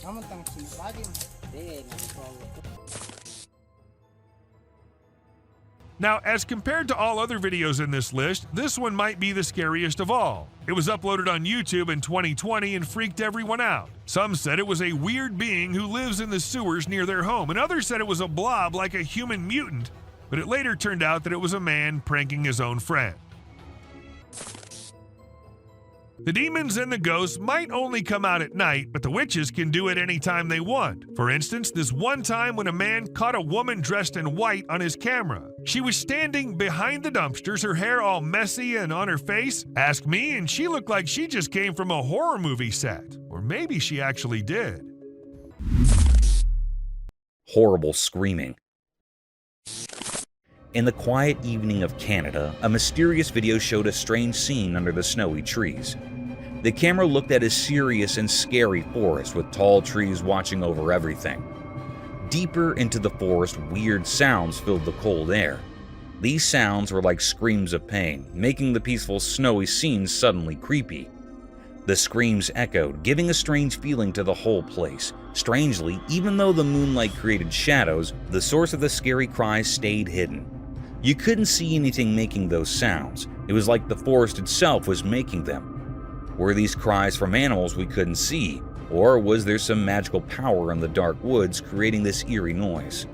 Samantang sinipagin. Hindi, Now, as compared to all other videos in this list, this one might be the scariest of all. It was uploaded on YouTube in 2020 and freaked everyone out. Some said it was a weird being who lives in the sewers near their home, and others said it was a blob like a human mutant, but it later turned out that it was a man pranking his own friend. The demons and the ghosts might only come out at night, but the witches can do it anytime they want. For instance, this one time when a man caught a woman dressed in white on his camera. She was standing behind the dumpsters, her hair all messy and on her face. Ask me, and she looked like she just came from a horror movie set. Or maybe she actually did. Horrible screaming. In the quiet evening of Canada, a mysterious video showed a strange scene under the snowy trees. The camera looked at a serious and scary forest with tall trees watching over everything. Deeper into the forest, weird sounds filled the cold air. These sounds were like screams of pain, making the peaceful snowy scene suddenly creepy. The screams echoed, giving a strange feeling to the whole place. Strangely, even though the moonlight created shadows, the source of the scary cries stayed hidden. You couldn't see anything making those sounds. It was like the forest itself was making them. Were these cries from animals we couldn't see, or was there some magical power in the dark woods creating this eerie noise?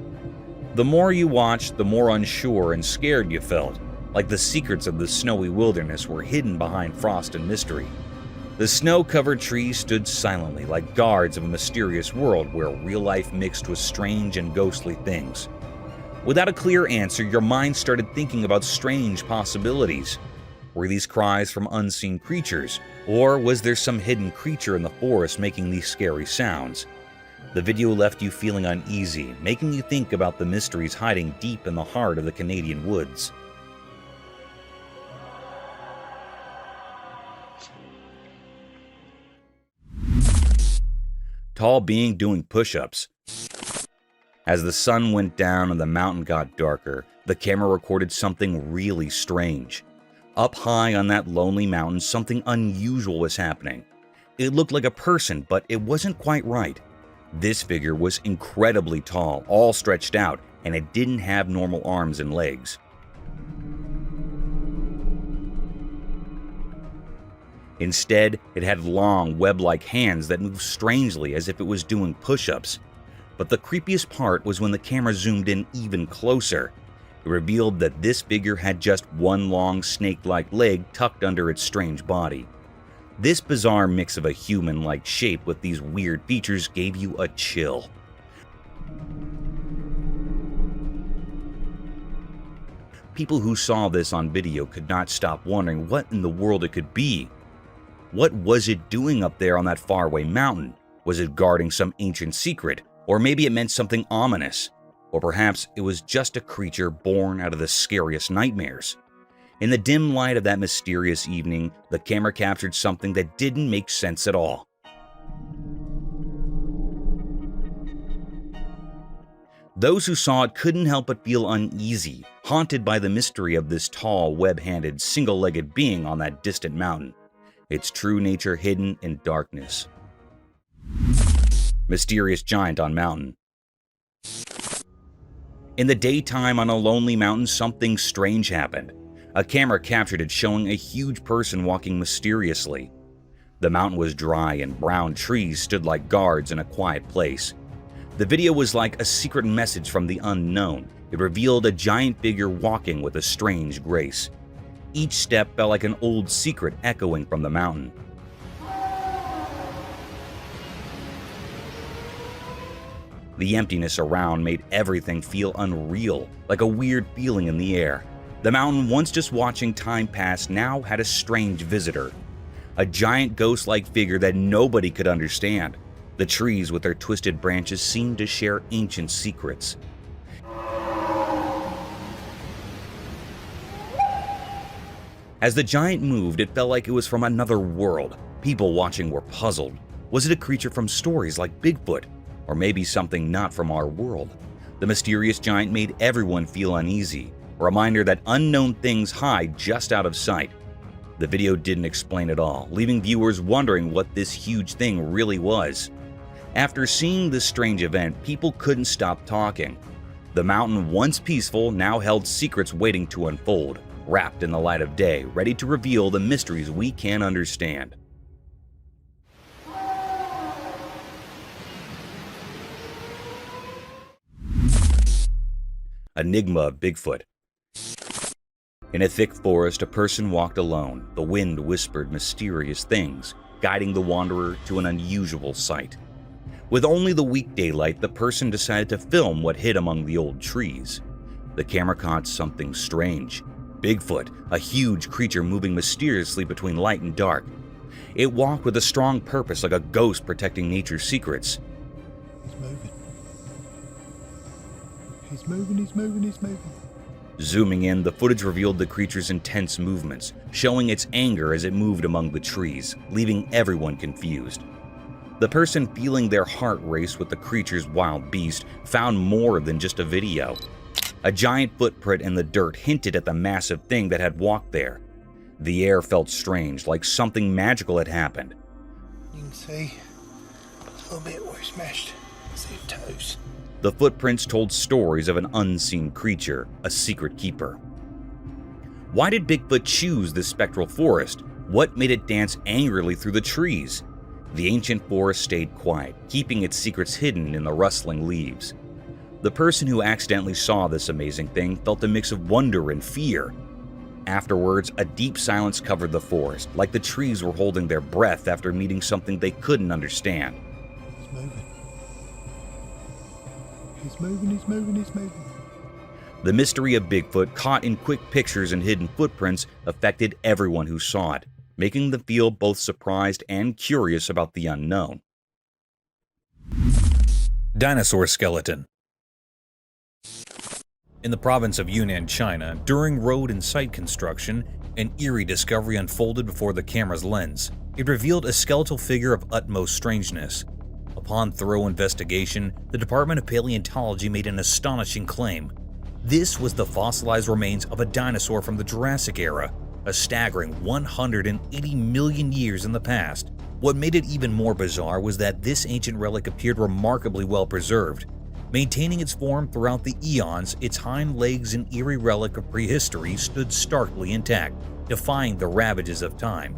The more you watched, the more unsure and scared you felt, like the secrets of the snowy wilderness were hidden behind frost and mystery. The snow-covered trees stood silently like guards of a mysterious world where real life mixed with strange and ghostly things. Without a clear answer, your mind started thinking about strange possibilities. Were these cries from unseen creatures, or was there some hidden creature in the forest making these scary sounds? The video left you feeling uneasy, making you think about the mysteries hiding deep in the heart of the Canadian woods. Tall being doing push-ups. As the sun went down and the mountain got darker, the camera recorded something really strange. Up high on that lonely mountain, something unusual was happening. It looked like a person, but it wasn't quite right. This figure was incredibly tall, all stretched out, and it didn't have normal arms and legs. Instead, it had long, web-like hands that moved strangely as if it was doing push-ups. But the creepiest part was when the camera zoomed in even closer. It revealed that this figure had just one long snake-like leg tucked under its strange body. This bizarre mix of a human-like shape with these weird features gave you a chill. People who saw this on video could not stop wondering what in the world it could be. What was it doing up there on that faraway mountain? Was it guarding some ancient secret? Or maybe it meant something ominous. Or perhaps it was just a creature born out of the scariest nightmares. In the dim light of that mysterious evening, the camera captured something that didn't make sense at all. Those who saw it couldn't help but feel uneasy, haunted by the mystery of this tall, web-handed, single-legged being on that distant mountain, its true nature hidden in darkness. Mysterious giant on mountain. In the daytime on a lonely mountain, something strange happened. A camera captured it showing a huge person walking mysteriously. The mountain was dry and brown trees stood like guards in a quiet place. The video was like a secret message from the unknown. It revealed a giant figure walking with a strange grace. Each step felt like an old secret echoing from the mountain. The emptiness around made everything feel unreal, like a weird feeling in the air. The mountain, once just watching time pass, now had a strange visitor. A giant ghost-like figure that nobody could understand. The trees with their twisted branches seemed to share ancient secrets. As the giant moved, it felt like it was from another world. People watching were puzzled. Was it a creature from stories like Bigfoot? Or maybe something not from our world? The mysterious giant made everyone feel uneasy, a reminder that unknown things hide just out of sight. The video didn't explain it all, leaving viewers wondering what this huge thing really was. After seeing this strange event, people couldn't stop talking. The mountain, once peaceful, now held secrets waiting to unfold, wrapped in the light of day, ready to reveal the mysteries we can't understand. Enigma of Bigfoot. In a thick forest, a person walked alone. The wind whispered mysterious things, guiding the wanderer to an unusual sight. With only the weak daylight, the person decided to film what hid among the old trees. The camera caught something strange. Bigfoot, a huge creature moving mysteriously between light and dark. It walked with a strong purpose, like a ghost protecting nature's secrets. He's moving. He's moving, he's moving, he's moving. Zooming in, the footage revealed the creature's intense movements, showing its anger as it moved among the trees, leaving everyone confused. The person feeling their heart race with the creature's wild beast found more than just a video. A giant footprint in the dirt hinted at the massive thing that had walked there. The air felt strange, like something magical had happened. You can see a little bit where he smashed his toes. The footprints told stories of an unseen creature, a secret keeper. Why did Bigfoot choose this spectral forest? What made it dance angrily through the trees? The ancient forest stayed quiet, keeping its secrets hidden in the rustling leaves. The person who accidentally saw this amazing thing felt a mix of wonder and fear. Afterwards, a deep silence covered the forest, like the trees were holding their breath after meeting something they couldn't understand. He's moving. He's moving, he's moving, he's moving. The mystery of Bigfoot, caught in quick pictures and hidden footprints, affected everyone who saw it, making them feel both surprised and curious about the unknown. Dinosaur skeleton. In the province of Yunnan, China, during road and site construction, an eerie discovery unfolded before the camera's lens. It revealed a skeletal figure of utmost strangeness. Upon thorough investigation, the Department of Paleontology made an astonishing claim. This was the fossilized remains of a dinosaur from the Jurassic era, a staggering 180 million years in the past. What made it even more bizarre was that this ancient relic appeared remarkably well preserved. Maintaining its form throughout the eons, its hind legs, an eerie relic of prehistory, stood starkly intact, defying the ravages of time.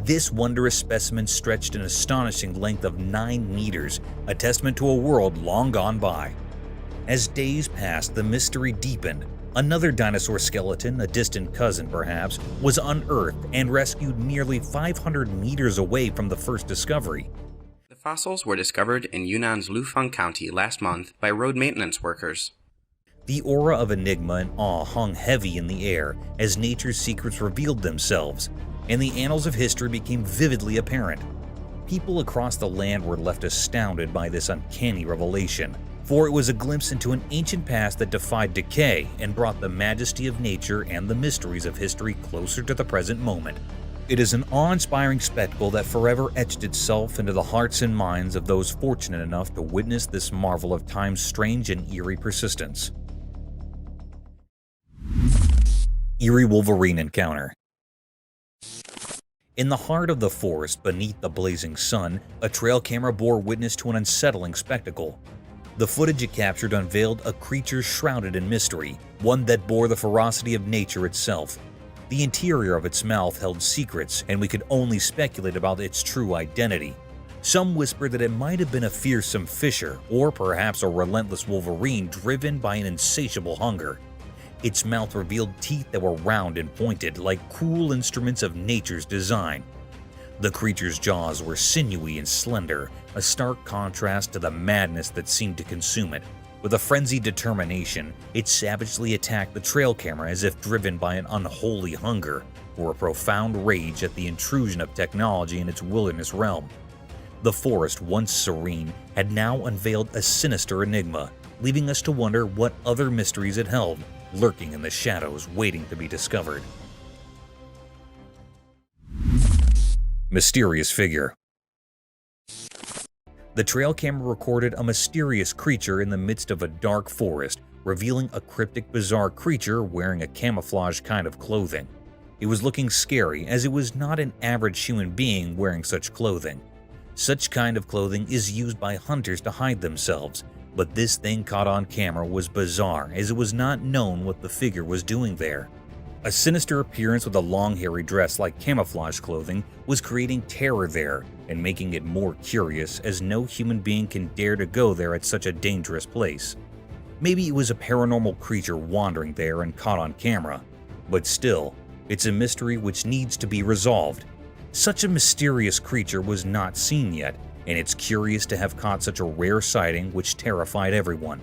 This wondrous specimen stretched an astonishing length of 9 meters, a testament to a world long gone by. As days passed, the mystery deepened. Another dinosaur skeleton, a distant cousin perhaps, was unearthed and rescued nearly 500 meters away from the first discovery. The fossils were discovered in Yunnan's Lufeng County last month by road maintenance workers. The aura of enigma and awe hung heavy in the air as nature's secrets revealed themselves, and the annals of history became vividly apparent. People across the land were left astounded by this uncanny revelation, for it was a glimpse into an ancient past that defied decay and brought the majesty of nature and the mysteries of history closer to the present moment. It is an awe-inspiring spectacle that forever etched itself into the hearts and minds of those fortunate enough to witness this marvel of time's strange and eerie persistence. Eerie Wolverine Encounter. In the heart of the forest, beneath the blazing sun, a trail camera bore witness to an unsettling spectacle. The footage it captured unveiled a creature shrouded in mystery, one that bore the ferocity of nature itself. The interior of its mouth held secrets, and we could only speculate about its true identity. Some whispered that it might have been a fearsome fisher, or perhaps a relentless wolverine driven by an insatiable hunger. Its mouth revealed teeth that were round and pointed, like cruel instruments of nature's design. The creature's jaws were sinewy and slender, a stark contrast to the madness that seemed to consume it. With a frenzied determination, it savagely attacked the trail camera as if driven by an unholy hunger, or a profound rage at the intrusion of technology in its wilderness realm. The forest, once serene, had now unveiled a sinister enigma, leaving us to wonder what other mysteries it held, lurking in the shadows waiting to be discovered. Mysterious figure. The trail camera recorded a mysterious creature in the midst of a dark forest, revealing a cryptic, bizarre creature wearing a camouflage kind of clothing. It was looking scary, as it was not an average human being wearing such clothing. Such kind of clothing is used by hunters to hide themselves, but this thing caught on camera was bizarre as it was not known what the figure was doing there. A sinister appearance with a long hairy dress like camouflage clothing was creating terror there and making it more curious as no human being can dare to go there at such a dangerous place. Maybe it was a paranormal creature wandering there and caught on camera, but still, it's a mystery which needs to be resolved. Such a mysterious creature was not seen yet, and it's curious to have caught such a rare sighting which terrified everyone.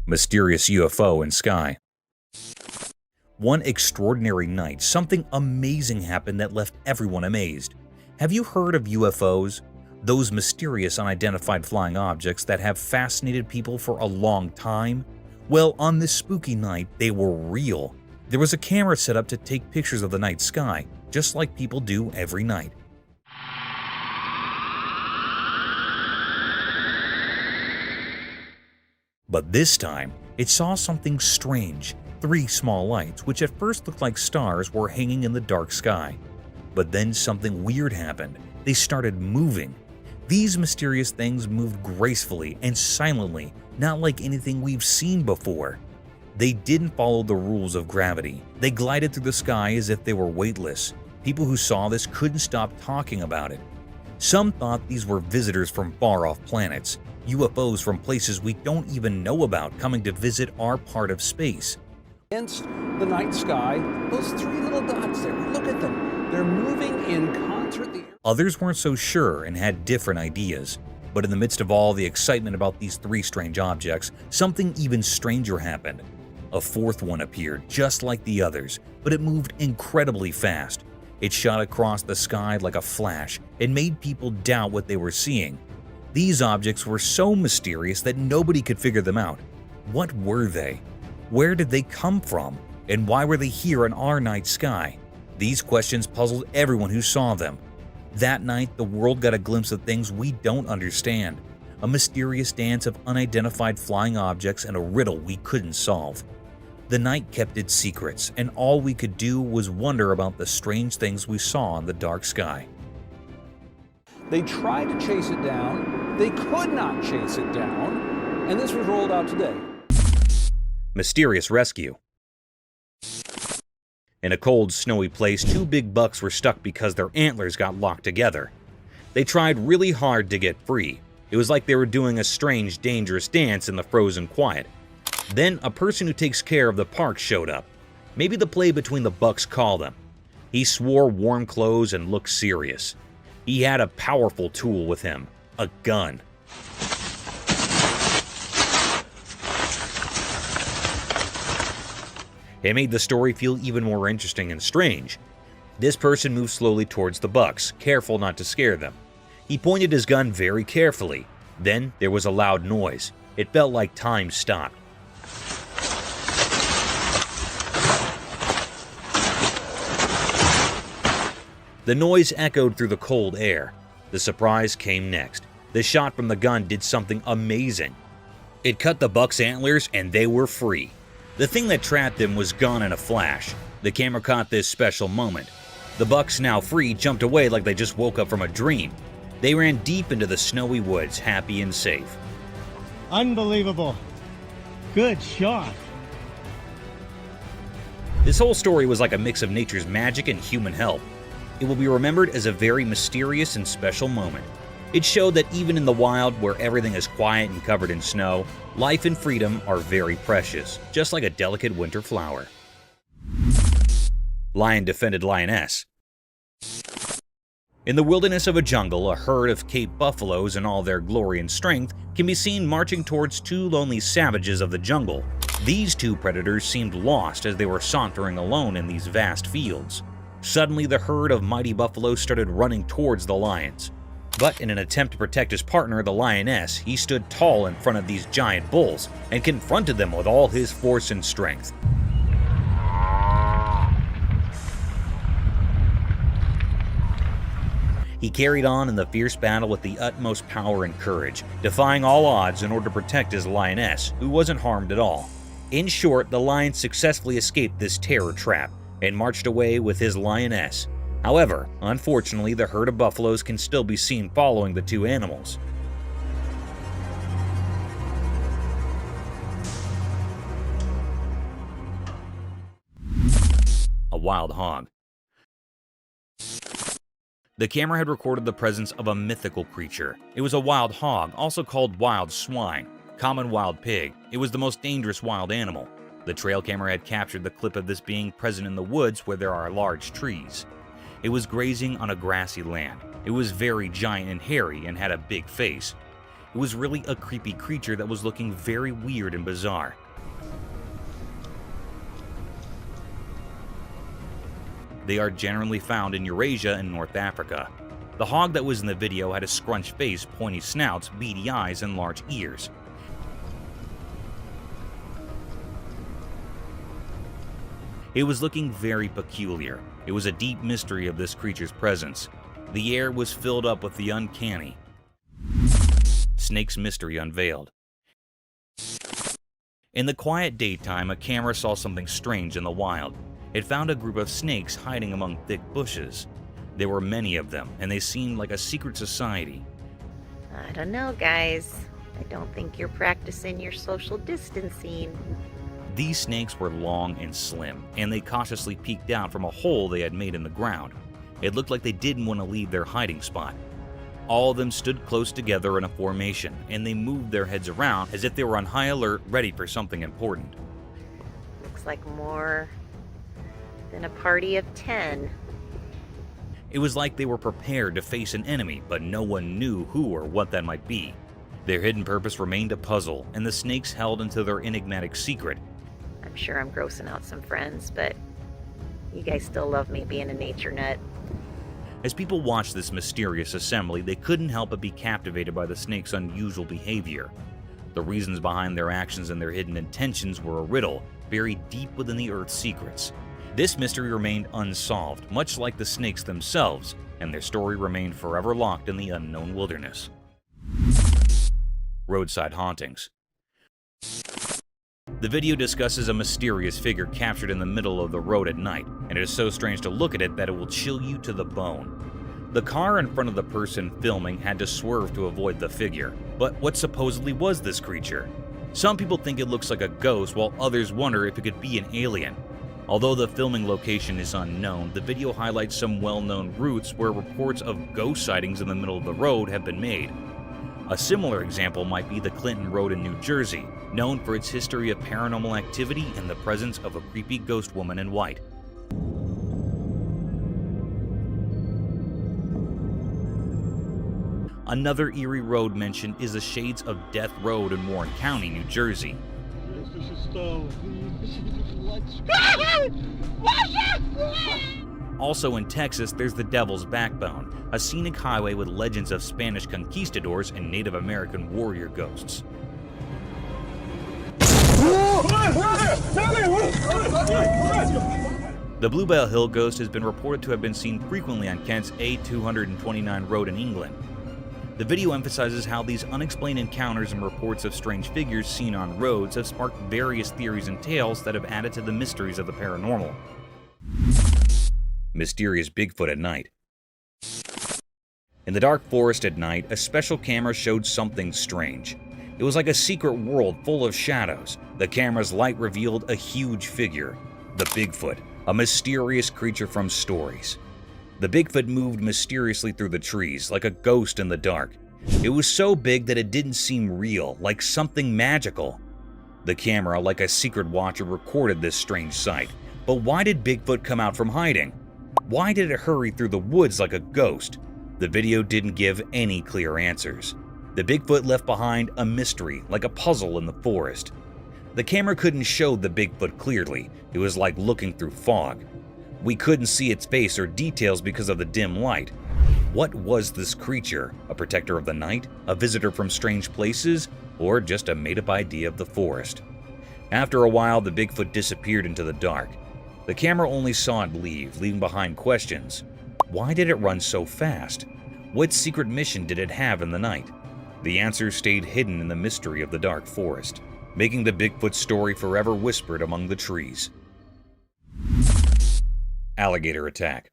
Mysterious UFO in sky. One extraordinary night, something amazing happened that left everyone amazed. Have you heard of UFOs? Those mysterious unidentified flying objects that have fascinated people for a long time? Well, on this spooky night, they were real. There was a camera set up to take pictures of the night sky, just like people do every night. But this time, it saw something strange. 3 small lights, which at first looked like stars, were hanging in the dark sky. But then something weird happened. They started moving. These mysterious things moved gracefully and silently, not like anything we've seen before. They didn't follow the rules of gravity. They glided through the sky as if they were weightless. People who saw this couldn't stop talking about it. Some thought these were visitors from far-off planets, UFOs from places we don't even know about coming to visit our part of space. Against the night sky, those 3 little dots there, look at them. They're moving in concert. Others weren't so sure and had different ideas. But in the midst of all the excitement about these 3 strange objects, something even stranger happened. A 4th one appeared, just like the others, but it moved incredibly fast. It shot across the sky like a flash and made people doubt what they were seeing. These objects were so mysterious that nobody could figure them out. What were they? Where did they come from? And why were they here in our night sky? These questions puzzled everyone who saw them. That night, the world got a glimpse of things we don't understand. A mysterious dance of unidentified flying objects and a riddle we couldn't solve. The night kept its secrets, and all we could do was wonder about the strange things we saw in the dark sky. They tried to chase it down. They could not chase it down. And this was rolled out today. Mysterious rescue. In a cold, snowy place, 2 big bucks were stuck because their antlers got locked together. They tried really hard to get free. It was like they were doing a strange, dangerous dance in the frozen quiet. Then a person who takes care of the park showed up. Maybe the play between the bucks called him. He swore warm clothes and looked serious. He had a powerful tool with him, a gun. It made the story feel even more interesting and strange. This person moved slowly towards the bucks, careful not to scare them. He pointed his gun very carefully. Then there was a loud noise. It felt like time stopped. The noise echoed through the cold air. The surprise came next. The shot from the gun did something amazing. It cut the buck's antlers and they were free. The thing that trapped them was gone in a flash. The camera caught this special moment. The bucks, now free, jumped away like they just woke up from a dream. They ran deep into the snowy woods, happy and safe. Unbelievable. Good shot. This whole story was like a mix of nature's magic and human help. It will be remembered as a very mysterious and special moment. It showed that even in the wild, where everything is quiet and covered in snow, life and freedom are very precious, just like a delicate winter flower. Lion defended lioness. In the wilderness of a jungle, a herd of Cape buffaloes in all their glory and strength can be seen marching towards 2 lonely savages of the jungle. These 2 predators seemed lost as they were sauntering alone in these vast fields. Suddenly, the herd of mighty buffaloes started running towards the lions. But in an attempt to protect his partner, the lioness, he stood tall in front of these giant bulls and confronted them with all his force and strength. He carried on in the fierce battle with the utmost power and courage, defying all odds in order to protect his lioness, who wasn't harmed at all. In short, the lion successfully escaped this terror trap and marched away with his lioness. However, unfortunately, the herd of buffaloes can still be seen following the two animals. A wild hog. The camera had recorded the presence of a mythical creature. It was a wild hog, also called wild swine, common wild pig. It was the most dangerous wild animal. The trail camera had captured the clip of this being present in the woods where there are large trees. It was grazing on a grassy land. It was very giant and hairy and had a big face. It was really a creepy creature that was looking very weird and bizarre. They are generally found in Eurasia and North Africa. The hog that was in the video had a scrunched face, pointy snouts, beady eyes, and large ears. It was looking very peculiar. It was a deep mystery of this creature's presence. The air was filled up with the uncanny. Snake's mystery unveiled. In the quiet daytime, a camera saw something strange in the wild. It found a group of snakes hiding among thick bushes. There were many of them, and they seemed like a secret society. I don't know, guys. I don't think you're practicing your social distancing. These snakes were long and slim, and they cautiously peeked out from a hole they had made in the ground. It looked like they didn't want to leave their hiding spot. All of them stood close together in a formation, and they moved their heads around as if they were on high alert, ready for something important. Looks like more than a party of 10. It was like they were prepared to face an enemy, but no one knew who or what that might be. Their hidden purpose remained a puzzle, and the snakes held into their enigmatic secret. I'm sure I'm grossing out some friends, but you guys still love me being a nature nut. As people watched this mysterious assembly, they couldn't help but be captivated by the snakes' unusual behavior. The reasons behind their actions and their hidden intentions were a riddle, buried deep within the Earth's secrets. This mystery remained unsolved, much like the snakes themselves, and their story remained forever locked in the unknown wilderness. Roadside hauntings. The video discusses a mysterious figure captured in the middle of the road at night, and it is so strange to look at it that it will chill you to the bone. The car in front of the person filming had to swerve to avoid the figure. But what supposedly was this creature? Some people think it looks like a ghost, while others wonder if it could be an alien. Although the filming location is unknown, the video highlights some well-known routes where reports of ghost sightings in the middle of the road have been made. A similar example might be the Clinton Road in New Jersey, known for its history of paranormal activity and the presence of a creepy ghost woman in white. Another eerie road mentioned is the Shades of Death Road in Warren County, New Jersey. Also in Texas, there's the Devil's Backbone, a scenic highway with legends of Spanish conquistadors and Native American warrior ghosts. The Bluebell Hill ghost has been reported to have been seen frequently on Kent's A229 road in England. The video emphasizes how these unexplained encounters and reports of strange figures seen on roads have sparked various theories and tales that have added to the mysteries of the paranormal. Mysterious Bigfoot at night. In the dark forest at night, a special camera showed something strange. It was like a secret world full of shadows. The camera's light revealed a huge figure, the Bigfoot, a mysterious creature from stories. The Bigfoot moved mysteriously through the trees, like a ghost in the dark. It was so big that it didn't seem real, like something magical. The camera, like a secret watcher, recorded this strange sight. But why did Bigfoot come out from hiding? Why did it hurry through the woods like a ghost? The video didn't give any clear answers. The Bigfoot left behind a mystery, like a puzzle in the forest. The camera couldn't show the Bigfoot clearly. It was like looking through fog. We couldn't see its face or details because of the dim light. What was this creature? A protector of the night? A visitor from strange places? Or just a made-up idea of the forest? After a while, the Bigfoot disappeared into the dark. The camera only saw it leave, leaving behind questions. Why did it run so fast? What secret mission did it have in the night? The answers stayed hidden in the mystery of the dark forest, making the Bigfoot story forever whispered among the trees. Alligator attack.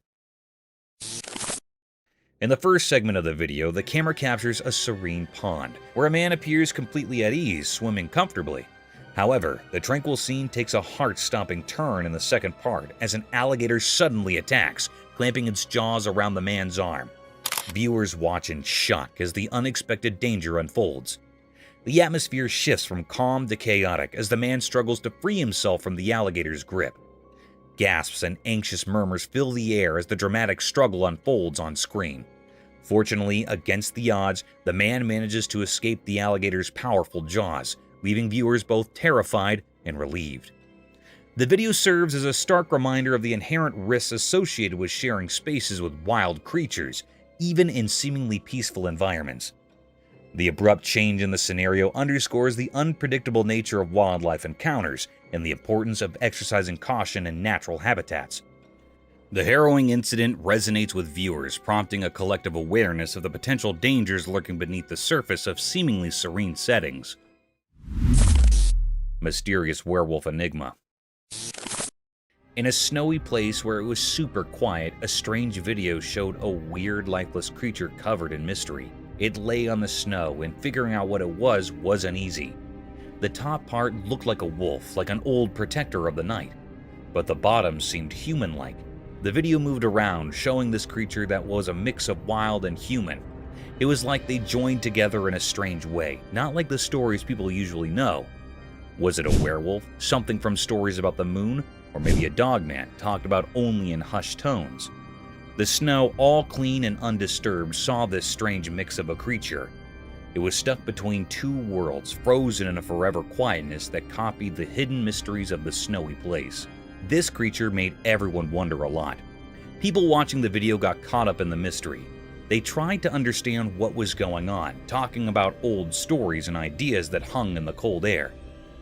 In the first segment of the video, the camera captures a serene pond, where a man appears completely at ease, swimming comfortably. However, the tranquil scene takes a heart-stopping turn in the second part as an alligator suddenly attacks, clamping its jaws around the man's arm. Viewers watch in shock as the unexpected danger unfolds. The atmosphere shifts from calm to chaotic as the man struggles to free himself from the alligator's grip. Gasps and anxious murmurs fill the air as the dramatic struggle unfolds on screen. Fortunately, against the odds, the man manages to escape the alligator's powerful jaws, leaving viewers both terrified and relieved. The video serves as a stark reminder of the inherent risks associated with sharing spaces with wild creatures, even in seemingly peaceful environments. The abrupt change in the scenario underscores the unpredictable nature of wildlife encounters and the importance of exercising caution in natural habitats. The harrowing incident resonates with viewers, prompting a collective awareness of the potential dangers lurking beneath the surface of seemingly serene settings. Mysterious werewolf enigma. In a snowy place where it was super quiet, a strange video showed a weird, lifeless creature covered in mystery. It lay on the snow, and figuring out what it was uneasy. The top part looked like a wolf, like an old protector of the night, but the bottom seemed human-like. The video moved around, showing this creature that was a mix of wild and human. It was like they joined together in a strange way, not like the stories people usually know. Was it a werewolf, something from stories about the moon, or maybe a dogman talked about only in hushed tones? The snow, all clean and undisturbed, saw this strange mix of a creature. It was stuck between two worlds, frozen in a forever quietness that copied the hidden mysteries of the snowy place. This creature made everyone wonder a lot. People watching the video got caught up in the mystery. They tried to understand what was going on, talking about old stories and ideas that hung in the cold air.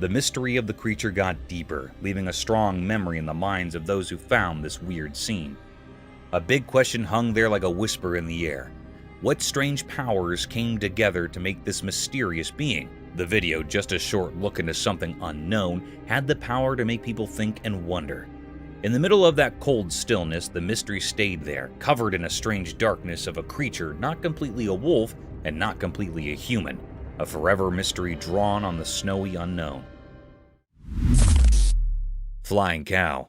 The mystery of the creature got deeper, leaving a strong memory in the minds of those who found this weird scene. A big question hung there like a whisper in the air. What strange powers came together to make this mysterious being? The video, just a short look into something unknown, had the power to make people think and wonder. In the middle of that cold stillness, the mystery stayed there, covered in a strange darkness of a creature not completely a wolf and not completely a human. A forever mystery drawn on the snowy unknown. Flying cow.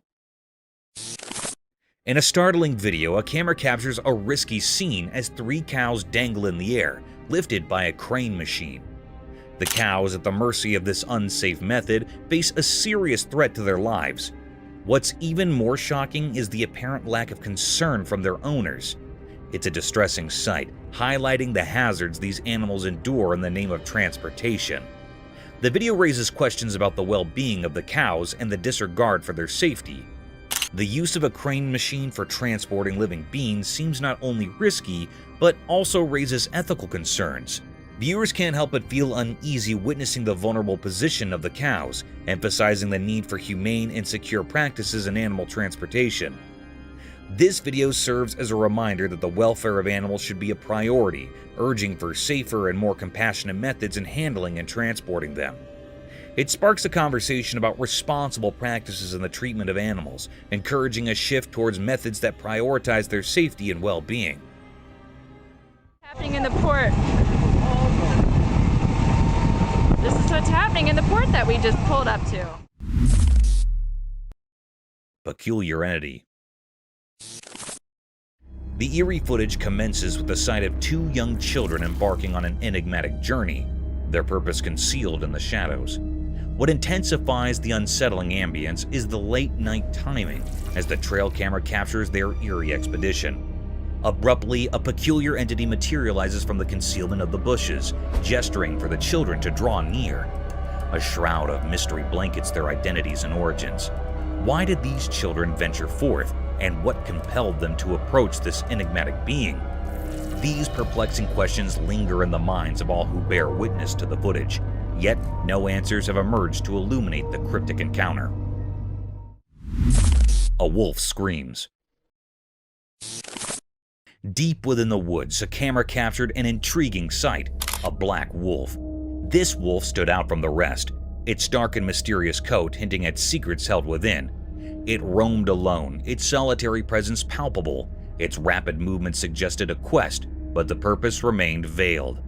In a startling video, a camera captures a risky scene as 3 cows dangle in the air, lifted by a crane machine. The cows, at the mercy of this unsafe method, face a serious threat to their lives. What's even more shocking is the apparent lack of concern from their owners. It's a distressing sight, highlighting the hazards these animals endure in the name of transportation. The video raises questions about the well-being of the cows and the disregard for their safety. The use of a crane machine for transporting living beings seems not only risky, but also raises ethical concerns. Viewers can't help but feel uneasy witnessing the vulnerable position of the cows, emphasizing the need for humane and secure practices in animal transportation. This video serves as a reminder that the welfare of animals should be a priority, urging for safer and more compassionate methods in handling and transporting them. It sparks a conversation about responsible practices in the treatment of animals, encouraging a shift towards methods that prioritize their safety and well-being. Happening in the port. This is what's happening in the port that we just pulled up to. Peculiar entity. The eerie footage commences with the sight of 2 young children embarking on an enigmatic journey, their purpose concealed in the shadows. What intensifies the unsettling ambience is the late-night timing as the trail camera captures their eerie expedition. Abruptly, a peculiar entity materializes from the concealment of the bushes, gesturing for the children to draw near. A shroud of mystery blankets their identities and origins. Why did these children venture forth, and what compelled them to approach this enigmatic being? These perplexing questions linger in the minds of all who bear witness to the footage, yet no answers have emerged to illuminate the cryptic encounter. A wolf screams. Deep within the woods, a camera captured an intriguing sight, a black wolf. This wolf stood out from the rest, its dark and mysterious coat hinting at secrets held within. It roamed alone, its solitary presence palpable, Its rapid movement suggested a quest, but the purpose remained veiled.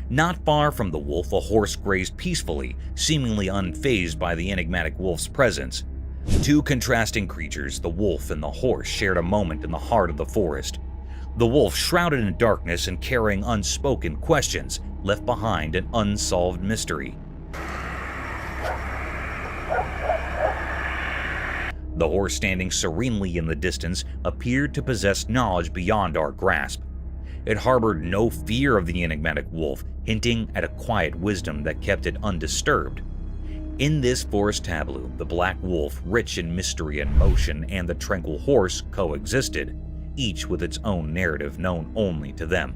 Not far from the wolf, a horse grazed peacefully, seemingly unfazed by the enigmatic wolf's presence. Two contrasting creatures, the wolf and the horse, shared a moment in the heart of the forest. The wolf, shrouded in darkness and carrying unspoken questions, left behind an unsolved mystery. The horse, standing serenely in the distance, appeared to possess knowledge beyond our grasp. It harbored no fear of the enigmatic wolf, hinting at a quiet wisdom that kept it undisturbed. In this forest tableau, the black wolf, rich in mystery and motion, and the tranquil horse coexisted, each with its own narrative known only to them.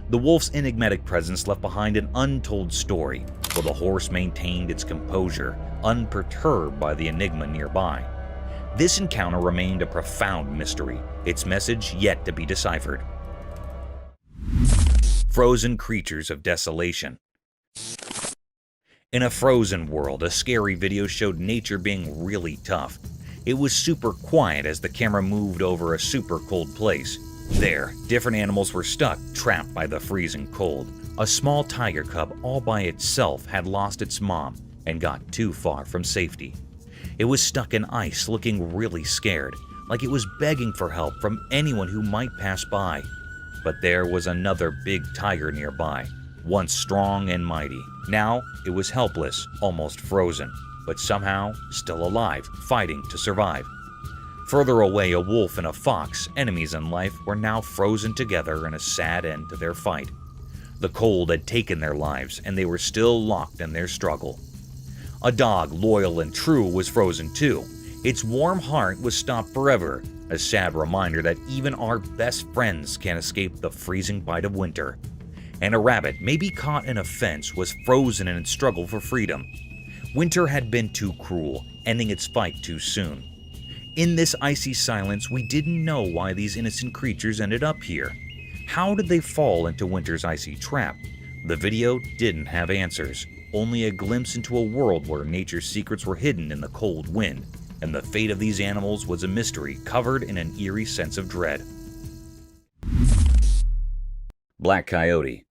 The wolf's enigmatic presence left behind an untold story, while the horse maintained its composure, unperturbed by the enigma nearby. This encounter remained a profound mystery, its message yet to be deciphered. Frozen creatures of desolation. In a frozen world, a scary video showed nature being really tough. It was super quiet as the camera moved over a super cold place. There, different animals were stuck, trapped by the freezing cold. A small tiger cub all by itself had lost its mom and got too far from safety. It was stuck in ice, looking really scared, like it was begging for help from anyone who might pass by. But there was another big tiger nearby, once strong and mighty. Now it was helpless, almost frozen, but somehow still alive, fighting to survive. Further away, a wolf and a fox, enemies in life, were now frozen together in a sad end to their fight. The cold had taken their lives, and they were still locked in their struggle. A dog, loyal and true, was frozen too. Its warm heart was stopped forever, a sad reminder that even our best friends can't escape the freezing bite of winter. And a rabbit, maybe caught in a fence, was frozen in its struggle for freedom. Winter had been too cruel, ending its fight too soon. In this icy silence, we didn't know why these innocent creatures ended up here. How did they fall into winter's icy trap? The video didn't have answers, only a glimpse into a world where nature's secrets were hidden in the cold wind, and the fate of these animals was a mystery covered in an eerie sense of dread. Black Coyote.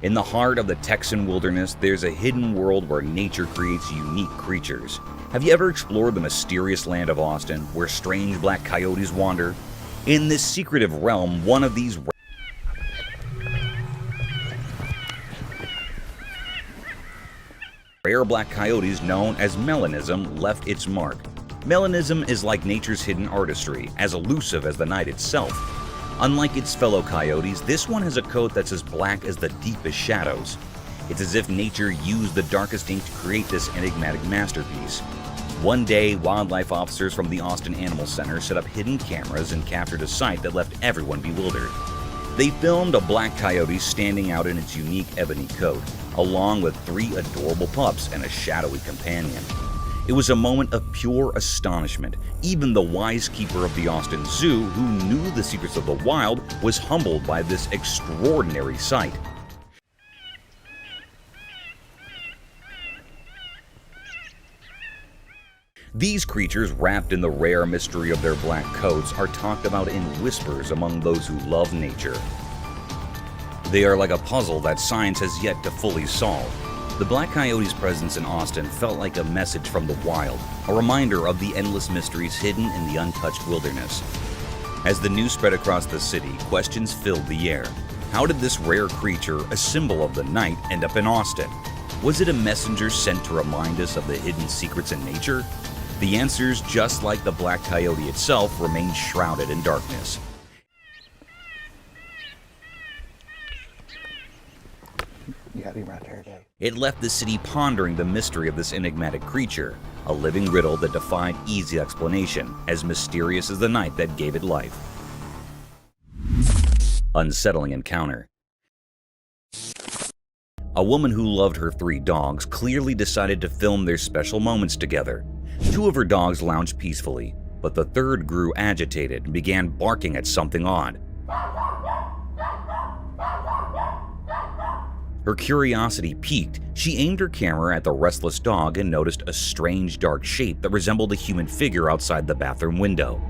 In the heart of the Texan wilderness, there's a hidden world where nature creates unique creatures. Have you ever explored the mysterious land of Austin, where strange black coyotes wander? In this secretive realm, one of these rare black coyotes known as melanism left its mark. Melanism is like nature's hidden artistry, as elusive as the night itself. Unlike its fellow coyotes, this one has a coat that's as black as the deepest shadows. It's as if nature used the darkest ink to create this enigmatic masterpiece. One day, wildlife officers from the Austin Animal Center set up hidden cameras and captured a sight that left everyone bewildered. They filmed a black coyote standing out in its unique ebony coat, along with 3 adorable pups and a shadowy companion. It was a moment of pure astonishment. Even the wise keeper of the Austin Zoo, who knew the secrets of the wild, was humbled by this extraordinary sight. These creatures, wrapped in the rare mystery of their black coats, are talked about in whispers among those who love nature. They are like a puzzle that science has yet to fully solve. The black coyote's presence in Austin felt like a message from the wild, a reminder of the endless mysteries hidden in the untouched wilderness. As the news spread across the city, questions filled the air. How did this rare creature, a symbol of the night, end up in Austin? Was it a messenger sent to remind us of the hidden secrets in nature? The answers, just like the black coyote itself, remain shrouded in darkness. You gotta be right there, Dave. It left the city pondering the mystery of this enigmatic creature, a living riddle that defied easy explanation, as mysterious as the night that gave it life. Unsettling encounter. A woman who loved her 3 dogs clearly decided to film their special moments together. 2 of her dogs lounged peacefully, but the third grew agitated and began barking at something odd. Her curiosity piqued. She aimed her camera at the restless dog and noticed a strange dark shape that resembled a human figure outside the bathroom window.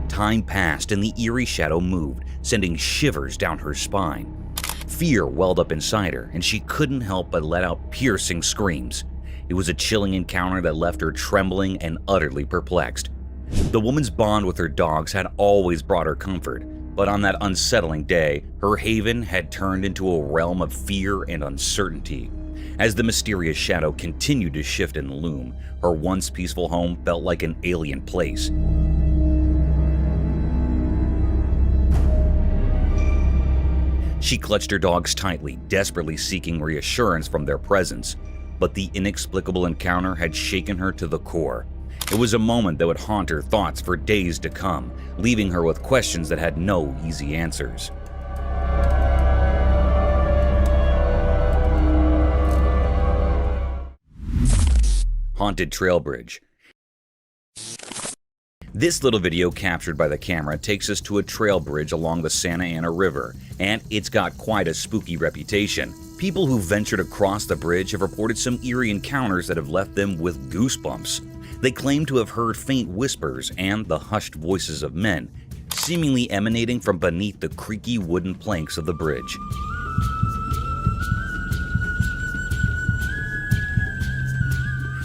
Time passed and the eerie shadow moved, sending shivers down her spine. Fear welled up inside her, and she couldn't help but let out piercing screams. It was a chilling encounter that left her trembling and utterly perplexed. The woman's bond with her dogs had always brought her comfort, but on that unsettling day, her haven had turned into a realm of fear and uncertainty. As the mysterious shadow continued to shift and loom, her once peaceful home felt like an alien place. She clutched her dogs tightly, desperately seeking reassurance from their presence. But the inexplicable encounter had shaken her to the core. It was a moment that would haunt her thoughts for days to come, leaving her with questions that had no easy answers. Haunted Trail Bridge. This little video captured by the camera takes us to a trail bridge along the Santa Ana River, and it's got quite a spooky reputation. People who ventured across the bridge have reported some eerie encounters that have left them with goosebumps. They claim to have heard faint whispers and the hushed voices of men, seemingly emanating from beneath the creaky wooden planks of the bridge.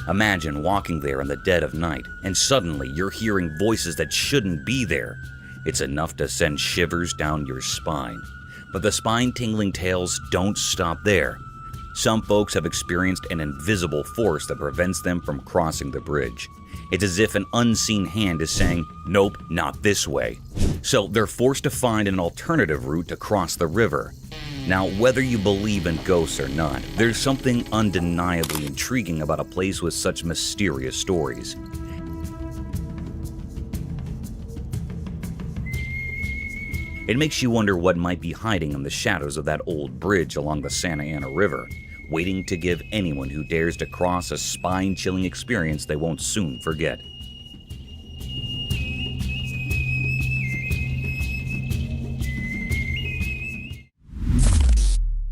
Imagine walking there in the dead of night, and suddenly you're hearing voices that shouldn't be there. It's enough to send shivers down your spine. But the spine-tingling tales don't stop there. Some folks have experienced an invisible force that prevents them from crossing the bridge. It's as if an unseen hand is saying, "Nope, not this way." So they're forced to find an alternative route to cross the river. Now, whether you believe in ghosts or not, there's something undeniably intriguing about a place with such mysterious stories. It makes you wonder what might be hiding in the shadows of that old bridge along the Santa Ana River, waiting to give anyone who dares to cross a spine-chilling experience they won't soon forget.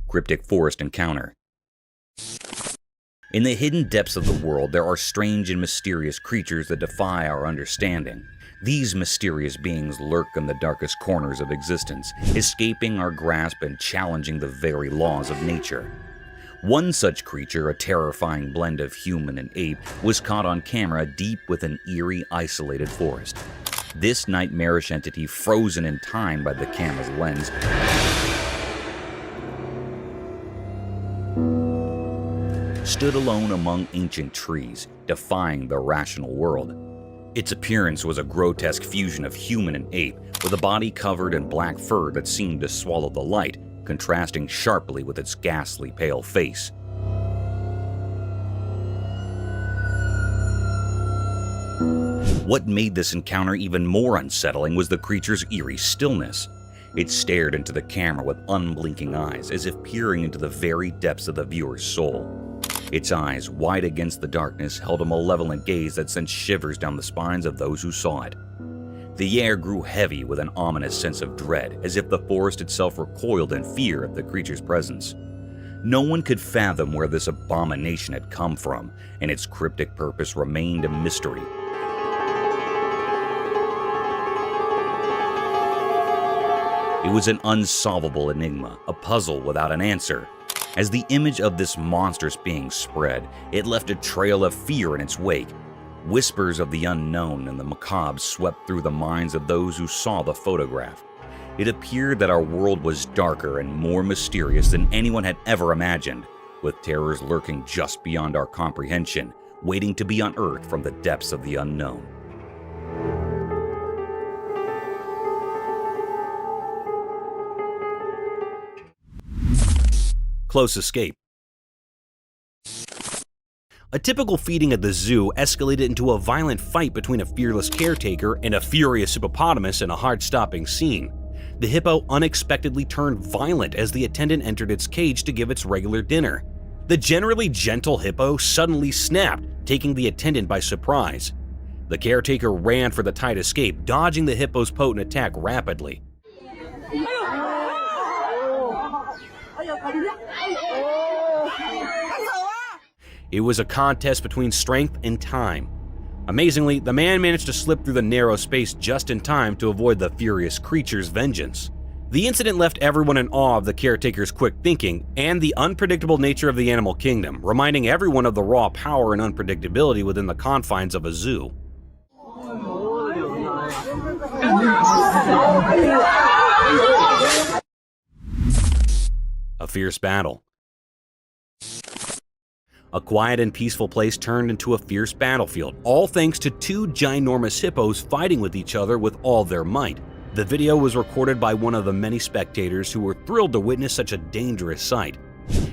Cryptic Forest Encounter. In the hidden depths of the world, there are strange and mysterious creatures that defy our understanding. These mysterious beings lurk in the darkest corners of existence, escaping our grasp and challenging the very laws of nature. One such creature, a terrifying blend of human and ape, was caught on camera deep within eerie, isolated forest. This nightmarish entity, frozen in time by the camera's lens, stood alone among ancient trees, defying the rational world. Its appearance was a grotesque fusion of human and ape, with a body covered in black fur that seemed to swallow the light, contrasting sharply with its ghastly pale face. What made this encounter even more unsettling was the creature's eerie stillness. It stared into the camera with unblinking eyes, as if peering into the very depths of the viewer's soul. Its eyes, wide against the darkness, held a malevolent gaze that sent shivers down the spines of those who saw it. The air grew heavy with an ominous sense of dread, as if the forest itself recoiled in fear at the creature's presence. No one could fathom where this abomination had come from, and its cryptic purpose remained a mystery. It was an unsolvable enigma, a puzzle without an answer. As the image of this monstrous being spread, it left a trail of fear in its wake. Whispers of the unknown and the macabre swept through the minds of those who saw the photograph. It appeared that our world was darker and more mysterious than anyone had ever imagined, with terrors lurking just beyond our comprehension, waiting to be unearthed from the depths of the unknown. Close escape. A typical feeding at the zoo escalated into a violent fight between a fearless caretaker and a furious hippopotamus in a heart-stopping scene. The hippo unexpectedly turned violent as the attendant entered its cage to give its regular dinner. The generally gentle hippo suddenly snapped, taking the attendant by surprise. The caretaker ran for the tight escape, dodging the hippo's potent attack rapidly. It was a contest between strength and time. Amazingly, the man managed to slip through the narrow space just in time to avoid the furious creature's vengeance. The incident left everyone in awe of the caretaker's quick thinking and the unpredictable nature of the animal kingdom, reminding everyone of the raw power and unpredictability within the confines of a zoo. A fierce battle. A quiet and peaceful place turned into a fierce battlefield, all thanks to two ginormous hippos fighting with each other with all their might. The video was recorded by one of the many spectators who were thrilled to witness such a dangerous sight.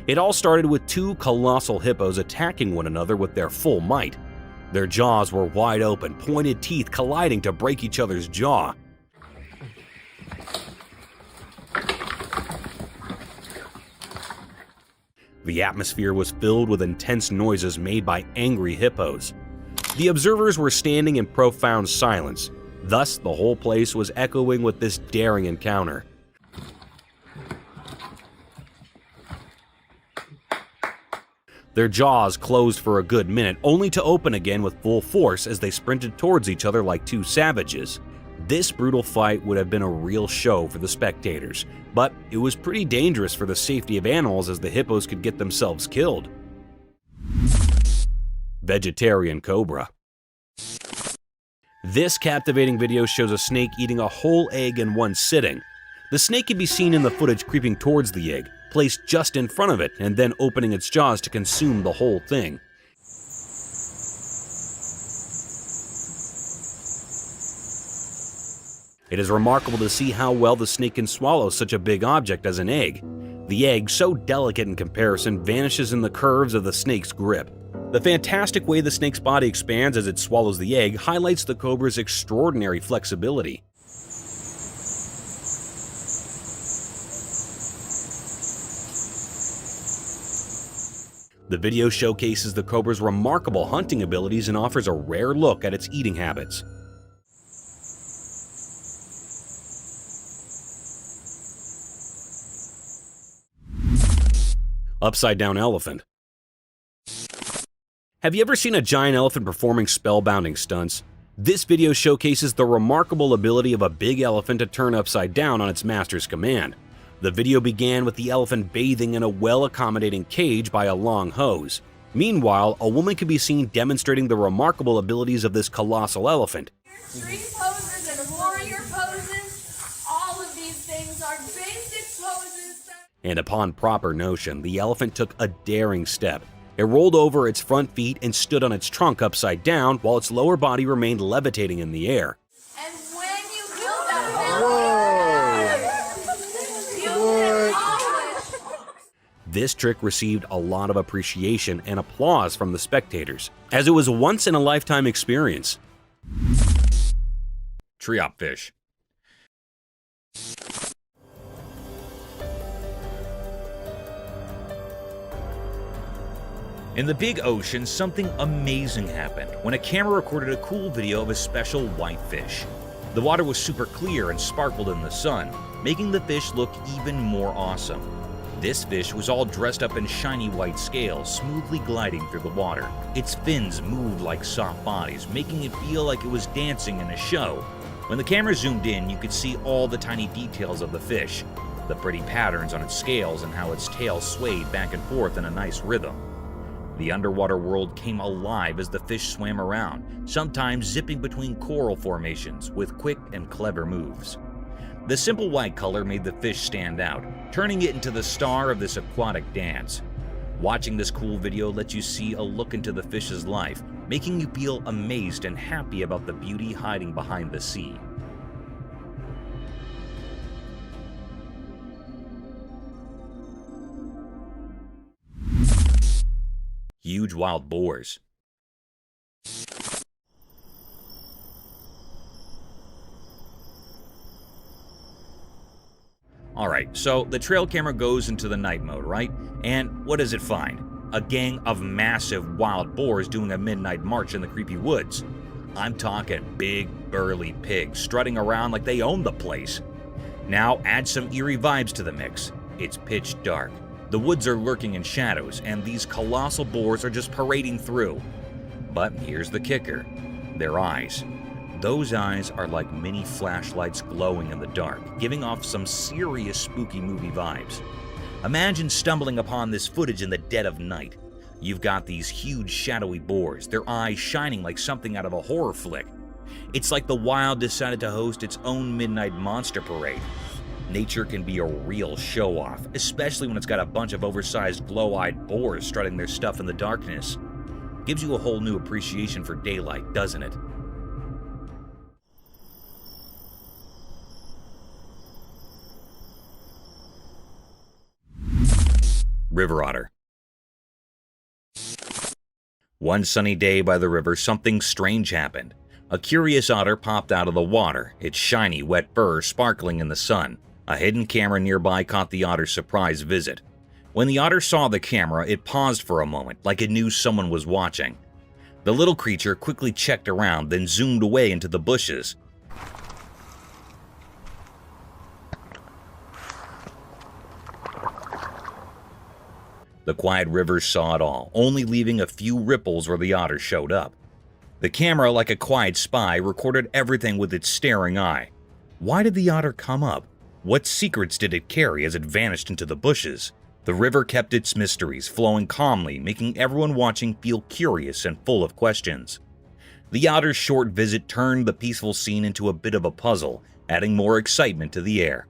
It all started with two colossal hippos attacking one another with their full might. Their jaws were wide open, pointed teeth colliding to break each other's jaw. The atmosphere was filled with intense noises made by angry hippos. The observers were standing in profound silence. Thus, the whole place was echoing with this daring encounter. Their jaws closed for a good minute, only to open again with full force as they sprinted towards each other like two savages. This brutal fight would have been a real show for the spectators, but it was pretty dangerous for the safety of animals as the hippos could get themselves killed. Vegetarian cobra. This captivating video shows a snake eating a whole egg in one sitting. The snake can be seen in the footage creeping towards the egg, placed just in front of it, and then opening its jaws to consume the whole thing. It is remarkable to see how well the snake can swallow such a big object as an egg. The egg, so delicate in comparison, vanishes in the curves of the snake's grip. The fantastic way the snake's body expands as it swallows the egg highlights the cobra's extraordinary flexibility. The video showcases the cobra's remarkable hunting abilities and offers a rare look at its eating habits. Upside-down elephant. Have you ever seen a giant elephant performing spellbinding stunts? This video showcases the remarkable ability of a big elephant to turn upside down on its master's command. The video began with the elephant bathing in a well-accommodating cage by a long hose. Meanwhile, a woman can be seen demonstrating the remarkable abilities of this colossal elephant. Street poses and warrior poses, all of these things are basic poses. And upon proper notion, the elephant took a daring step. It rolled over its front feet and stood on its trunk upside down while its lower body remained levitating in the air. And when you do that, you accomplish. This trick received a lot of appreciation and applause from the spectators, as it was a once-in-a-lifetime experience. Treopfish. In the big ocean, something amazing happened when a camera recorded a cool video of a special white fish. The water was super clear and sparkled in the sun, making the fish look even more awesome. This fish was all dressed up in shiny white scales, smoothly gliding through the water. Its fins moved like soft bodies, making it feel like it was dancing in a show. When the camera zoomed in, you could see all the tiny details of the fish, the pretty patterns on its scales and how its tail swayed back and forth in a nice rhythm. The underwater world came alive as the fish swam around, sometimes zipping between coral formations with quick and clever moves. The simple white color made the fish stand out, turning it into the star of this aquatic dance. Watching this cool video lets you see a look into the fish's life, making you feel amazed and happy about the beauty hiding behind the sea. Huge wild boars. Alright, so the trail camera goes into the night mode, right? And what does it find? A gang of massive wild boars doing a midnight march in the creepy woods. I'm talking big, burly pigs strutting around like they own the place. Now add some eerie vibes to the mix. It's pitch dark. The woods are lurking in shadows, and these colossal boars are just parading through. But here's the kicker. Their eyes. Those eyes are like mini flashlights glowing in the dark, giving off some serious spooky movie vibes. Imagine stumbling upon this footage in the dead of night. You've got these huge shadowy boars, their eyes shining like something out of a horror flick. It's like the wild decided to host its own midnight monster parade. Nature can be a real show-off, especially when it's got a bunch of oversized glow-eyed boars strutting their stuff in the darkness. Gives you a whole new appreciation for daylight, doesn't it? River otter. One sunny day by the river, something strange happened. A curious otter popped out of the water, its shiny, wet fur sparkling in the sun. A hidden camera nearby caught the otter's surprise visit. When the otter saw the camera, it paused for a moment, like it knew someone was watching. The little creature quickly checked around, then zoomed away into the bushes. The quiet river saw it all, only leaving a few ripples where the otter showed up. The camera, like a quiet spy, recorded everything with its staring eye. Why did the otter come up? What secrets did it carry as it vanished into the bushes? The river kept its mysteries, flowing calmly, making everyone watching feel curious and full of questions. The otter's short visit turned the peaceful scene into a bit of a puzzle, adding more excitement to the air.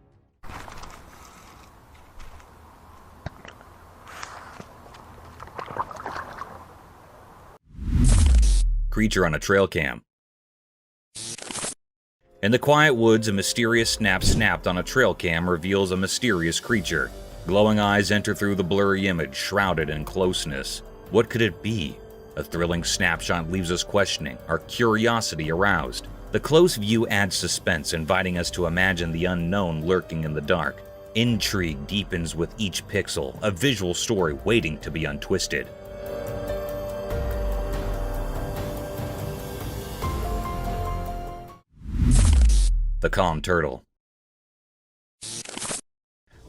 Creature on a trail cam. In the quiet woods, a mysterious snap snapped on a trail cam reveals a mysterious creature. Glowing eyes enter through the blurry image, shrouded in closeness. What could it be? A thrilling snapshot leaves us questioning, our curiosity aroused. The close view adds suspense, inviting us to imagine the unknown lurking in the dark. Intrigue deepens with each pixel, a visual story waiting to be untwisted. The calm turtle.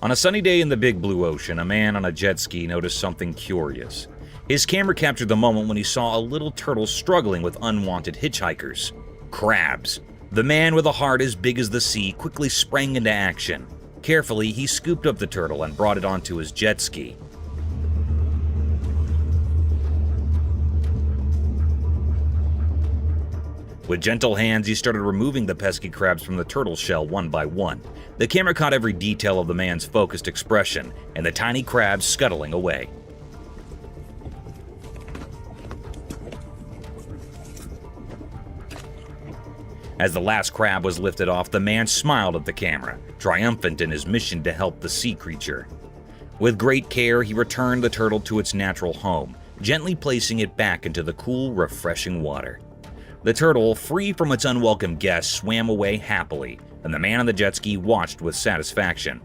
On a sunny day in the big blue ocean, a man on a jet ski noticed something curious. His camera captured the moment when he saw a little turtle struggling with unwanted hitchhikers. Crabs. The man with a heart as big as the sea quickly sprang into action. Carefully, he scooped up the turtle and brought it onto his jet ski. With gentle hands, he started removing the pesky crabs from the turtle shell one by one. The camera caught every detail of the man's focused expression, and the tiny crabs scuttling away. As the last crab was lifted off, the man smiled at the camera, triumphant in his mission to help the sea creature. With great care, he returned the turtle to its natural home, gently placing it back into the cool, refreshing water. The turtle, free from its unwelcome guests, swam away happily, and the man on the jet ski watched with satisfaction.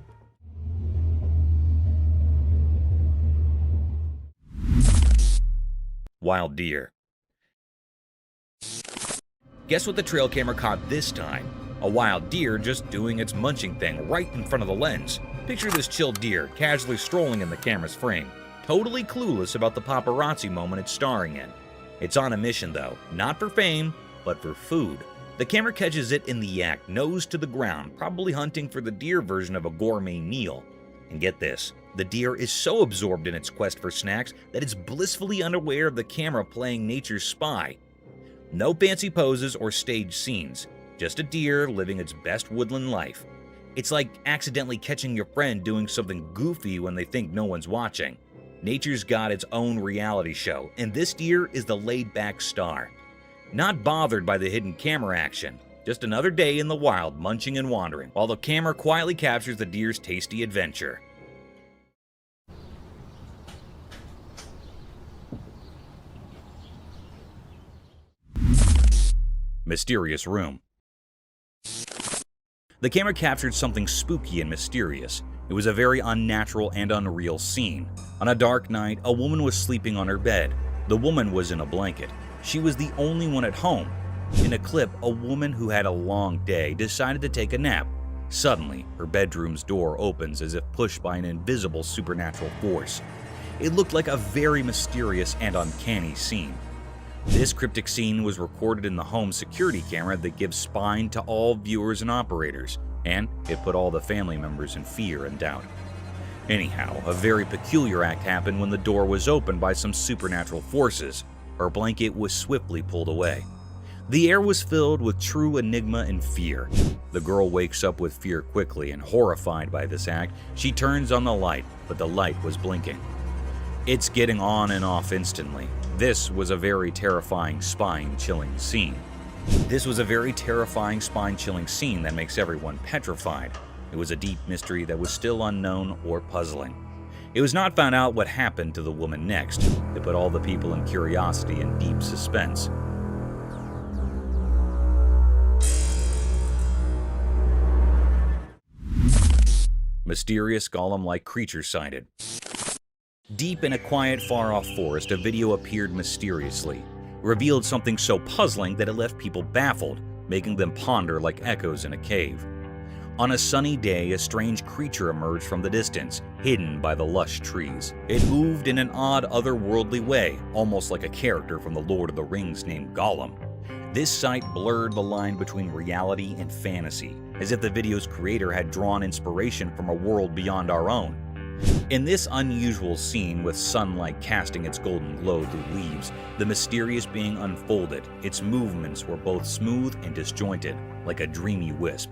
Wild deer. Guess what the trail camera caught this time? A wild deer just doing its munching thing right in front of the lens. Picture this chilled deer casually strolling in the camera's frame, totally clueless about the paparazzi moment it's starring in. It's on a mission though, not for fame, but for food. The camera catches it in the act, nose to the ground, probably hunting for the deer version of a gourmet meal. And get this, the deer is so absorbed in its quest for snacks that it's blissfully unaware of the camera playing nature's spy. No fancy poses or staged scenes, just a deer living its best woodland life. It's like accidentally catching your friend doing something goofy when they think no one's watching. Nature's got its own reality show, and this deer is the laid-back star. Not bothered by the hidden camera action, just another day in the wild munching and wandering, while the camera quietly captures the deer's tasty adventure. Mysterious room. The camera captured something spooky and mysterious. It was a very unnatural and unreal scene. On a dark night, a woman was sleeping on her bed. The woman was in a blanket. She was the only one at home. In a clip, a woman who had a long day decided to take a nap. Suddenly, her bedroom's door opens as if pushed by an invisible supernatural force. It looked like a very mysterious and uncanny scene. This cryptic scene was recorded in the home security camera that gives spine to all viewers and operators, and it put all the family members in fear and doubt. Anyhow, a very peculiar act happened when the door was opened by some supernatural forces. Her blanket was swiftly pulled away. The air was filled with true enigma and fear. The girl wakes up with fear quickly, and horrified by this act, she turns on the light, but the light was blinking. It's getting on and off instantly. This was a very terrifying, spine-chilling scene. That makes everyone petrified. It was a deep mystery that was still unknown or puzzling. It was not found out what happened to the woman next. It put all the people in curiosity and deep suspense. Mysterious golem-like creature sighted. Deep in a quiet, far-off forest, a video appeared mysteriously. It revealed something so puzzling that it left people baffled, making them ponder like echoes in a cave. On a sunny day, a strange creature emerged from the distance, hidden by the lush trees. It moved in an odd, otherworldly way, almost like a character from The Lord of the Rings named Gollum. This sight blurred the line between reality and fantasy, as if the video's creator had drawn inspiration from a world beyond our own. In this unusual scene, with sunlight casting its golden glow through leaves, the mysterious being unfolded. Its movements were both smooth and disjointed, like a dreamy wisp.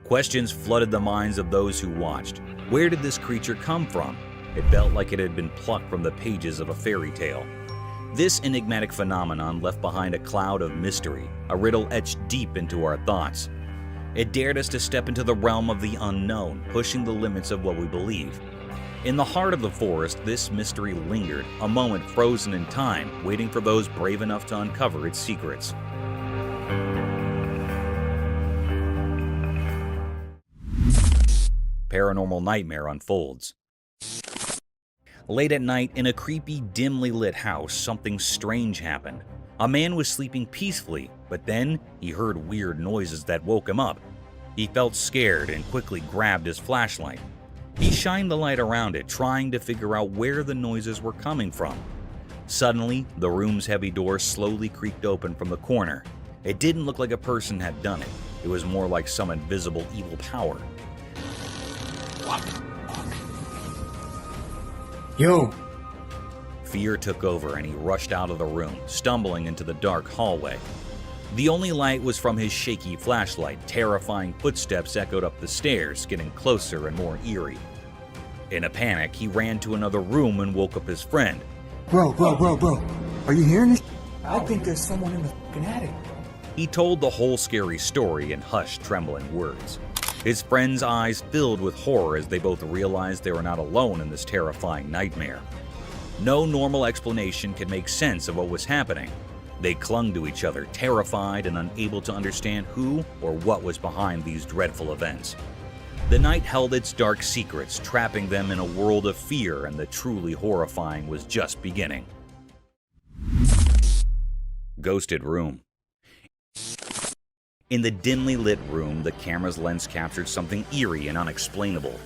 Questions flooded the minds of those who watched. Where did this creature come from? It felt like it had been plucked from the pages of a fairy tale. This enigmatic phenomenon left behind a cloud of mystery, a riddle etched deep into our thoughts. It dared us to step into the realm of the unknown, pushing the limits of what we believe. In the heart of the forest, this mystery lingered, a moment frozen in time, waiting for those brave enough to uncover its secrets. Paranormal nightmare unfolds. Late at night, in a creepy, dimly lit house, something strange happened. A man was sleeping peacefully, but then he heard weird noises that woke him up. He felt scared and quickly grabbed his flashlight. He shined the light around it, trying to figure out where the noises were coming from. Suddenly, the room's heavy door slowly creaked open from the corner. It didn't look like a person had done it. It was more like some invisible evil power. Yo! Fear took over and he rushed out of the room, stumbling into the dark hallway. The only light was from his shaky flashlight. Terrifying footsteps echoed up the stairs, getting closer and more eerie. In a panic, he ran to another room and woke up his friend. Bro. Are you hearing this? I think there's someone in the fucking attic. He told the whole scary story in hushed, trembling words. His friend's eyes filled with horror as they both realized they were not alone in this terrifying nightmare. No normal explanation could make sense of what was happening. They clung to each other, terrified and unable to understand who or what was behind these dreadful events. The night held its dark secrets, trapping them in a world of fear, and the truly horrifying was just beginning. Ghosted room. In the dimly lit room, the camera's lens captured something eerie and unexplainable.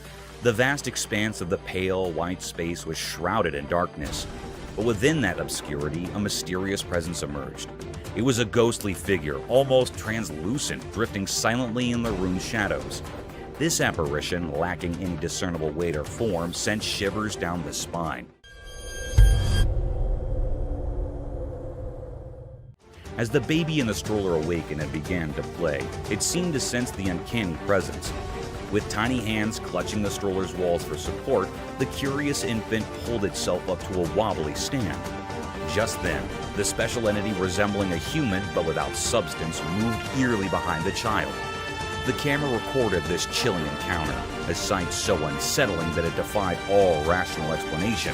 The vast expanse of the pale, white space was shrouded in darkness. But within that obscurity, a mysterious presence emerged. It was a ghostly figure, almost translucent, drifting silently in the room's shadows. This apparition, lacking any discernible weight or form, sent shivers down the spine. As the baby in the stroller awakened and began to play, it seemed to sense the uncanny presence. With tiny hands clutching the stroller's walls for support, the curious infant pulled itself up to a wobbly stand. Just then, the special entity resembling a human but without substance moved eerily behind the child. The camera recorded this chilling encounter, a sight so unsettling that it defied all rational explanation.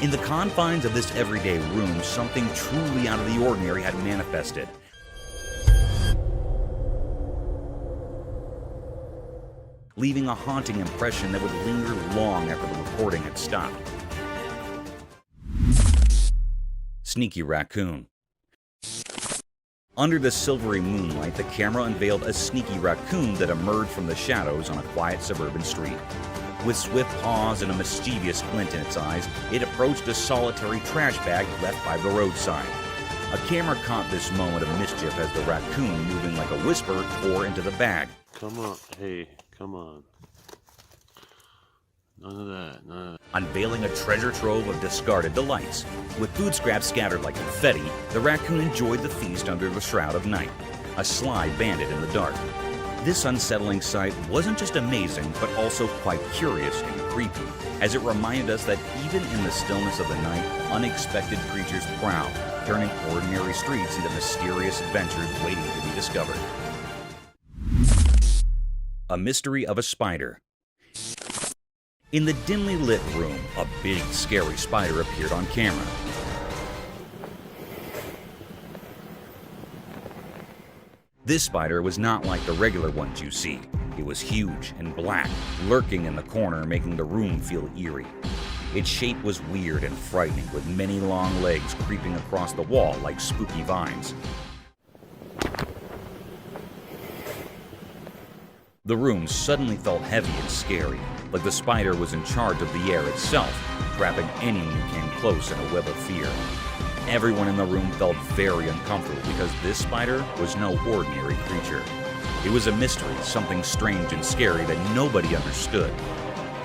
In the confines of this everyday room, something truly out of the ordinary had manifested. Leaving a haunting impression that would linger long after the recording had stopped. Sneaky Raccoon. Under the silvery moonlight, the camera unveiled a sneaky raccoon that emerged from the shadows on a quiet suburban street. With swift paws and a mischievous glint in its eyes, it approached a solitary trash bag left by the roadside. A camera caught this moment of mischief as the raccoon, moving like a whisper, tore into the bag. Come on, hey, come on. None of that, none of that. Unveiling a treasure trove of discarded delights. With food scraps scattered like confetti, the raccoon enjoyed the feast under the shroud of night, a sly bandit in the dark. This unsettling sight wasn't just amazing, but also quite curious and creepy, as it reminded us that even in the stillness of the night, unexpected creatures prowl, turning ordinary streets into mysterious adventures waiting to be discovered. A mystery of a spider. In the dimly lit room, a big, scary spider appeared on camera. This spider was not like the regular ones you see. It was huge and black, lurking in the corner, making the room feel eerie. Its shape was weird and frightening, with many long legs creeping across the wall like spooky vines. The room suddenly felt heavy and scary, like the spider was in charge of the air itself, trapping anyone who came close in a web of fear. Everyone in the room felt very uncomfortable because this spider was no ordinary creature. It was a mystery, something strange and scary that nobody understood.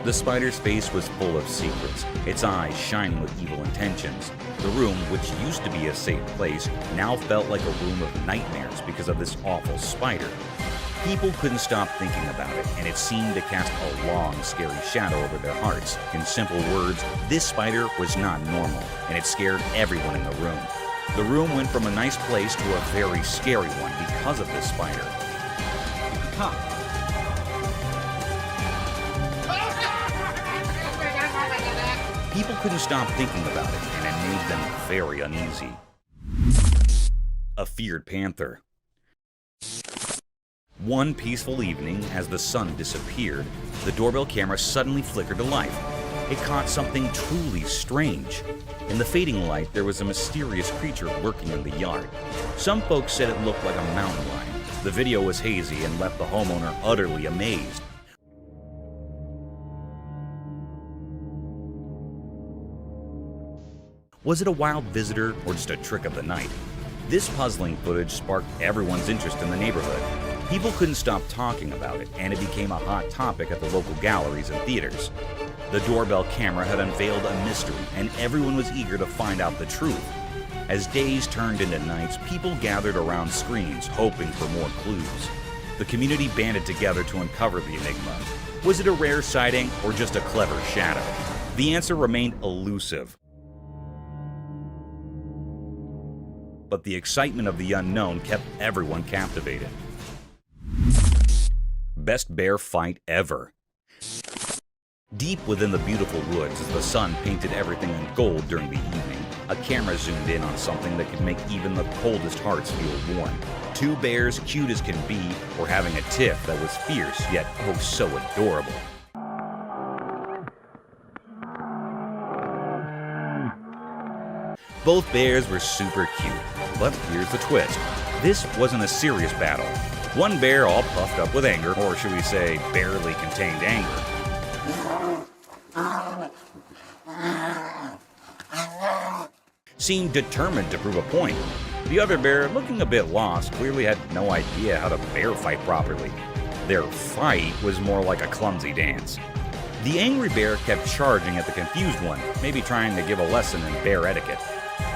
The spider's face was full of secrets, its eyes shining with evil intentions. The room, which used to be a safe place, now felt like a room of nightmares because of this awful spider. People couldn't stop thinking about it, and it seemed to cast a long, scary shadow over their hearts. In simple words, this spider was not normal, and it scared everyone in the room. The room went from a nice place to a very scary one because of this spider. People couldn't stop thinking about it, and it made them very uneasy. A feared panther. One peaceful evening, as the sun disappeared, the doorbell camera suddenly flickered to life. It caught something truly strange. In the fading light, there was a mysterious creature lurking in the yard. Some folks said it looked like a mountain lion. The video was hazy and left the homeowner utterly amazed. Was it a wild visitor or just a trick of the night? This puzzling footage sparked everyone's interest in the neighborhood. People couldn't stop talking about it, and it became a hot topic at the local galleries and theaters. The doorbell camera had unveiled a mystery, and everyone was eager to find out the truth. As days turned into nights, people gathered around screens, hoping for more clues. The community banded together to uncover the enigma. Was it a rare sighting or just a clever shadow? The answer remained elusive. But the excitement of the unknown kept everyone captivated. Best bear fight ever. Deep within the beautiful woods, as the sun painted everything in gold during the evening, a camera zoomed in on something that could make even the coldest hearts feel warm. Two bears, cute as can be, were having a tiff that was fierce yet oh so adorable. Both bears were super cute, but here's the twist. This wasn't a serious battle. One bear, all puffed up with anger, or should we say, barely contained anger, seemed determined to prove a point. The other bear, looking a bit lost, clearly had no idea how to bear fight properly. Their fight was more like a clumsy dance. The angry bear kept charging at the confused one, maybe trying to give a lesson in bear etiquette.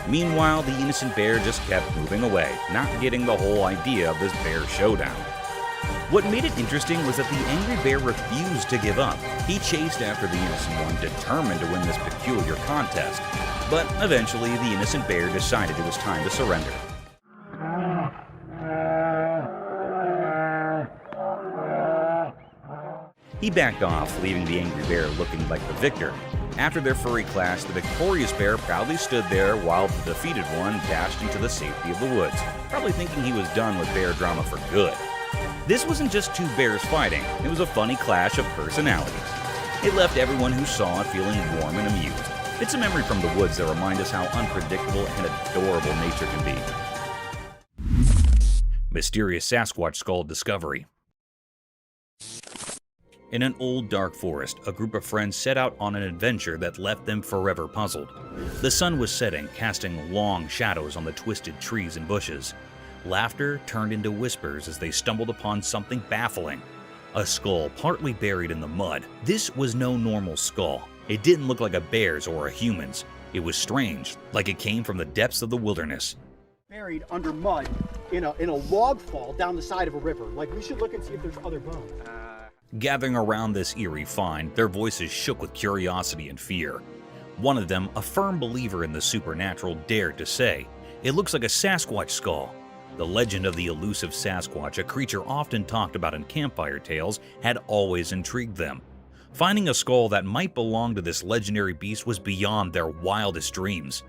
Meanwhile, the innocent bear just kept moving away, not getting the whole idea of this bear showdown. What made it interesting was that the angry bear refused to give up. He chased after the innocent one, determined to win this peculiar contest. But eventually, the innocent bear decided it was time to surrender. He backed off, leaving the angry bear looking like the victor. After their furry clash, the victorious bear proudly stood there while the defeated one dashed into the safety of the woods, probably thinking he was done with bear drama for good. This wasn't just two bears fighting, it was a funny clash of personalities. It left everyone who saw it feeling warm and amused. It's a memory from the woods that reminds us how unpredictable and adorable nature can be. Mysterious Sasquatch Skull Discovery. In an old dark forest, a group of friends set out on an adventure that left them forever puzzled. The sun was setting, casting long shadows on the twisted trees and bushes. Laughter turned into whispers as they stumbled upon something baffling. A skull partly buried in the mud. This was no normal skull. It didn't look like a bear's or a human's. It was strange, like it came from the depths of the wilderness. Buried under mud in a log fall down the side of a river. Like, we should look and see if there's other bones. Gathering around this eerie find, their voices shook with curiosity and fear. One of them, a firm believer in the supernatural, dared to say, "It looks like a Sasquatch skull." The legend of the elusive Sasquatch, a creature often talked about in campfire tales, had always intrigued them. Finding a skull that might belong to this legendary beast was beyond their wildest dreams.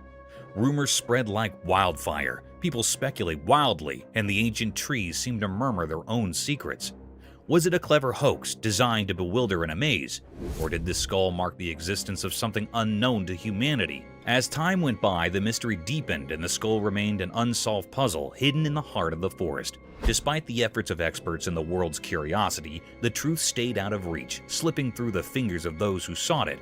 Rumors spread like wildfire, people speculate wildly, and the ancient trees seemed to murmur their own secrets. Was it a clever hoax designed to bewilder and amaze? Or did this skull mark the existence of something unknown to humanity? As time went by, the mystery deepened and the skull remained an unsolved puzzle hidden in the heart of the forest. Despite the efforts of experts and the world's curiosity, the truth stayed out of reach, slipping through the fingers of those who sought it.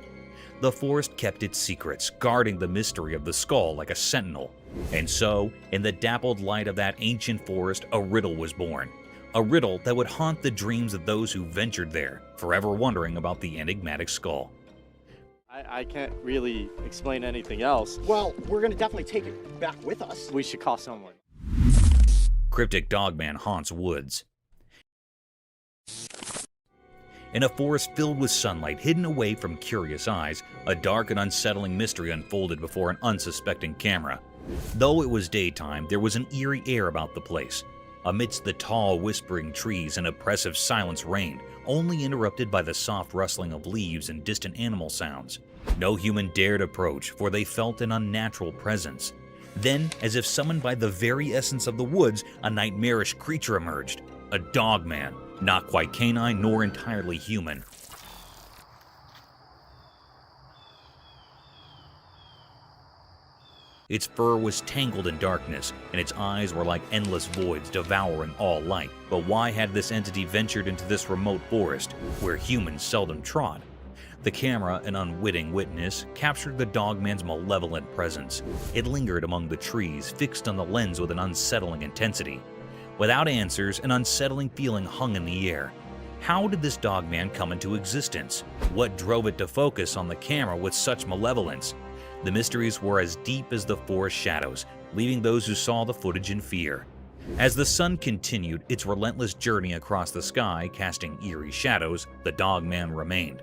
The forest kept its secrets, guarding the mystery of the skull like a sentinel. And so, in the dappled light of that ancient forest, a riddle was born. A riddle that would haunt the dreams of those who ventured there, forever wondering about the enigmatic skull. I can't really explain anything else. Well, we're going to definitely take it back with us. We should call someone. Cryptic Dogman haunts woods. In a forest filled with sunlight hidden away from curious eyes, a dark and unsettling mystery unfolded before an unsuspecting camera. Though it was daytime, there was an eerie air about the place. Amidst the tall, whispering trees, an oppressive silence reigned, only interrupted by the soft rustling of leaves and distant animal sounds. No human dared approach, for they felt an unnatural presence. Then, as if summoned by the very essence of the woods, a nightmarish creature emerged. A dogman, not quite canine nor entirely human. Its fur was tangled in darkness, and its eyes were like endless voids devouring all light. But why had this entity ventured into this remote forest, where humans seldom trod? The camera, an unwitting witness, captured the dogman's malevolent presence. It lingered among the trees, fixed on the lens with an unsettling intensity. Without answers, an unsettling feeling hung in the air. How did this dogman come into existence? What drove it to focus on the camera with such malevolence? The mysteries were as deep as the forest shadows, leaving those who saw the footage in fear. As the sun continued its relentless journey across the sky, casting eerie shadows, the dogman remained,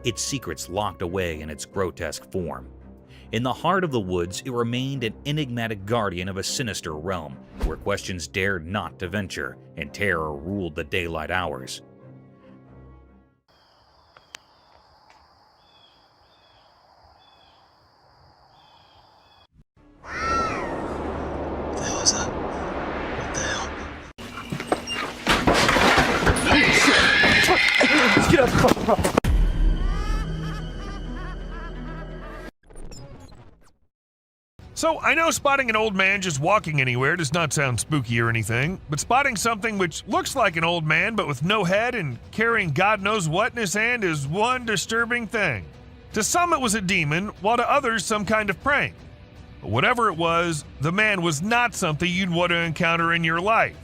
its secrets locked away in its grotesque form. In the heart of the woods, it remained an enigmatic guardian of a sinister realm, where questions dared not to venture, and terror ruled the daylight hours. What the hell is that? What the hell? Let's get up. So, I know spotting an old man just walking anywhere does not sound spooky or anything, but spotting something which looks like an old man but with no head and carrying God knows what in his hand is one disturbing thing. To some it was a demon, while to others some kind of prank. But whatever it was, the man was not something you'd want to encounter in your life.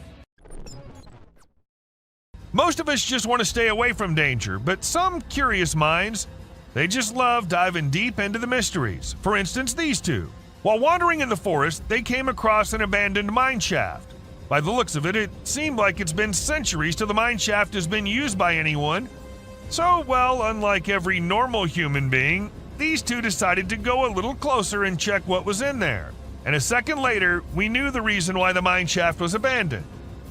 Most of us just want to stay away from danger, but some curious minds, they just love diving deep into the mysteries. For instance, these two. While wandering in the forest, they came across an abandoned mine shaft. By the looks of it, it seemed like it's been centuries till the mine shaft has been used by anyone. So, well, unlike every normal human being, these two decided to go a little closer and check what was in there. And a second later, we knew the reason why the mine shaft was abandoned,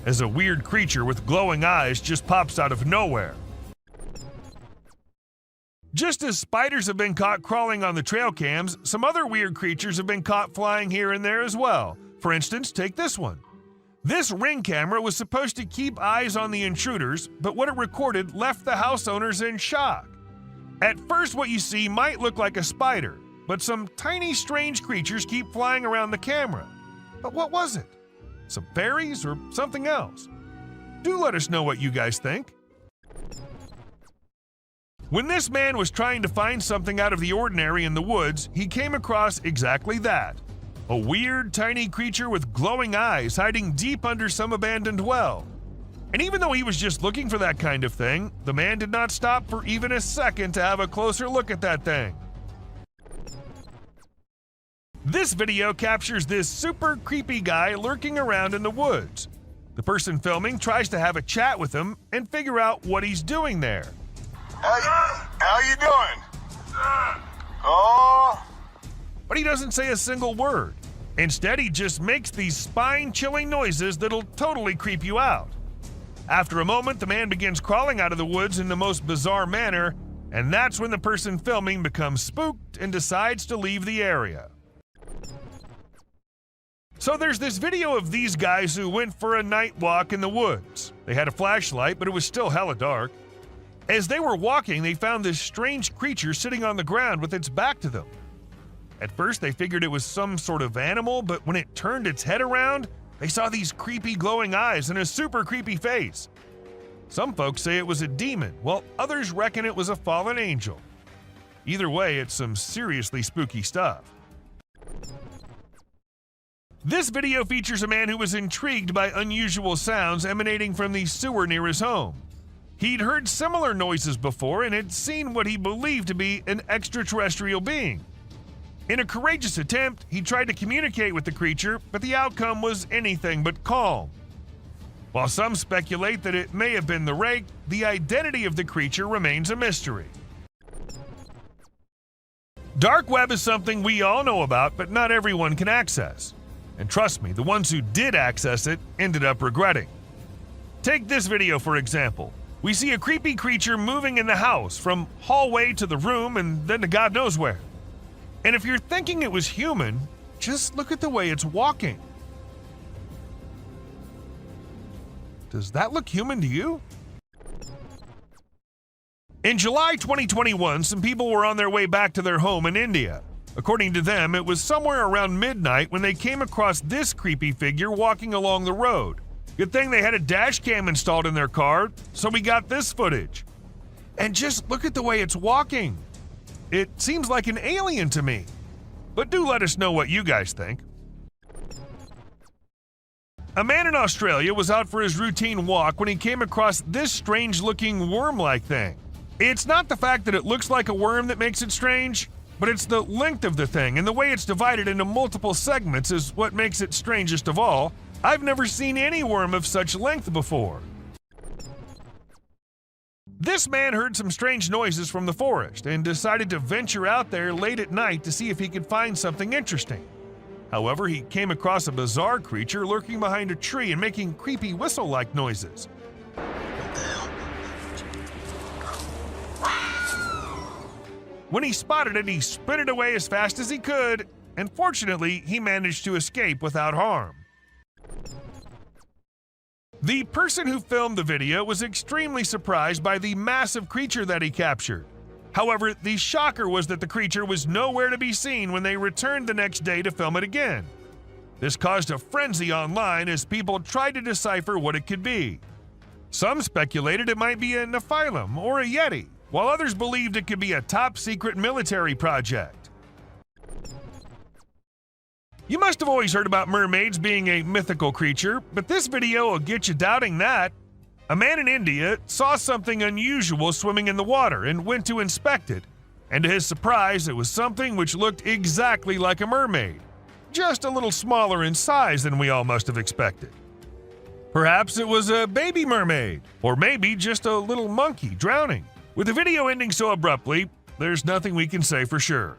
as a weird creature with glowing eyes just pops out of nowhere. Just as spiders have been caught crawling on the trail cams, some other weird creatures have been caught flying here and there as well. For instance, take this one. This Ring camera was supposed to keep eyes on the intruders, but what it recorded left the house owners in shock. At first, what you see might look like a spider, but some tiny strange creatures keep flying around the camera. But what was it? Some fairies or something else? Do let us know what you guys think. When this man was trying to find something out of the ordinary in the woods, he came across exactly that. A weird, tiny creature with glowing eyes hiding deep under some abandoned well. And even though he was just looking for that kind of thing, the man did not stop for even a second to have a closer look at that thing. This video captures this super creepy guy lurking around in the woods. The person filming tries to have a chat with him and figure out what he's doing there. How you doing? Oh. But he doesn't say a single word. Instead, he just makes these spine-chilling noises that'll totally creep you out. After a moment, the man begins crawling out of the woods in the most bizarre manner, and that's when the person filming becomes spooked and decides to leave the area. So there's this video of these guys who went for a night walk in the woods. They had a flashlight, but it was still hella dark. As they were walking, they found this strange creature sitting on the ground with its back to them. At first, they figured it was some sort of animal, but when it turned its head around, they saw these creepy glowing eyes and a super creepy face. Some folks say it was a demon, while others reckon it was a fallen angel. Either way, it's some seriously spooky stuff. This video features a man who was intrigued by unusual sounds emanating from the sewer near his home. He'd heard similar noises before and had seen what he believed to be an extraterrestrial being. In a courageous attempt, he tried to communicate with the creature, but the outcome was anything but calm. While some speculate that it may have been the rake, the identity of the creature remains a mystery. Dark web is something we all know about, but not everyone can access. And trust me, the ones who did access it ended up regretting. Take this video for example. We see a creepy creature moving in the house, from hallway to the room and then to God knows where. And if you're thinking it was human, just look at the way it's walking. Does that look human to you? In July 2021, some people were on their way back to their home in India. According to them, it was somewhere around midnight when they came across this creepy figure walking along the road. Good thing they had a dash cam installed in their car, so we got this footage. And just look at the way it's walking. It seems like an alien to me. But do let us know what you guys think. A man in Australia was out for his routine walk when he came across this strange-looking worm-like thing. It's not the fact that it looks like a worm that makes it strange, but it's the length of the thing and the way it's divided into multiple segments is what makes it strangest of all. I've never seen any worm of such length before. This man heard some strange noises from the forest and decided to venture out there late at night to see if he could find something interesting. However, he came across a bizarre creature lurking behind a tree and making creepy whistle-like noises. When he spotted it, he sprinted away as fast as he could, and fortunately, he managed to escape without harm. The person who filmed the video was extremely surprised by the massive creature that he captured. However, the shocker was that the creature was nowhere to be seen when they returned the next day to film it again. This caused a frenzy online as people tried to decipher what it could be. Some speculated it might be a Nephilim or a Yeti, while others believed it could be a top-secret military project. You must have always heard about mermaids being a mythical creature, but this video will get you doubting that. A man in India saw something unusual swimming in the water and went to inspect it, and to his surprise, it was something which looked exactly like a mermaid, just a little smaller in size than we all must have expected. Perhaps it was a baby mermaid, or maybe just a little monkey drowning. With the video ending so abruptly, there's nothing we can say for sure.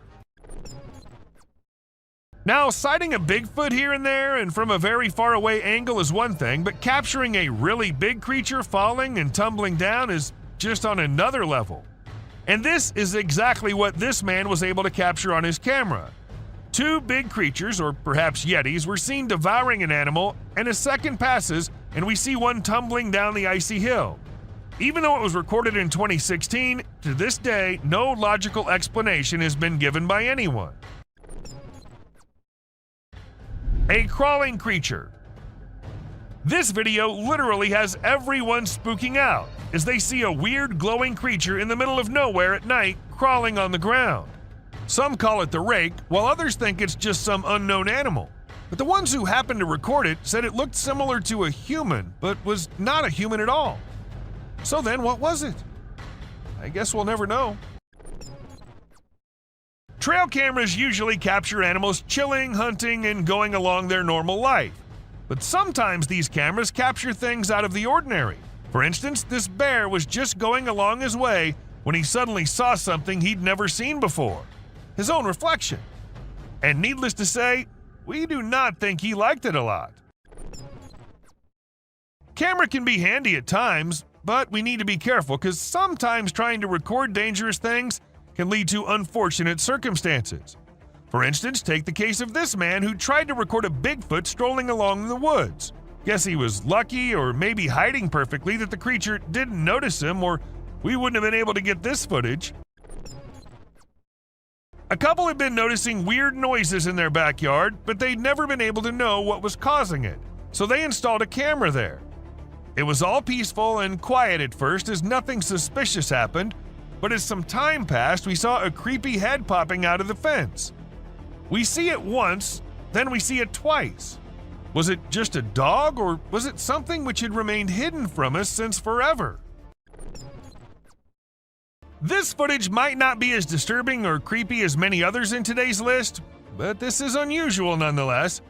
Now, sighting a Bigfoot here and there and from a very far away angle is one thing, but capturing a really big creature falling and tumbling down is just on another level. And this is exactly what this man was able to capture on his camera. Two big creatures, or perhaps yetis, were seen devouring an animal, and a second passes and we see one tumbling down the icy hill. Even though it was recorded in 2016, to this day, no logical explanation has been given by anyone. A crawling creature. This video literally has everyone spooking out as they see a weird glowing creature in the middle of nowhere at night crawling on the ground. Some call it the rake, while others think it's just some unknown animal. But the ones who happened to record it said it looked similar to a human, but was not a human at all. So then, what was it? I guess we'll never know. Trail cameras usually capture animals chilling, hunting, and going along their normal life. But sometimes these cameras capture things out of the ordinary. For instance, this bear was just going along his way when he suddenly saw something he'd never seen before. His own reflection. And needless to say, we do not think he liked it a lot. Camera can be handy at times, but we need to be careful because sometimes trying to record dangerous things can lead to unfortunate circumstances. For instance, take the case of this man who tried to record a Bigfoot strolling along in the woods. Guess he was lucky, or maybe hiding perfectly, that the creature didn't notice him, or we wouldn't have been able to get this footage. A couple had been noticing weird noises in their backyard, but they'd never been able to know what was causing it, so they installed a camera there. It was all peaceful and quiet at first as nothing suspicious happened, but as some time passed, we saw a creepy head popping out of the fence. We see it once, then we see it twice. Was it just a dog, or was it something which had remained hidden from us since forever? This footage might not be as disturbing or creepy as many others in today's list, but this is unusual nonetheless.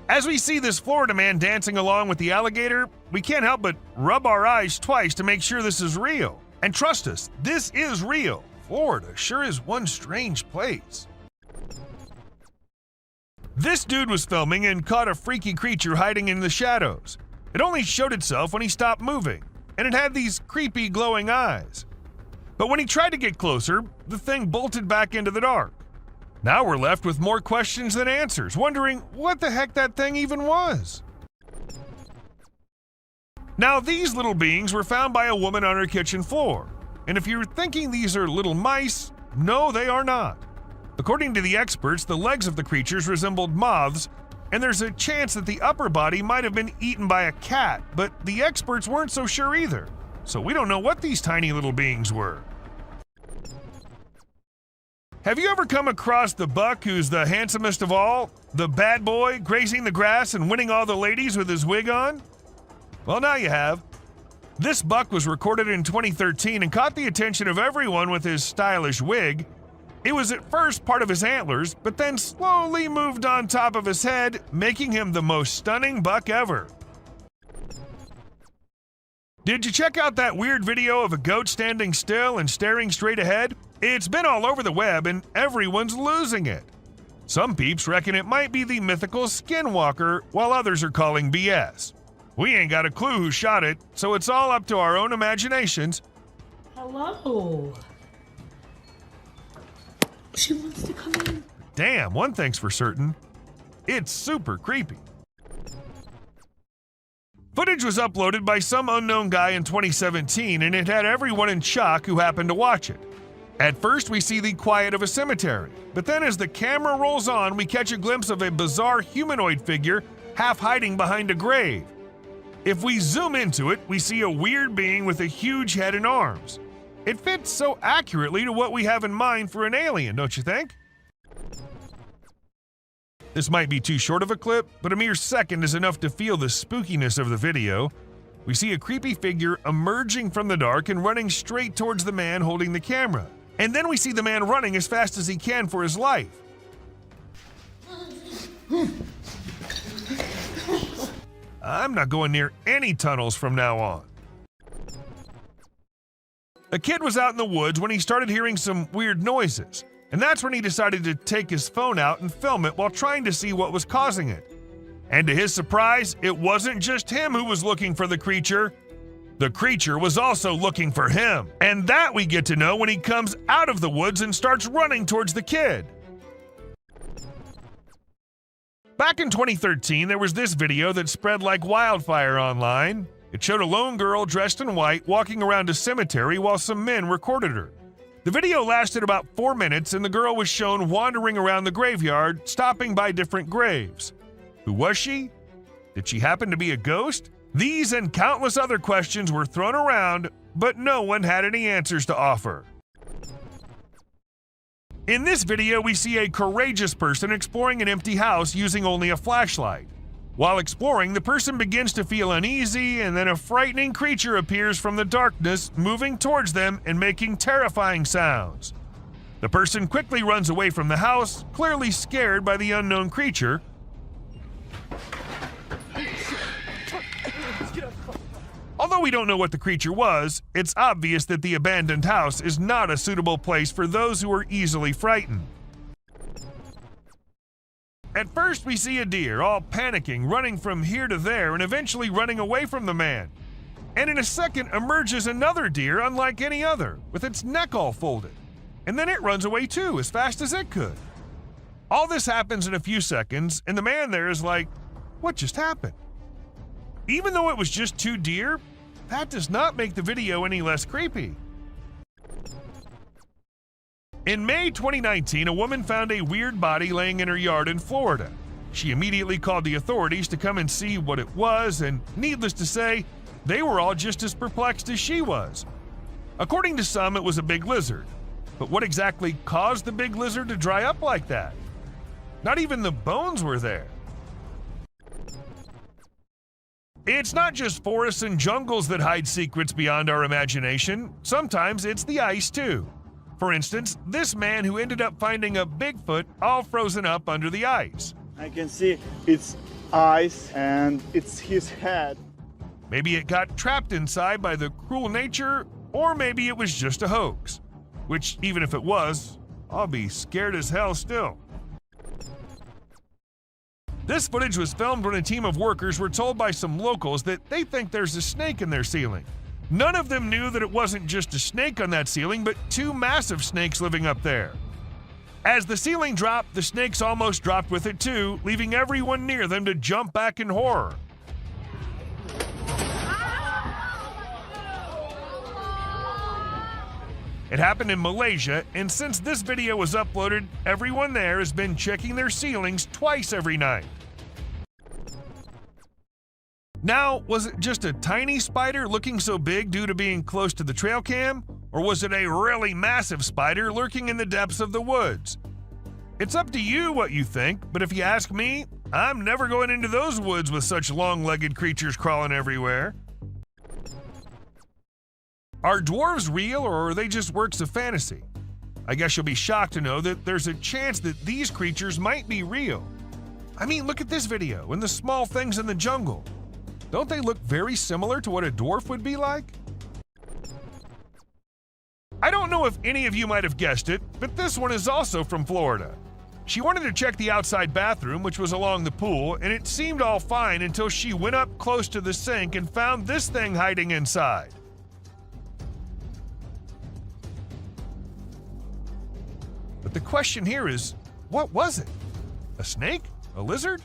As we see this Florida man dancing along with the alligator, we can't help but rub our eyes twice to make sure this is real. And trust us, this is real. Florida sure is one strange place. This dude was filming and caught a freaky creature hiding in the shadows. It only showed itself when he stopped moving, and it had these creepy glowing eyes. But when he tried to get closer, the thing bolted back into the dark. Now we're left with more questions than answers, wondering what the heck that thing even was. Now these little beings were found by a woman on her kitchen floor, and if you're thinking these are little mice, no, they are not. According to the experts, the legs of the creatures resembled moths, and there's a chance that the upper body might have been eaten by a cat, but the experts weren't so sure either. So we don't know what these tiny little beings were. Have you ever come across the buck who's the handsomest of all? The bad boy grazing the grass and winning all the ladies with his wig on? Well, now you have. This buck was recorded in 2013 and caught the attention of everyone with his stylish wig. It was at first part of his antlers, but then slowly moved on top of his head, making him the most stunning buck ever. Did you check out that weird video of a goat standing still and staring straight ahead? It's been all over the web and everyone's losing it. Some peeps reckon it might be the mythical Skinwalker, while others are calling BS. We ain't got a clue who shot it, so it's all up to our own imaginations. Hello. She wants to come in. Damn, one thing's for certain. It's super creepy. Footage was uploaded by some unknown guy in 2017, and it had everyone in shock who happened to watch it. At first, we see the quiet of a cemetery, but then as the camera rolls on, we catch a glimpse of a bizarre humanoid figure half hiding behind a grave. If we zoom into it, we see a weird being with a huge head and arms. It fits so accurately to what we have in mind for an alien, don't you think? This might be too short of a clip, but a mere second is enough to feel the spookiness of the video. We see a creepy figure emerging from the dark and running straight towards the man holding the camera. And then we see the man running as fast as he can for his life. I'm not going near any tunnels from now on. A kid was out in the woods when he started hearing some weird noises. And that's when he decided to take his phone out and film it while trying to see what was causing it. And to his surprise, it wasn't just him who was looking for the creature. The creature was also looking for him. And that we get to know when he comes out of the woods and starts running towards the kid. Back in 2013, there was this video that spread like wildfire online. It showed a lone girl dressed in white walking around a cemetery while some men recorded her. The video lasted about 4 minutes and the girl was shown wandering around the graveyard, stopping by different graves. Who was she? Did she happen to be a ghost? These and countless other questions were thrown around, but no one had any answers to offer. In this video, we see a courageous person exploring an empty house using only a flashlight. While exploring, the person begins to feel uneasy, and then a frightening creature appears from the darkness, moving towards them and making terrifying sounds. The person quickly runs away from the house, clearly scared by the unknown creature. Although we don't know what the creature was, it's obvious that the abandoned house is not a suitable place for those who are easily frightened. At first, we see a deer, all panicking, running from here to there and eventually running away from the man. And in a second emerges another deer unlike any other, with its neck all folded. And then it runs away too, as fast as it could. All this happens in a few seconds, and the man there is like, what just happened? Even though it was just 2 deer, that does not make the video any less creepy. In May 2019, a woman found a weird body laying in her yard in Florida. She immediately called the authorities to come and see what it was, and needless to say, they were all just as perplexed as she was. According to some, it was a big lizard. But what exactly caused the big lizard to dry up like that? Not even the bones were there. It's not just forests and jungles that hide secrets beyond our imagination. Sometimes it's the ice, too. For instance, this man who ended up finding a Bigfoot all frozen up under the ice. I can see its eyes and it's his head. Maybe it got trapped inside by the cruel nature, or maybe it was just a hoax. Which, even if it was, I'll be scared as hell still. This footage was filmed when a team of workers were told by some locals that they think there's a snake in their ceiling. None of them knew that it wasn't just a snake on that ceiling, but 2 massive snakes living up there. As the ceiling dropped, the snakes almost dropped with it too, leaving everyone near them to jump back in horror. It happened in Malaysia, and since this video was uploaded, everyone there has been checking their ceilings twice every night. Now, was it just a tiny spider looking so big due to being close to the trail cam? Or was it a really massive spider lurking in the depths of the woods? It's up to you what you think, but if you ask me, I'm never going into those woods with such long-legged creatures crawling everywhere. Are dwarves real, or are they just works of fantasy? I guess you'll be shocked to know that there's a chance that these creatures might be real. I mean, look at this video and the small things in the jungle. Don't they look very similar to what a dwarf would be like? I don't know if any of you might have guessed it, but this one is also from Florida. She wanted to check the outside bathroom, which was along the pool, and it seemed all fine until she went up close to the sink and found this thing hiding inside. But the question here is, what was it? A snake? A lizard?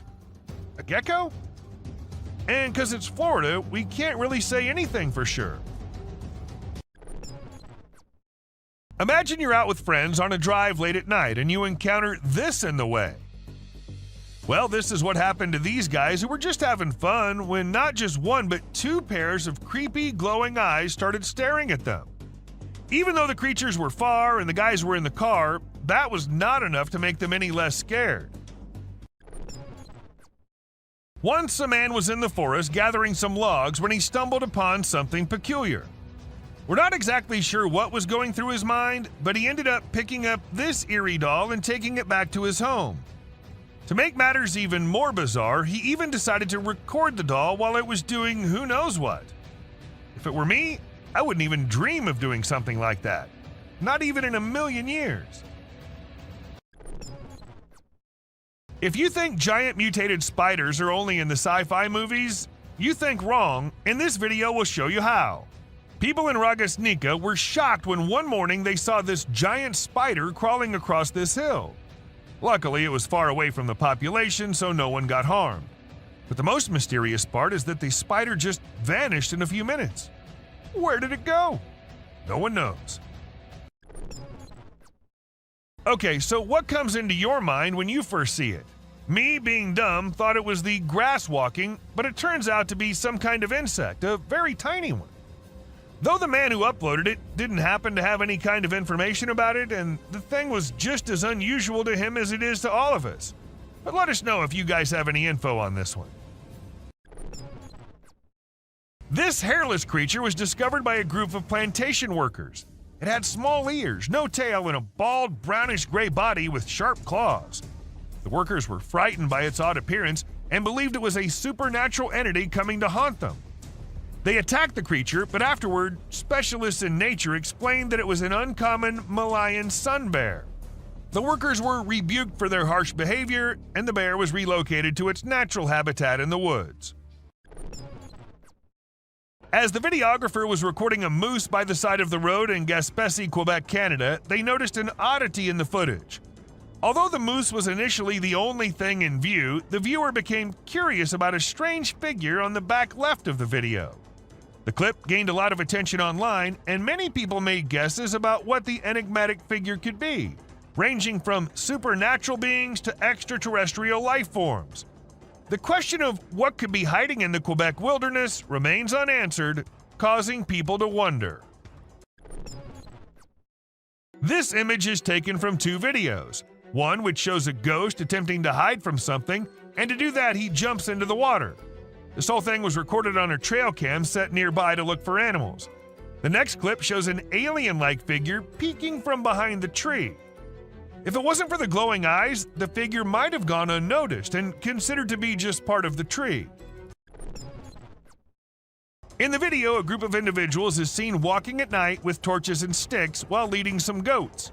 A gecko? And because it's Florida, we can't really say anything for sure. Imagine you're out with friends on a drive late at night and you encounter this in the way. Well, this is what happened to these guys who were just having fun when not just 1 but 2 pairs of creepy glowing eyes started staring at them. Even though the creatures were far and the guys were in the car, that was not enough to make them any less scared. Once a man was in the forest gathering some logs when he stumbled upon something peculiar. We're not exactly sure what was going through his mind, but he ended up picking up this eerie doll and taking it back to his home. To make matters even more bizarre, he even decided to record the doll while it was doing who knows what. If it were me, I wouldn't even dream of doing something like that. Not even in a million years. If you think giant mutated spiders are only in the sci-fi movies, you think wrong, and this video will show you how. People in Ragasnika were shocked when one morning they saw this giant spider crawling across this hill. Luckily, it was far away from the population, so no one got harmed. But the most mysterious part is that the spider just vanished in a few minutes. Where did it go? No one knows. Okay, so what comes into your mind when you first see it? Me, being dumb, thought it was the grass walking, but it turns out to be some kind of insect, a very tiny one. Though the man who uploaded it didn't happen to have any kind of information about it, and the thing was just as unusual to him as it is to all of us. But let us know if you guys have any info on this one. This hairless creature was discovered by a group of plantation workers. It had small ears, no tail, and a bald, brownish-gray body with sharp claws. The workers were frightened by its odd appearance and believed it was a supernatural entity coming to haunt them. They attacked the creature, but afterward, specialists in nature explained that it was an uncommon Malayan sun bear. The workers were rebuked for their harsh behavior, and the bear was relocated to its natural habitat in the woods. As the videographer was recording a moose by the side of the road in Gaspésie, Quebec, Canada, they noticed an oddity in the footage. Although the moose was initially the only thing in view, the viewer became curious about a strange figure on the back left of the video. The clip gained a lot of attention online, and many people made guesses about what the enigmatic figure could be, ranging from supernatural beings to extraterrestrial life forms. The question of what could be hiding in the Quebec wilderness remains unanswered, causing people to wonder. This image is taken from two videos, one which shows a ghost attempting to hide from something, and to do that he jumps into the water. This whole thing was recorded on a trail cam set nearby to look for animals. The next clip shows an alien-like figure peeking from behind the tree. If it wasn't for the glowing eyes, the figure might have gone unnoticed and considered to be just part of the tree. In the video, a group of individuals is seen walking at night with torches and sticks while leading some goats.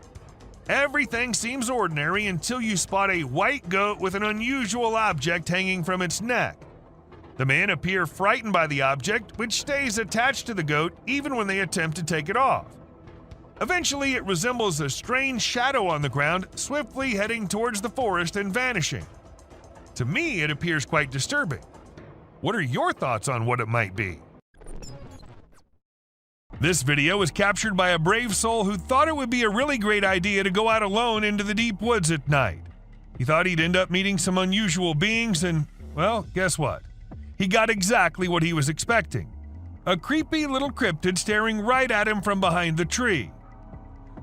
Everything seems ordinary until you spot a white goat with an unusual object hanging from its neck. The men appear frightened by the object, which stays attached to the goat even when they attempt to take it off. Eventually, it resembles a strange shadow on the ground, swiftly heading towards the forest and vanishing. To me, it appears quite disturbing. What are your thoughts on what it might be? This video was captured by a brave soul who thought it would be a really great idea to go out alone into the deep woods at night. He thought he'd end up meeting some unusual beings and, well, guess what? He got exactly what he was expecting. A creepy little cryptid staring right at him from behind the tree.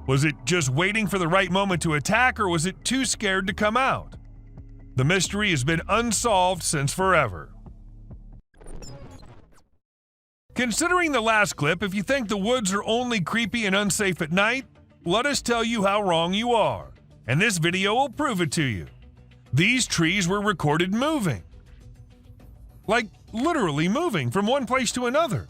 Was it just waiting for the right moment to attack, or was it too scared to come out? The mystery has been unsolved since forever. Considering the last clip, if you think the woods are only creepy and unsafe at night, let us tell you how wrong you are, and this video will prove it to you. These trees were recorded moving. Like, literally moving from one place to another.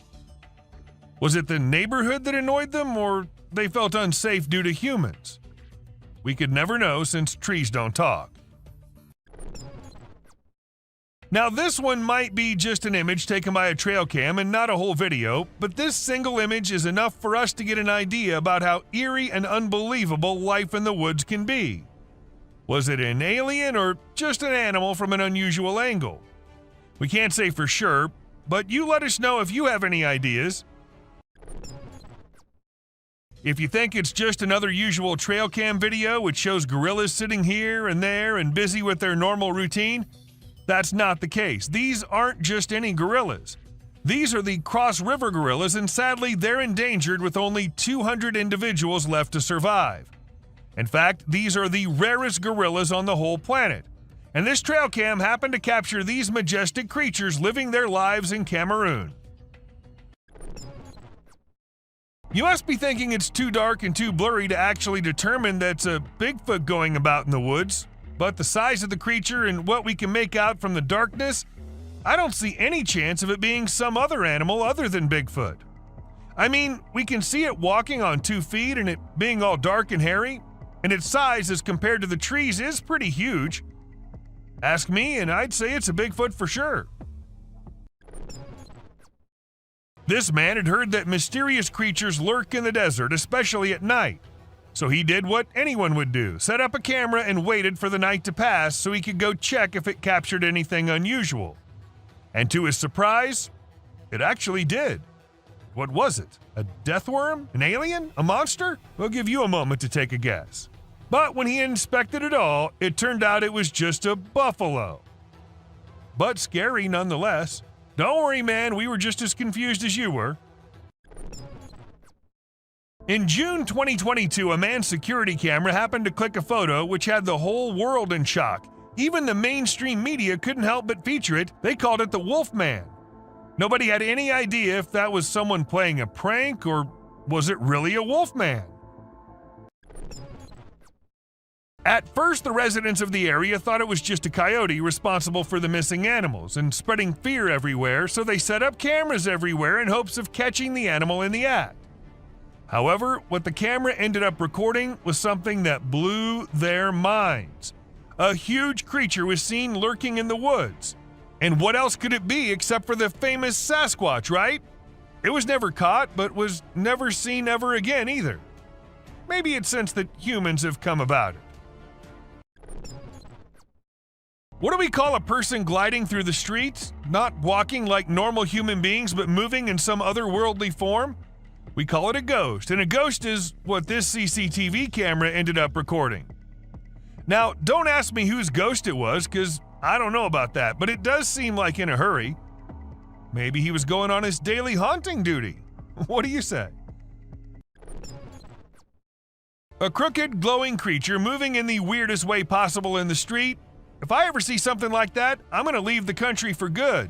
Was it the neighborhood that annoyed them, or they felt unsafe due to humans? We could never know since trees don't talk. Now this one might be just an image taken by a trail cam and not a whole video, but this single image is enough for us to get an idea about how eerie and unbelievable life in the woods can be. Was it an alien or just an animal from an unusual angle? We can't say for sure, but you let us know if you have any ideas. If you think it's just another usual trail cam video which shows gorillas sitting here and there and busy with their normal routine, that's not the case. These aren't just any gorillas. These are the Cross River gorillas, and sadly they're endangered with only 200 individuals left to survive. In fact, these are the rarest gorillas on the whole planet. And this trail cam happened to capture these majestic creatures living their lives in Cameroon. You must be thinking it's too dark and too blurry to actually determine that's a Bigfoot going about in the woods, but the size of the creature and what we can make out from the darkness, I don't see any chance of it being some other animal other than Bigfoot. I mean, we can see it walking on 2 feet and it being all dark and hairy, and its size as compared to the trees is pretty huge. Ask me, and I'd say it's a Bigfoot for sure. This man had heard that mysterious creatures lurk in the desert, especially at night. So he did what anyone would do, set up a camera and waited for the night to pass so he could go check if it captured anything unusual. And to his surprise, it actually did. What was it? A death worm? An alien? A monster? We'll give you a moment to take a guess. But when he inspected it all, it turned out it was just a buffalo. But scary nonetheless. Don't worry, man, we were just as confused as you were. In June 2022, a man's security camera happened to click a photo which had the whole world in shock. Even the mainstream media couldn't help but feature it. They called it the Wolfman. Nobody had any idea if that was someone playing a prank or was it really a Wolfman. At first, the residents of the area thought it was just a coyote responsible for the missing animals and spreading fear everywhere, so they set up cameras everywhere in hopes of catching the animal in the act. However, what the camera ended up recording was something that blew their minds. A huge creature was seen lurking in the woods. And what else could it be except for the famous Sasquatch, right? It was never caught, but was never seen ever again either. Maybe it's since that humans have come about it. What do we call a person gliding through the streets? Not walking like normal human beings, but moving in some otherworldly form? We call it a ghost, and a ghost is what this CCTV camera ended up recording. Now, don't ask me whose ghost it was, because I don't know about that, but it does seem like in a hurry. Maybe he was going on his daily haunting duty. What do you say? A crooked, glowing creature moving in the weirdest way possible in the street. If I ever see something like that, I'm going to leave the country for good.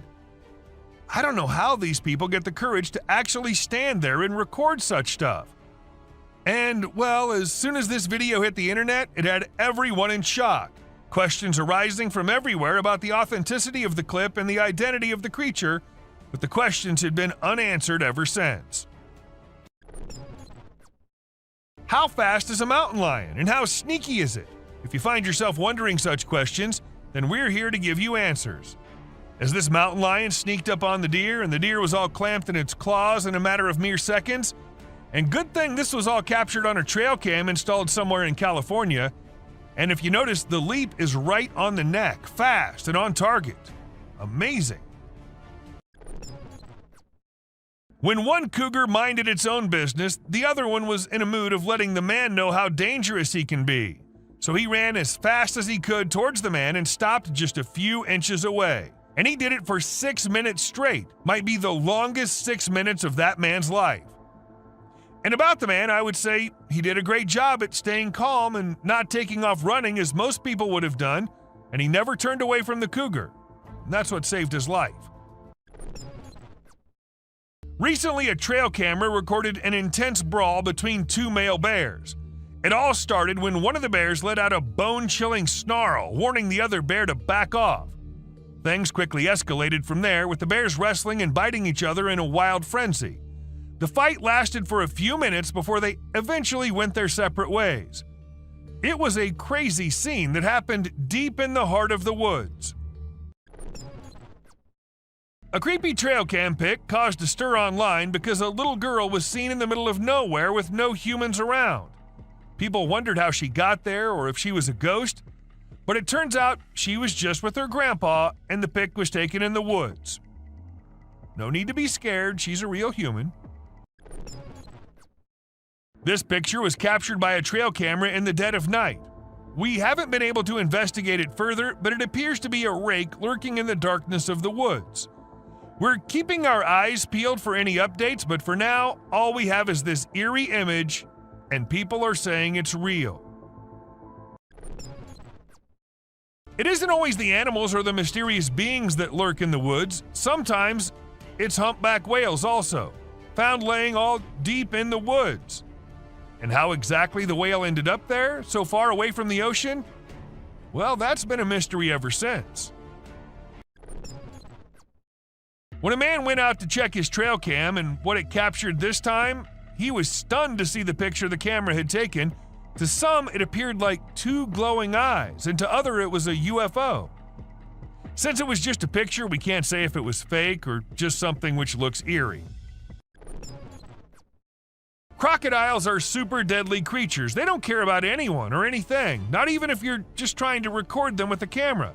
I don't know how these people get the courage to actually stand there and record such stuff. And, well, as soon as this video hit the internet, it had everyone in shock. Questions arising from everywhere about the authenticity of the clip and the identity of the creature, but the questions had been unanswered ever since. How fast is a mountain lion, and how sneaky is it? If you find yourself wondering such questions, then we're here to give you answers. As this mountain lion sneaked up on the deer, and the deer was all clamped in its claws in a matter of mere seconds, and good thing this was all captured on a trail cam installed somewhere in California, and if you notice, the leap is right on the neck, fast and on target. Amazing. When one cougar minded its own business, the other one was in a mood of letting the man know how dangerous he can be. So he ran as fast as he could towards the man and stopped just a few inches away. And he did it for 6 minutes straight. Might be the longest 6 minutes of that man's life. And about the man, I would say he did a great job at staying calm and not taking off running as most people would have done, and he never turned away from the cougar. And that's what saved his life. Recently, a trail camera recorded an intense brawl between two male bears. It all started when one of the bears let out a bone-chilling snarl, warning the other bear to back off. Things quickly escalated from there, with the bears wrestling and biting each other in a wild frenzy. The fight lasted for a few minutes before they eventually went their separate ways. It was a crazy scene that happened deep in the heart of the woods. A creepy trail cam pic caused a stir online because a little girl was seen in the middle of nowhere with no humans around. People wondered how she got there or if she was a ghost, but it turns out she was just with her grandpa and the pic was taken in the woods. No need to be scared, she's a real human. This picture was captured by a trail camera in the dead of night. We haven't been able to investigate it further, but it appears to be a rake lurking in the darkness of the woods. We're keeping our eyes peeled for any updates, but for now, all we have is this eerie image, and people are saying it's real. It isn't always the animals or the mysterious beings that lurk in the woods. Sometimes it's humpback whales also, found laying all deep in the woods. And how exactly the whale ended up there, so far away from the ocean? Well, that's been a mystery ever since. When a man went out to check his trail cam and what it captured this time, he was stunned to see the picture the camera had taken. To some, it appeared like two glowing eyes, and to others, it was a UFO. Since it was just a picture, we can't say if it was fake or just something which looks eerie. Crocodiles are super deadly creatures. They don't care about anyone or anything, not even if you're just trying to record them with a camera.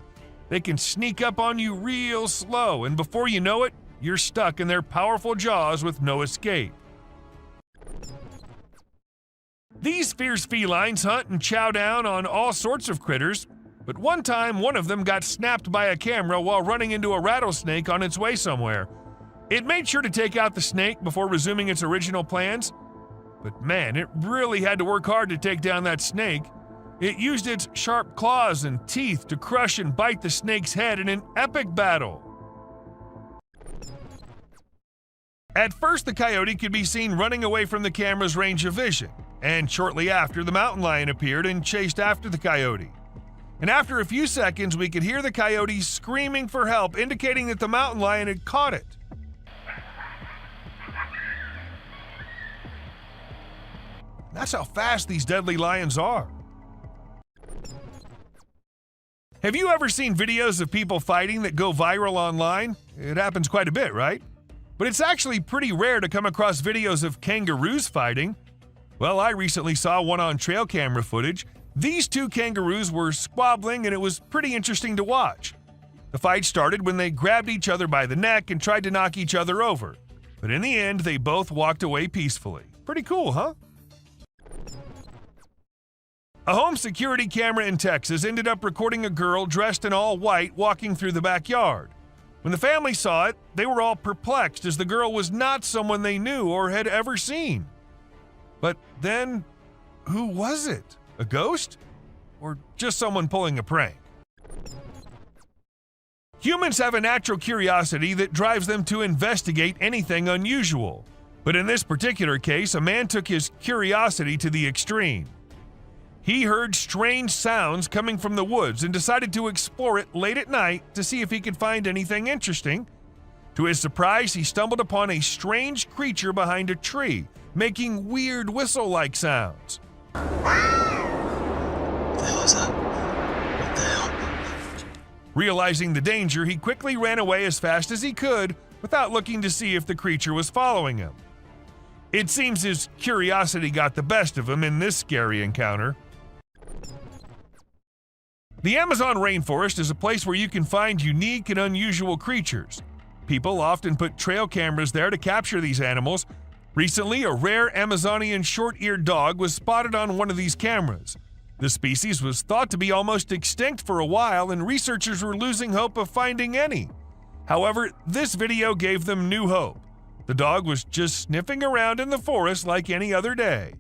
They can sneak up on you real slow, and before you know it, you're stuck in their powerful jaws with no escape. These fierce felines hunt and chow down on all sorts of critters, but one time one of them got snapped by a camera while running into a rattlesnake on its way somewhere. It made sure to take out the snake before resuming its original plans, but man, it really had to work hard to take down that snake. It used its sharp claws and teeth to crush and bite the snake's head in an epic battle. At first, the coyote could be seen running away from the camera's range of vision, and shortly after, the mountain lion appeared and chased after the coyote. And after a few seconds, we could hear the coyote screaming for help, indicating that the mountain lion had caught it. That's how fast these deadly lions are. Have you ever seen videos of people fighting that go viral online? It happens quite a bit, right? But it's actually pretty rare to come across videos of kangaroos fighting. Well, I recently saw one on trail camera footage. These two kangaroos were squabbling, and it was pretty interesting to watch. The fight started when they grabbed each other by the neck and tried to knock each other over. But in the end, they both walked away peacefully. Pretty cool, huh? A home security camera in Texas ended up recording a girl dressed in all white walking through the backyard. When the family saw it, they were all perplexed as the girl was not someone they knew or had ever seen. But then, who was it? A ghost? Or just someone pulling a prank? Humans have a natural curiosity that drives them to investigate anything unusual. But in this particular case, a man took his curiosity to the extreme. He heard strange sounds coming from the woods and decided to explore it late at night to see if he could find anything interesting. To his surprise, he stumbled upon a strange creature behind a tree, making weird whistle-like sounds. Realizing the danger, he quickly ran away as fast as he could without looking to see if the creature was following him. It seems his curiosity got the best of him in this scary encounter. The Amazon rainforest is a place where you can find unique and unusual creatures. People often put trail cameras there to capture these animals. Recently, a rare Amazonian short-eared dog was spotted on one of these cameras. The species was thought to be almost extinct for a while, and researchers were losing hope of finding any. However, this video gave them new hope. The dog was just sniffing around in the forest like any other day.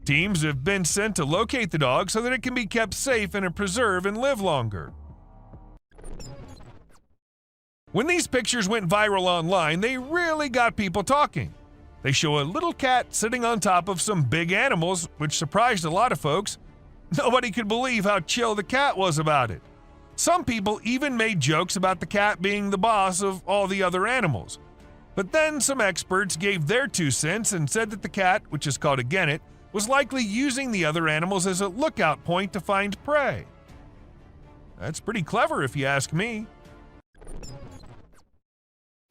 Teams have been sent to locate the dog so that it can be kept safe in a preserve and live longer. When these pictures went viral online, they really got people talking. They show a little cat sitting on top of some big animals, which surprised a lot of folks. Nobody could believe how chill the cat was about it. Some people even made jokes about the cat being the boss of all the other animals. But then some experts gave their 2 cents and said that the cat, which is called a genet, was likely using the other animals as a lookout point to find prey. That's pretty clever if you ask me.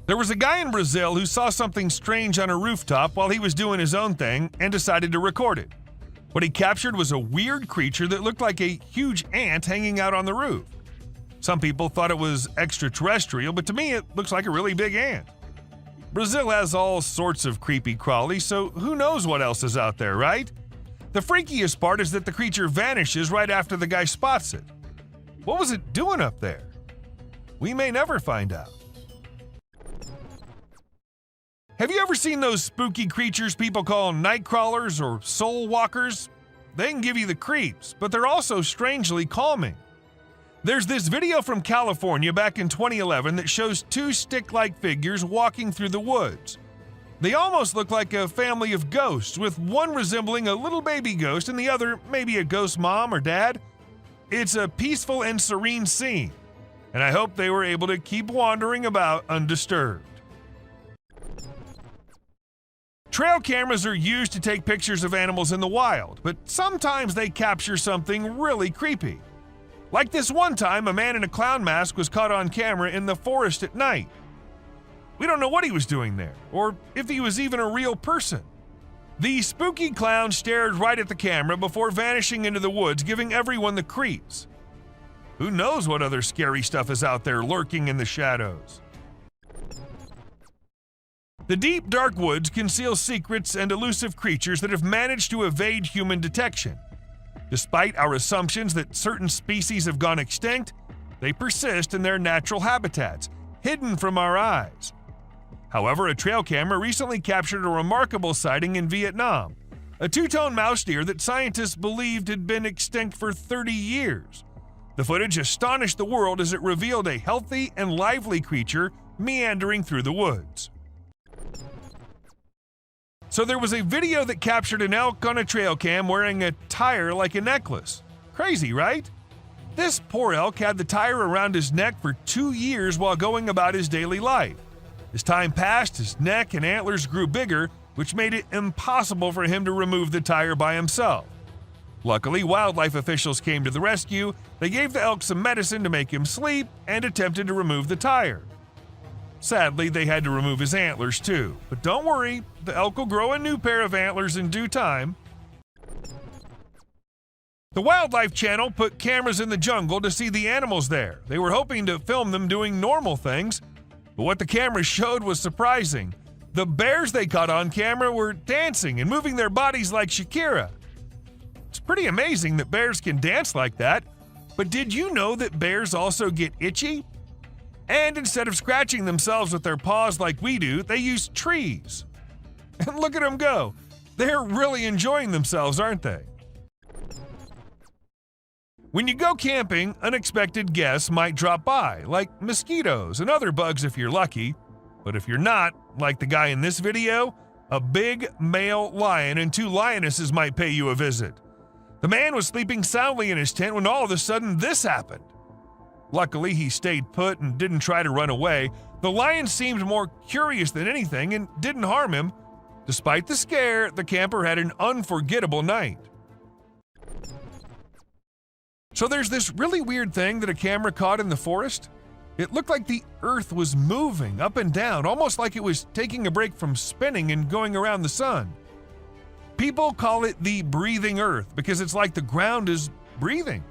There was a guy in Brazil who saw something strange on a rooftop while he was doing his own thing and decided to record it. What he captured was a weird creature that looked like a huge ant hanging out on the roof. Some people thought it was extraterrestrial, but to me it looks like a really big ant. Brazil has all sorts of creepy crawlies, so who knows what else is out there, right? The freakiest part is that the creature vanishes right after the guy spots it. What was it doing up there? We may never find out. Have you ever seen those spooky creatures people call night crawlers or soul walkers? They can give you the creeps, but they're also strangely calming. There's this video from California back in 2011 that shows 2 stick-like figures walking through the woods. They almost look like a family of ghosts, with one resembling a little baby ghost and the other maybe a ghost mom or dad. It's a peaceful and serene scene, and I hope they were able to keep wandering about undisturbed. Trail cameras are used to take pictures of animals in the wild, but sometimes they capture something really creepy. Like this one time, a man in a clown mask was caught on camera in the forest at night. We don't know what he was doing there, or if he was even a real person. The spooky clown stared right at the camera before vanishing into the woods, giving everyone the creeps. Who knows what other scary stuff is out there lurking in the shadows? The deep, dark woods conceal secrets and elusive creatures that have managed to evade human detection. Despite our assumptions that certain species have gone extinct, they persist in their natural habitats, hidden from our eyes. However, a trail camera recently captured a remarkable sighting in Vietnam, a two-tone mouse deer that scientists believed had been extinct for 30 years. The footage astonished the world as it revealed a healthy and lively creature meandering through the woods. So there was a video that captured an elk on a trail cam wearing a tire like a necklace. Crazy, right? This poor elk had the tire around his neck for 2 years while going about his daily life. As time passed, his neck and antlers grew bigger, which made it impossible for him to remove the tire by himself. Luckily, wildlife officials came to the rescue. They gave the elk some medicine to make him sleep and attempted to remove the tire. Sadly, they had to remove his antlers too. But don't worry, the elk will grow a new pair of antlers in due time. The Wildlife Channel put cameras in the jungle to see the animals there. They were hoping to film them doing normal things, but what the cameras showed was surprising. The bears they caught on camera were dancing and moving their bodies like Shakira. It's pretty amazing that bears can dance like that, but did you know that bears also get itchy? And instead of scratching themselves with their paws like we do, they use trees. And look at them go. They're really enjoying themselves, aren't they? When you go camping, unexpected guests might drop by, like mosquitoes and other bugs if you're lucky. But if you're not, like the guy in this video, a big male lion and 2 lionesses might pay you a visit. The man was sleeping soundly in his tent when all of a sudden this happened. Luckily, he stayed put and didn't try to run away. The lion seemed more curious than anything and didn't harm him. Despite the scare, the camper had an unforgettable night. So there's this really weird thing that a camera caught in the forest. It looked like the earth was moving up and down, almost like it was taking a break from spinning and going around the sun. People call it the breathing earth because it's like the ground is breathing.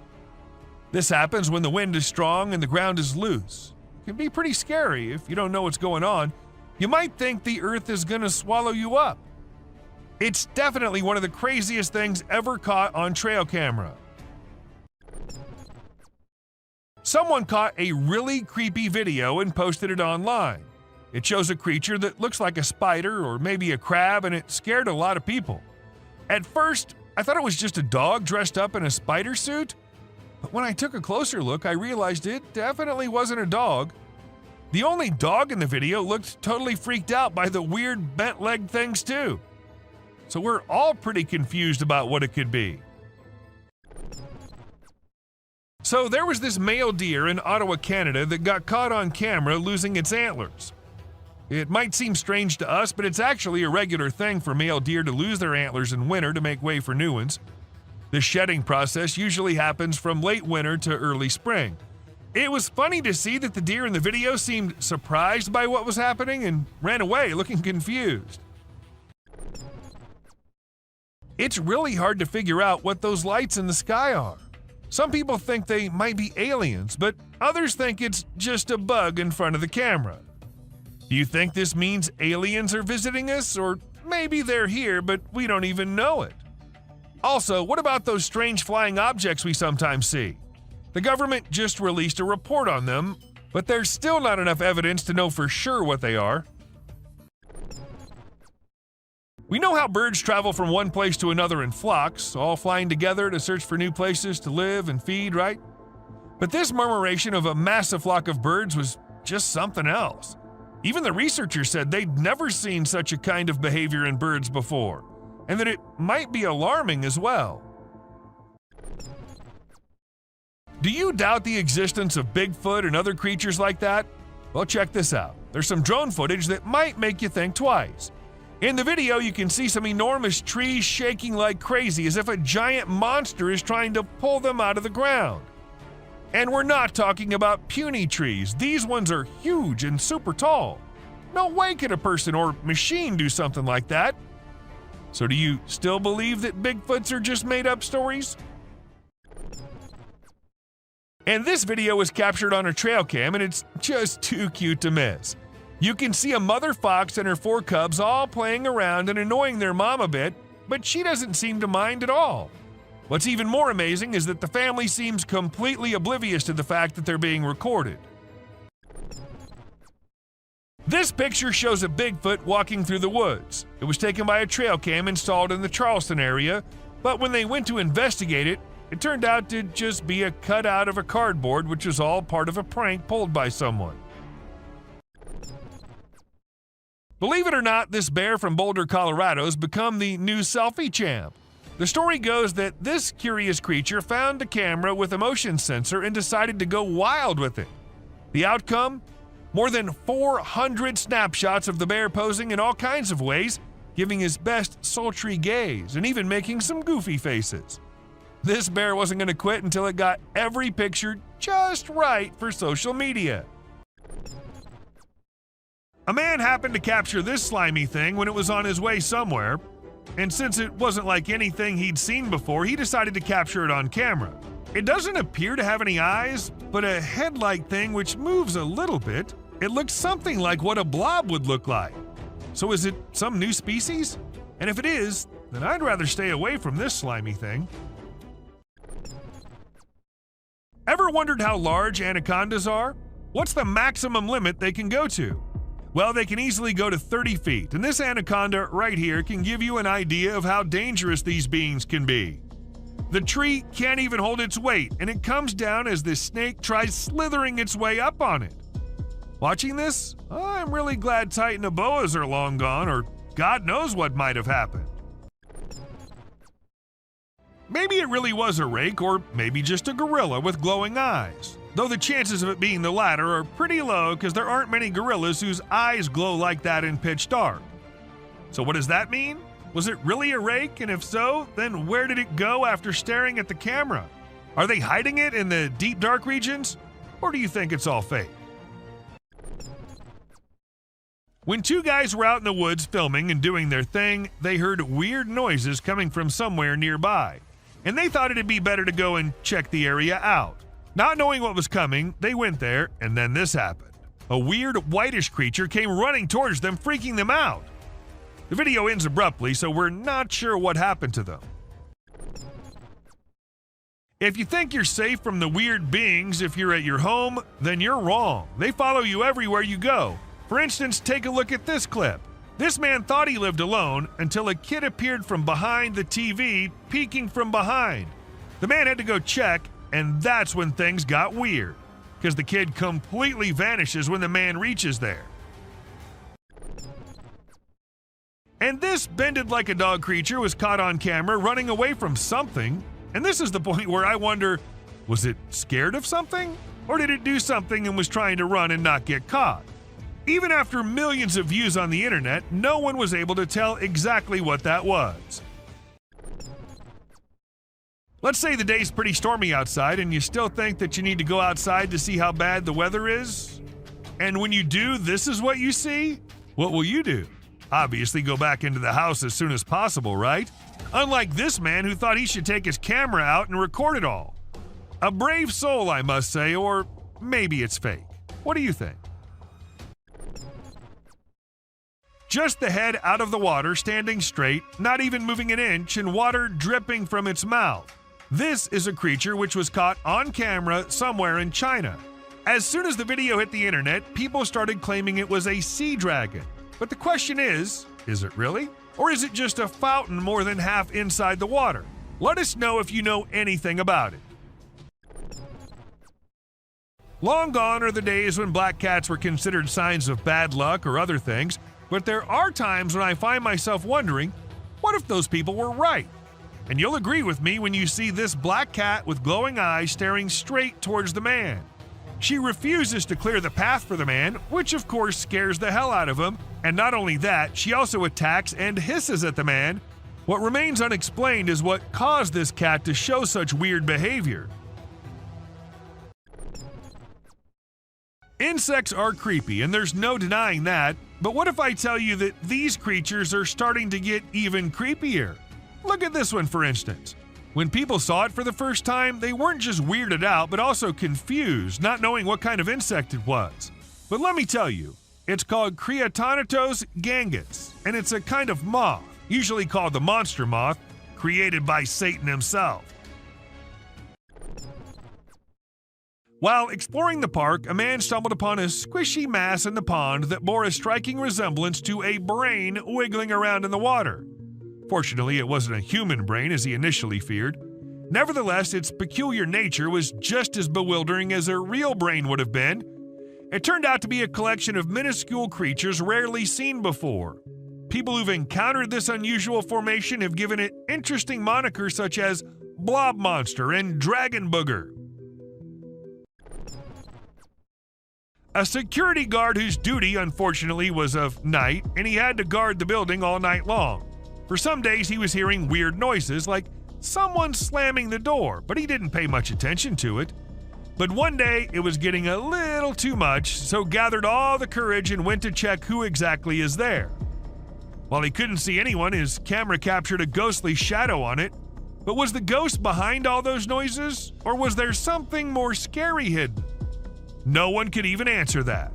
This happens when the wind is strong and the ground is loose. It can be pretty scary if you don't know what's going on. You might think the earth is going to swallow you up. It's definitely one of the craziest things ever caught on trail camera. Someone caught a really creepy video and posted it online. It shows a creature that looks like a spider or maybe a crab, and it scared a lot of people. At first, I thought it was just a dog dressed up in a spider suit. But when I took a closer look, I realized it definitely wasn't a dog. The only dog in the video looked totally freaked out by the weird bent-legged things too. So we're all pretty confused about what it could be. So there was this male deer in Ottawa, Canada that got caught on camera losing its antlers. It might seem strange to us, but it's actually a regular thing for male deer to lose their antlers in winter to make way for new ones. The shedding process usually happens from late winter to early spring. It was funny to see that the deer in the video seemed surprised by what was happening and ran away looking confused. It's really hard to figure out what those lights in the sky are. Some people think they might be aliens, but others think it's just a bug in front of the camera. Do you think this means aliens are visiting us, or maybe they're here but we don't even know it? Also, what about those strange flying objects we sometimes see? The government just released a report on them, but there's still not enough evidence to know for sure what they are. We know how birds travel from one place to another in flocks, all flying together to search for new places to live and feed, right? But this murmuration of a massive flock of birds was just something else. Even the researchers said they'd never seen such a kind of behavior in birds before, and that it might be alarming as well. Do you doubt the existence of Bigfoot and other creatures like that? Well, check this out. There's some drone footage that might make you think twice. In the video, you can see some enormous trees shaking like crazy as if a giant monster is trying to pull them out of the ground. And we're not talking about puny trees. These ones are huge and super tall. No way could a person or machine do something like that. So do you still believe that Bigfoots are just made-up stories? And this video was captured on a trail cam, and it's just too cute to miss. You can see a mother fox and her 4 cubs all playing around and annoying their mom a bit, but she doesn't seem to mind at all. What's even more amazing is that the family seems completely oblivious to the fact that they're being recorded. This picture shows a Bigfoot walking through the woods. It was taken by a trail cam installed in the Charleston area, but when they went to investigate it, it turned out to just be a cutout of a cardboard, which was all part of a prank pulled by someone. Believe it or not, this bear from Boulder, Colorado has become the new selfie champ. The story goes that this curious creature found a camera with a motion sensor and decided to go wild with it. The outcome? More than 400 snapshots of the bear posing in all kinds of ways, giving his best sultry gaze and even making some goofy faces. This bear wasn't going to quit until it got every picture just right for social media. A man happened to capture this slimy thing when it was on his way somewhere, and since it wasn't like anything he'd seen before, he decided to capture it on camera. It doesn't appear to have any eyes, but a head-like thing which moves a little bit. It looks something like what a blob would look like. So is it some new species? And if it is, then I'd rather stay away from this slimy thing. Ever wondered how large anacondas are? What's the maximum limit they can go to? Well, they can easily go to 30 feet, and this anaconda right here can give you an idea of how dangerous these beings can be. The tree can't even hold its weight, and it comes down as this snake tries slithering its way up on it. Watching this, I'm really glad Titanoboas are long gone, or God knows what might have happened. Maybe it really was a rake, or maybe just a gorilla with glowing eyes. Though the chances of it being the latter are pretty low because there aren't many gorillas whose eyes glow like that in pitch dark. So what does that mean? Was it really a rake? And if so, then where did it go after staring at the camera? Are they hiding it in the deep dark regions? Or do you think it's all fake? When 2 guys were out in the woods filming and doing their thing, they heard weird noises coming from somewhere nearby, and they thought it'd be better to go and check the area out. Not knowing what was coming, they went there, and then this happened. A weird whitish creature came running towards them, freaking them out. The video ends abruptly, so we're not sure what happened to them. If you think you're safe from the weird beings if you're at your home, then you're wrong. They follow you everywhere you go. For instance, take a look at this clip. This man thought he lived alone until a kid appeared from behind the TV, peeking from behind. The man had to go check, and that's when things got weird, because the kid completely vanishes when the man reaches there. And this bended like a dog creature was caught on camera running away from something, and this is the point where I wonder, was it scared of something? Or did it do something and was trying to run and not get caught? Even after millions of views on the internet, no one was able to tell exactly what that was. Let's say the day's pretty stormy outside and you still think that you need to go outside to see how bad the weather is. And when you do, this is what you see? What will you do? Obviously go back into the house as soon as possible, right? Unlike this man who thought he should take his camera out and record it all. A brave soul, I must say, or maybe it's fake. What do you think? Just the head out of the water, standing straight, not even moving an inch, and water dripping from its mouth. This is a creature which was caught on camera somewhere in China. As soon as the video hit the internet, people started claiming it was a sea dragon. But the question is it really? Or is it just a fountain more than half inside the water? Let us know if you know anything about it. Long gone are the days when black cats were considered signs of bad luck or other things, but there are times when I find myself wondering, what if those people were right? And you'll agree with me when you see this black cat with glowing eyes staring straight towards the man. She refuses to clear the path for the man, which of course scares the hell out of him, and not only that, she also attacks and hisses at the man. What remains unexplained is what caused this cat to show such weird behavior. Insects are creepy, and there's no denying that, but what if I tell you that these creatures are starting to get even creepier? Look at this one, for instance. When people saw it for the first time, they weren't just weirded out, but also confused, not knowing what kind of insect it was. But let me tell you, it's called Creatonatos gangus, and it's a kind of moth, usually called the monster moth, created by Satan himself. While exploring the park, a man stumbled upon a squishy mass in the pond that bore a striking resemblance to a brain wiggling around in the water. Fortunately, it wasn't a human brain as he initially feared. Nevertheless, its peculiar nature was just as bewildering as a real brain would have been. It turned out to be a collection of minuscule creatures rarely seen before. People who've encountered this unusual formation have given it interesting monikers such as Blob Monster and Dragon Booger. A security guard whose duty, unfortunately, was of night, and he had to guard the building all night long. For some days, he was hearing weird noises like someone slamming the door, but he didn't pay much attention to it. But one day, it was getting a little too much, so gathered all the courage and went to check who exactly is there. While he couldn't see anyone, his camera captured a ghostly shadow on it. But was the ghost behind all those noises, or was there something more scary hidden? No one could even answer that.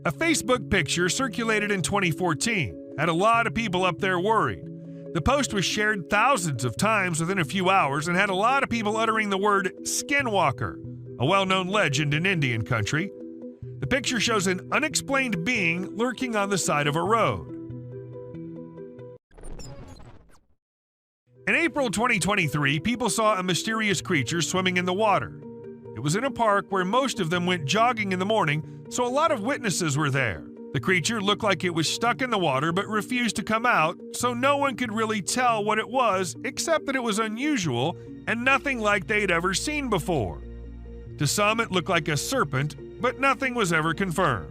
A Facebook picture circulated in 2014 had a lot of people up there worried. The post was shared thousands of times within a few hours and had a lot of people uttering the word skinwalker, a well-known legend in Indian country. The picture shows an unexplained being lurking on the side of a road. In April 2023, people saw a mysterious creature swimming in the water. It was in a park where most of them went jogging in the morning, so a lot of witnesses were there. The creature looked like it was stuck in the water but refused to come out, so no one could really tell what it was except that it was unusual and nothing like they'd ever seen before. To some, it looked like a serpent, but nothing was ever confirmed.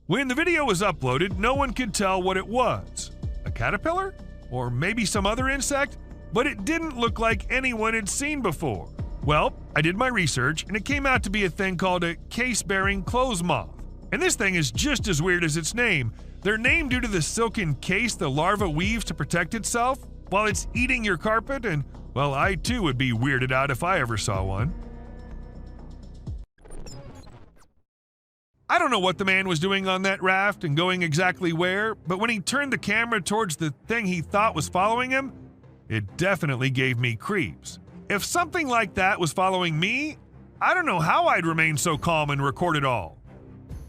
When the video was uploaded, no one could tell what it was. A caterpillar? Or maybe some other insect? But it didn't look like anyone had seen before. Well, I did my research, and it came out to be a thing called a case-bearing clothes moth. And this thing is just as weird as its name. They're named due to the silken case the larva weaves to protect itself while it's eating your carpet, and, well, I too would be weirded out if I ever saw one. I don't know what the man was doing on that raft and going exactly where, but when he turned the camera towards the thing he thought was following him, it definitely gave me creeps. If something like that was following me, I don't know how I'd remain so calm and record it all.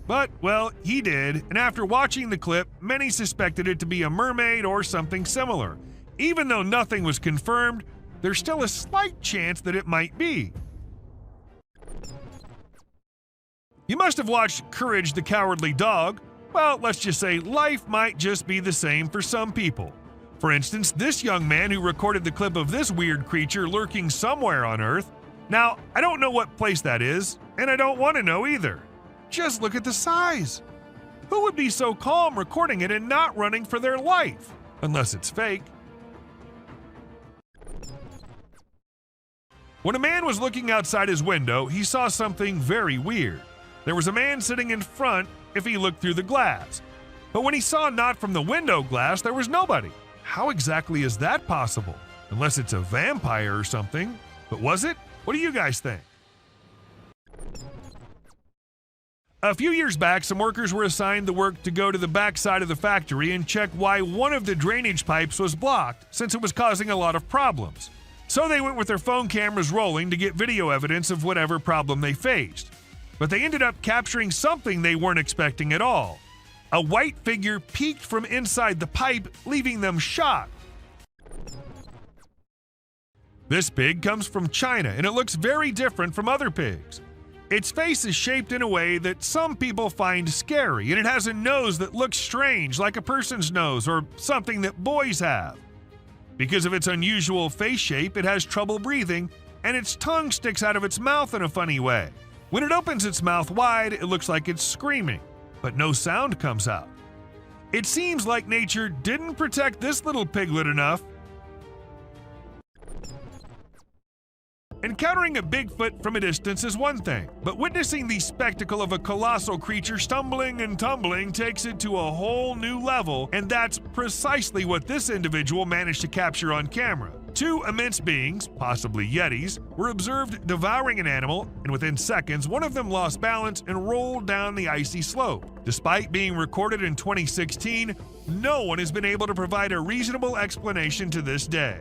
But, well, he did, and after watching the clip, many suspected it to be a mermaid or something similar. Even though nothing was confirmed, there's still a slight chance that it might be. You must have watched Courage the Cowardly Dog. Well, let's just say life might just be the same for some people. For instance, this young man who recorded the clip of this weird creature lurking somewhere on Earth. Now, I don't know what place that is, and I don't want to know either. Just look at the size. Who would be so calm recording it and not running for their life? Unless it's fake. When a man was looking outside his window, he saw something very weird. There was a man sitting in front if he looked through the glass. But when he saw not from the window glass, there was nobody. How exactly is that possible? Unless it's a vampire or something. But was it? What do you guys think? A few years back, some workers were assigned the work to go to the back side of the factory and check why one of the drainage pipes was blocked, since it was causing a lot of problems. So they went with their phone cameras rolling to get video evidence of whatever problem they faced. But they ended up capturing something they weren't expecting at all. A white figure peeked from inside the pipe, leaving them shocked. This pig comes from China, and it looks very different from other pigs. Its face is shaped in a way that some people find scary, and it has a nose that looks strange, like a person's nose or something that boys have. Because of its unusual face shape, it has trouble breathing, and its tongue sticks out of its mouth in a funny way. When it opens its mouth wide, it looks like it's screaming, but no sound comes out. It seems like nature didn't protect this little piglet enough. Encountering a Bigfoot from a distance is one thing, but witnessing the spectacle of a colossal creature stumbling and tumbling takes it to a whole new level, and that's precisely what this individual managed to capture on camera. Two immense beings, possibly Yetis, were observed devouring an animal, and within seconds, one of them lost balance and rolled down the icy slope. Despite being recorded in 2016, no one has been able to provide a reasonable explanation to this day.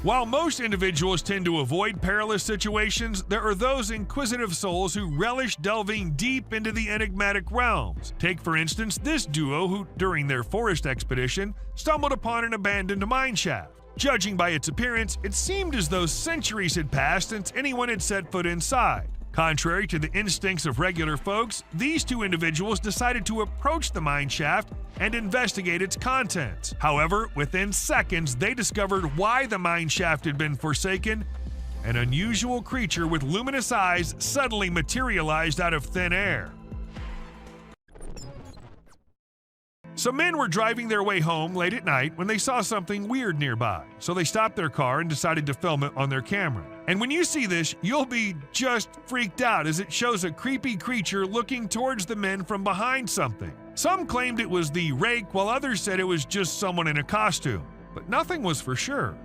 While most individuals tend to avoid perilous situations, there are those inquisitive souls who relish delving deep into the enigmatic realms. Take, for instance, this duo who, during their forest expedition, stumbled upon an abandoned mine shaft. Judging by its appearance, it seemed as though centuries had passed since anyone had set foot inside. Contrary to the instincts of regular folks, these two individuals decided to approach the mine shaft and investigate its contents. However, within seconds, they discovered why the mine shaft had been forsaken. An unusual creature with luminous eyes suddenly materialized out of thin air. Some men were driving their way home late at night when they saw something weird nearby, so they stopped their car and decided to film it on their camera. And when you see this, you'll be just freaked out as it shows a creepy creature looking towards the men from behind something. Some claimed it was the rake, while others said it was just someone in a costume, but nothing was for sure.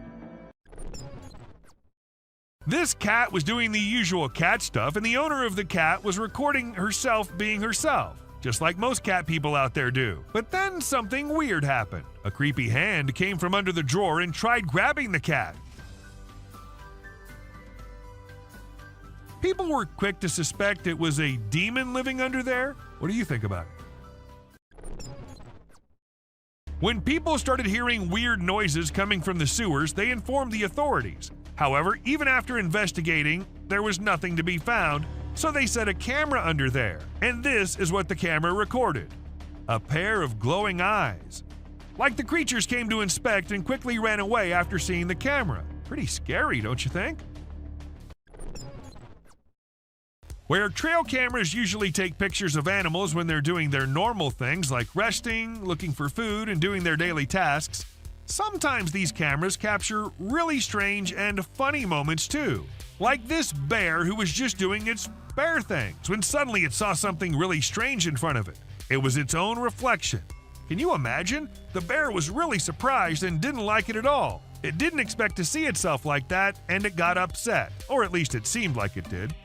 This cat was doing the usual cat stuff, and the owner of the cat was recording herself being herself, just like most cat people out there do. But then something weird happened. A creepy hand came from under the drawer and tried grabbing the cat. People were quick to suspect it was a demon living under there. What do you think about it? When people started hearing weird noises coming from the sewers, they informed the authorities. However, even after investigating, there was nothing to be found, so they set a camera under there. And this is what the camera recorded: a pair of glowing eyes. Like the creatures came to inspect and quickly ran away after seeing the camera. Pretty scary, don't you think? Where trail cameras usually take pictures of animals when they're doing their normal things like resting, looking for food, and doing their daily tasks, sometimes these cameras capture really strange and funny moments too. Like this bear who was just doing its bear things when suddenly it saw something really strange in front of it. It was its own reflection. Can you imagine? The bear was really surprised and didn't like it at all. It didn't expect to see itself like that, and it got upset, or at least it seemed like it did.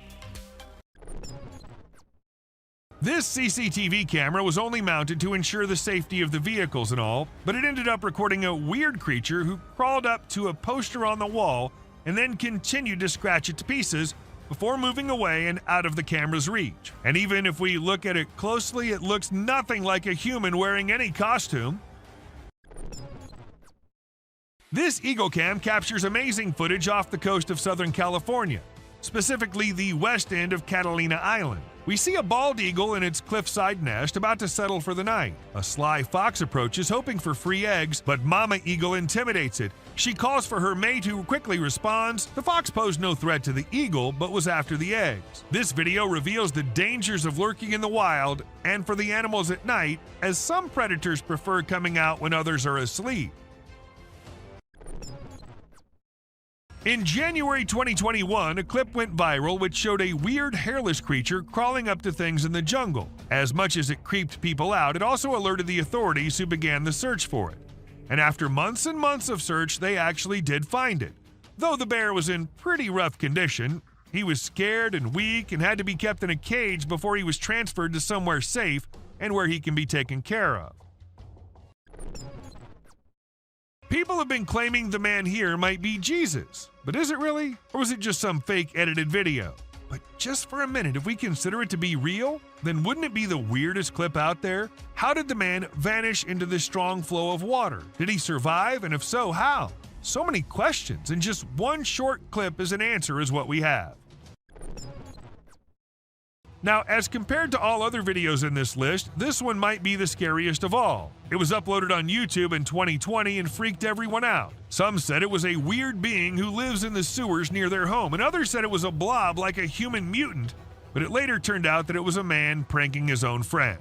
This CCTV camera was only mounted to ensure the safety of the vehicles and all, but it ended up recording a weird creature who crawled up to a poster on the wall and then continued to scratch it to pieces before moving away and out of the camera's reach. And even if we look at it closely, it looks nothing like a human wearing any costume. This Eagle Cam captures amazing footage off the coast of Southern California, specifically the west end of Catalina Island. We see a bald eagle in its cliffside nest about to settle for the night. A sly fox approaches hoping for free eggs, but Mama Eagle intimidates it. She calls for her mate who quickly responds. The fox posed no threat to the eagle, but was after the eggs. This video reveals the dangers of lurking in the wild and for the animals at night, as some predators prefer coming out when others are asleep. In January 2021, a clip went viral which showed a weird hairless creature crawling up to things in the jungle. As much as it creeped people out, it also alerted the authorities who began the search for it. And after months and months of search, they actually did find it. Though the bear was in pretty rough condition, he was scared and weak and had to be kept in a cage before he was transferred to somewhere safe and where he can be taken care of. People have been claiming the man here might be Jesus, but is it really? Or was it just some fake edited video? But just for a minute, if we consider it to be real, then wouldn't it be the weirdest clip out there? How did the man vanish into this strong flow of water? Did he survive? And if so, how? So many questions, and just one short clip as an answer is what we have. Now, as compared to all other videos in this list, this one might be the scariest of all. It was uploaded on YouTube in 2020 and freaked everyone out. Some said it was a weird being who lives in the sewers near their home, and others said it was a blob like a human mutant, but it later turned out that it was a man pranking his own friend.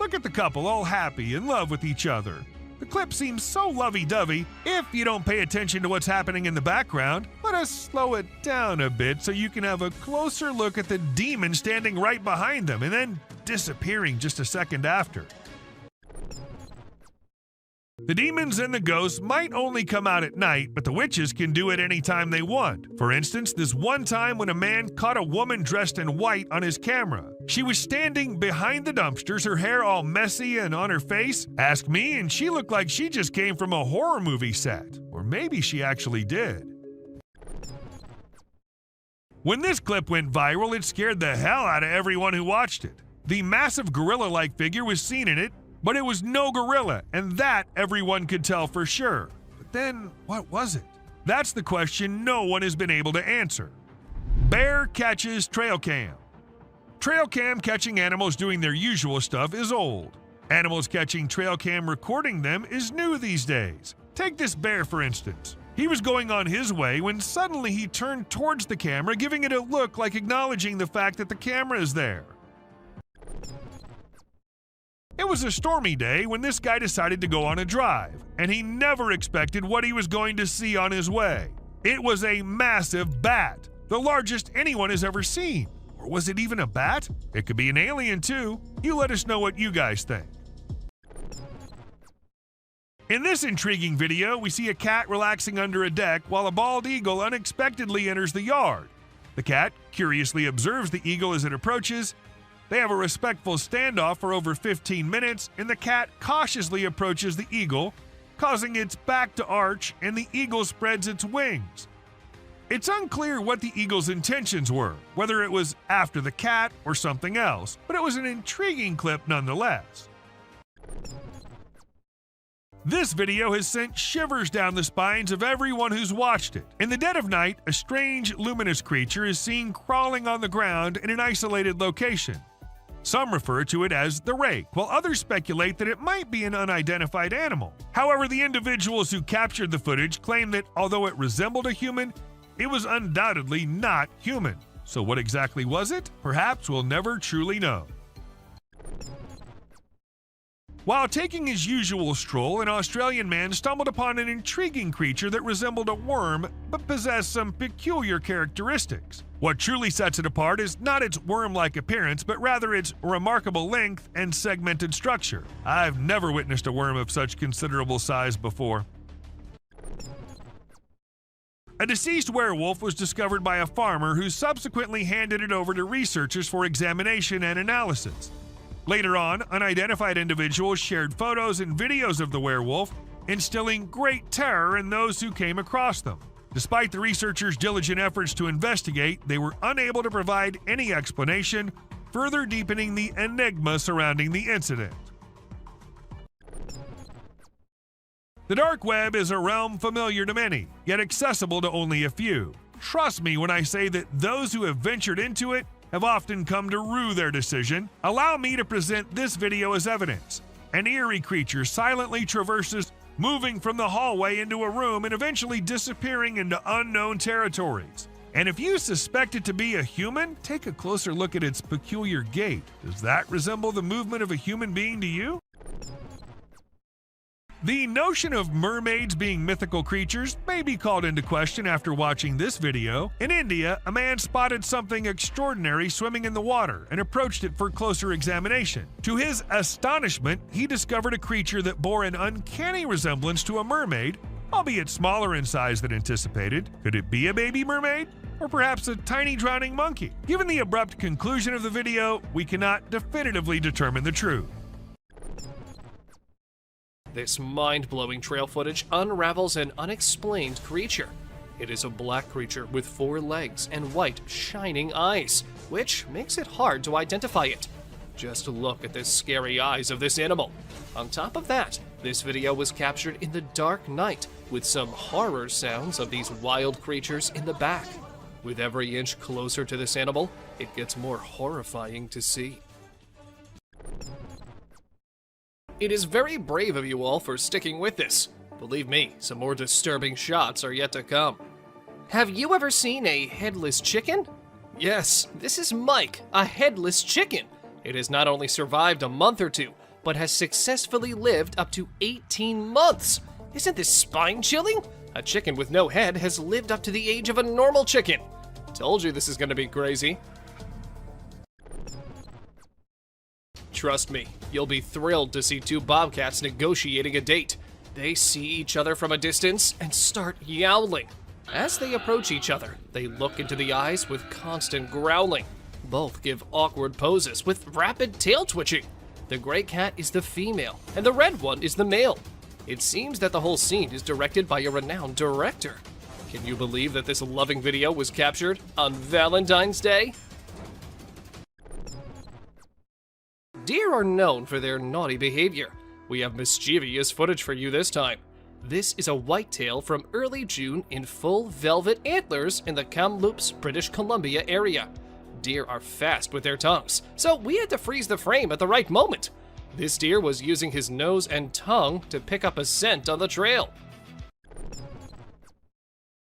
Look at the couple, all happy, in love with each other. The clip seems so lovey-dovey. If you don't pay attention to what's happening in the background, let us slow it down a bit so you can have a closer look at the demon standing right behind them and then disappearing just a second after. The demons and the ghosts might only come out at night, but the witches can do it anytime they want. For instance, this one time when a man caught a woman dressed in white on his camera. She was standing behind the dumpsters, her hair all messy and on her face. Ask me, and she looked like she just came from a horror movie set. Or maybe she actually did. When this clip went viral, it scared the hell out of everyone who watched it. The massive gorilla-like figure was seen in it, but it was no gorilla, and that everyone could tell for sure. But then, what was it? That's the question no one has been able to answer. Bear catches trail cam. Trail cam catching animals doing their usual stuff is old. Animals catching trail cam recording them is new these days. Take this bear for instance. He was going on his way when suddenly he turned towards the camera, giving it a look like acknowledging the fact that the camera is there. It was a stormy day when this guy decided to go on a drive, and he never expected what he was going to see on his way. It was a massive bat, the largest anyone has ever seen. Or was it even a bat? It could be an alien too. You let us know what you guys think. In this intriguing video, we see a cat relaxing under a deck while a bald eagle unexpectedly enters the yard. The cat curiously observes the eagle as it approaches. They have a respectful standoff for over 15 minutes, and the cat cautiously approaches the eagle, causing its back to arch, and the eagle spreads its wings. It's unclear what the eagle's intentions were, whether it was after the cat or something else, but it was an intriguing clip nonetheless. This video has sent shivers down the spines of everyone who's watched it. In the dead of night, a strange, luminous creature is seen crawling on the ground in an isolated location. Some refer to it as the rake, while others speculate that it might be an unidentified animal. However, the individuals who captured the footage claim that although it resembled a human, it was undoubtedly not human. So what exactly was it? Perhaps we'll never truly know. While taking his usual stroll, an Australian man stumbled upon an intriguing creature that resembled a worm but possessed some peculiar characteristics. What truly sets it apart is not its worm-like appearance, but rather its remarkable length and segmented structure. I've never witnessed a worm of such considerable size before. A deceased werewolf was discovered by a farmer who subsequently handed it over to researchers for examination and analysis. Later on, unidentified individuals shared photos and videos of the werewolf, instilling great terror in those who came across them. Despite the researchers' diligent efforts to investigate, they were unable to provide any explanation, further deepening the enigma surrounding the incident. The dark web is a realm familiar to many, yet accessible to only a few. Trust me when I say that those who have ventured into it have often come to rue their decision. Allow me to present this video as evidence. An eerie creature silently traverses, moving from the hallway into a room and eventually disappearing into unknown territories. And if you suspect it to be a human, take a closer look at its peculiar gait. Does that resemble the movement of a human being to you? The notion of mermaids being mythical creatures may be called into question after watching this video. In India, a man spotted something extraordinary swimming in the water and approached it for closer examination. To his astonishment, he discovered a creature that bore an uncanny resemblance to a mermaid, albeit smaller in size than anticipated. Could it be a baby mermaid? Or perhaps a tiny drowning monkey? Given the abrupt conclusion of the video, we cannot definitively determine the truth. This mind-blowing trail footage unravels an unexplained creature. It is a black creature with 4 legs and white, shining eyes, which makes it hard to identify it. Just look at the scary eyes of this animal. On top of that, this video was captured in the dark night, with some horror sounds of these wild creatures in the back. With every inch closer to this animal, it gets more horrifying to see. It is very brave of you all for sticking with this. Believe me, some more disturbing shots are yet to come. Have you ever seen a headless chicken? Yes, this is Mike, a headless chicken. It has not only survived a month or two, but has successfully lived up to 18 months. Isn't this spine-chilling? A chicken with no head has lived up to the age of a normal chicken. Told you this is gonna be crazy. Trust me, you'll be thrilled to see two bobcats negotiating a date. They see each other from a distance and start yowling. As they approach each other, they look into the eyes with constant growling. Both give awkward poses with rapid tail twitching. The gray cat is the female, and the red one is the male. It seems that the whole scene is directed by a renowned director. Can you believe that this loving video was captured on Valentine's Day? Deer are known for their naughty behavior. We have mischievous footage for you this time. This is a whitetail from early June in full velvet antlers in the Kamloops, British Columbia area. Deer are fast with their tongues, so we had to freeze the frame at the right moment. This deer was using his nose and tongue to pick up a scent on the trail.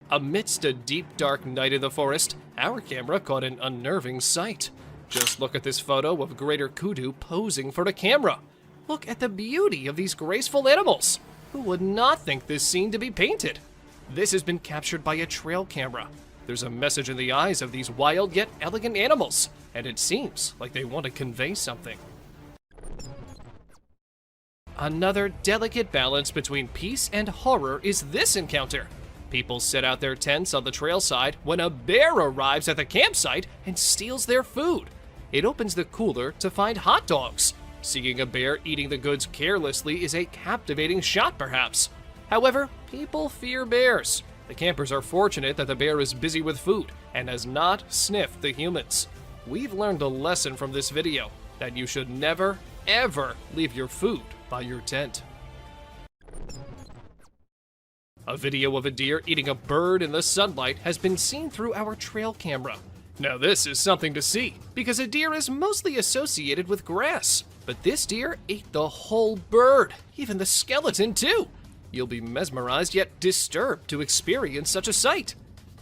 Amidst a deep, dark night in the forest, our camera caught an unnerving sight. Just look at this photo of greater kudu posing for the camera. Look at the beauty of these graceful animals. Who would not think this scene to be painted? This has been captured by a trail camera. There's a message in the eyes of these wild yet elegant animals, and it seems like they want to convey something. Another delicate balance between peace and horror is this encounter. People set out their tents on the trail side when a bear arrives at the campsite and steals their food. It opens the cooler to find hot dogs. Seeing a bear eating the goods carelessly is a captivating shot, perhaps. However, people fear bears. The campers are fortunate that the bear is busy with food and has not sniffed the humans. We've learned a lesson from this video, that you should never, ever leave your food by your tent. A video of a deer eating a bird in the sunlight has been seen through our trail camera. Now this is something to see, because a deer is mostly associated with grass. But this deer ate the whole bird, even the skeleton too. You'll be mesmerized yet disturbed to experience such a sight.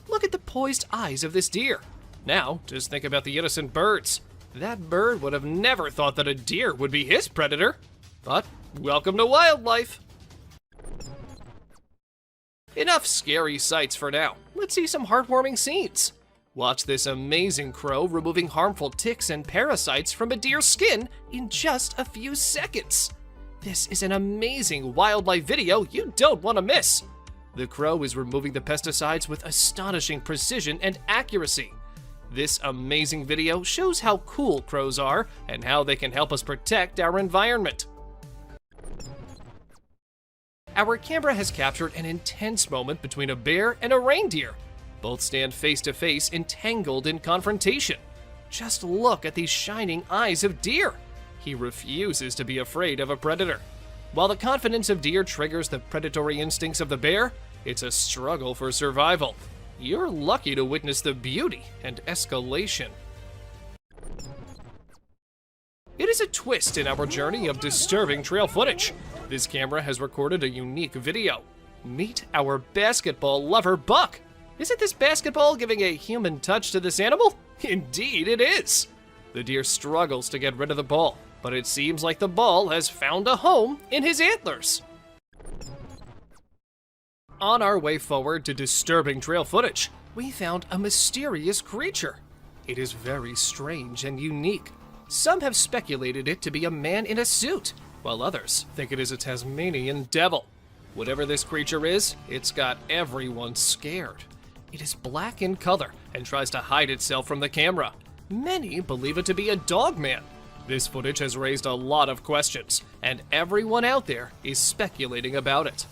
Look at the poised eyes of this deer. Now, just think about the innocent birds. That bird would have never thought that a deer would be his predator. But welcome to wildlife. Enough scary sights for now. Let's see some heartwarming scenes. Watch this amazing crow removing harmful ticks and parasites from a deer's skin in just a few seconds. This is an amazing wildlife video you don't want to miss. The crow is removing the pesticides with astonishing precision and accuracy. This amazing video shows how cool crows are and how they can help us protect our environment. Our camera has captured an intense moment between a bear and a reindeer. Both stand face to face, entangled in confrontation. Just look at these shining eyes of deer. He refuses to be afraid of a predator. While the confidence of deer triggers the predatory instincts of the bear, it's a struggle for survival. You're lucky to witness the beauty and escalation. It is a twist in our journey of disturbing trail footage. This camera has recorded a unique video. Meet our basketball lover, Buck. Isn't this basketball giving a human touch to this animal? Indeed it is. The deer struggles to get rid of the ball, but it seems like the ball has found a home in his antlers. On our way forward to disturbing trail footage, we found a mysterious creature. It is very strange and unique. Some have speculated it to be a man in a suit, while others think it is a Tasmanian devil. Whatever this creature is, it's got everyone scared. It is black in color and tries to hide itself from the camera. Many believe it to be a dog man. This footage has raised a lot of questions, and everyone out there is speculating about it.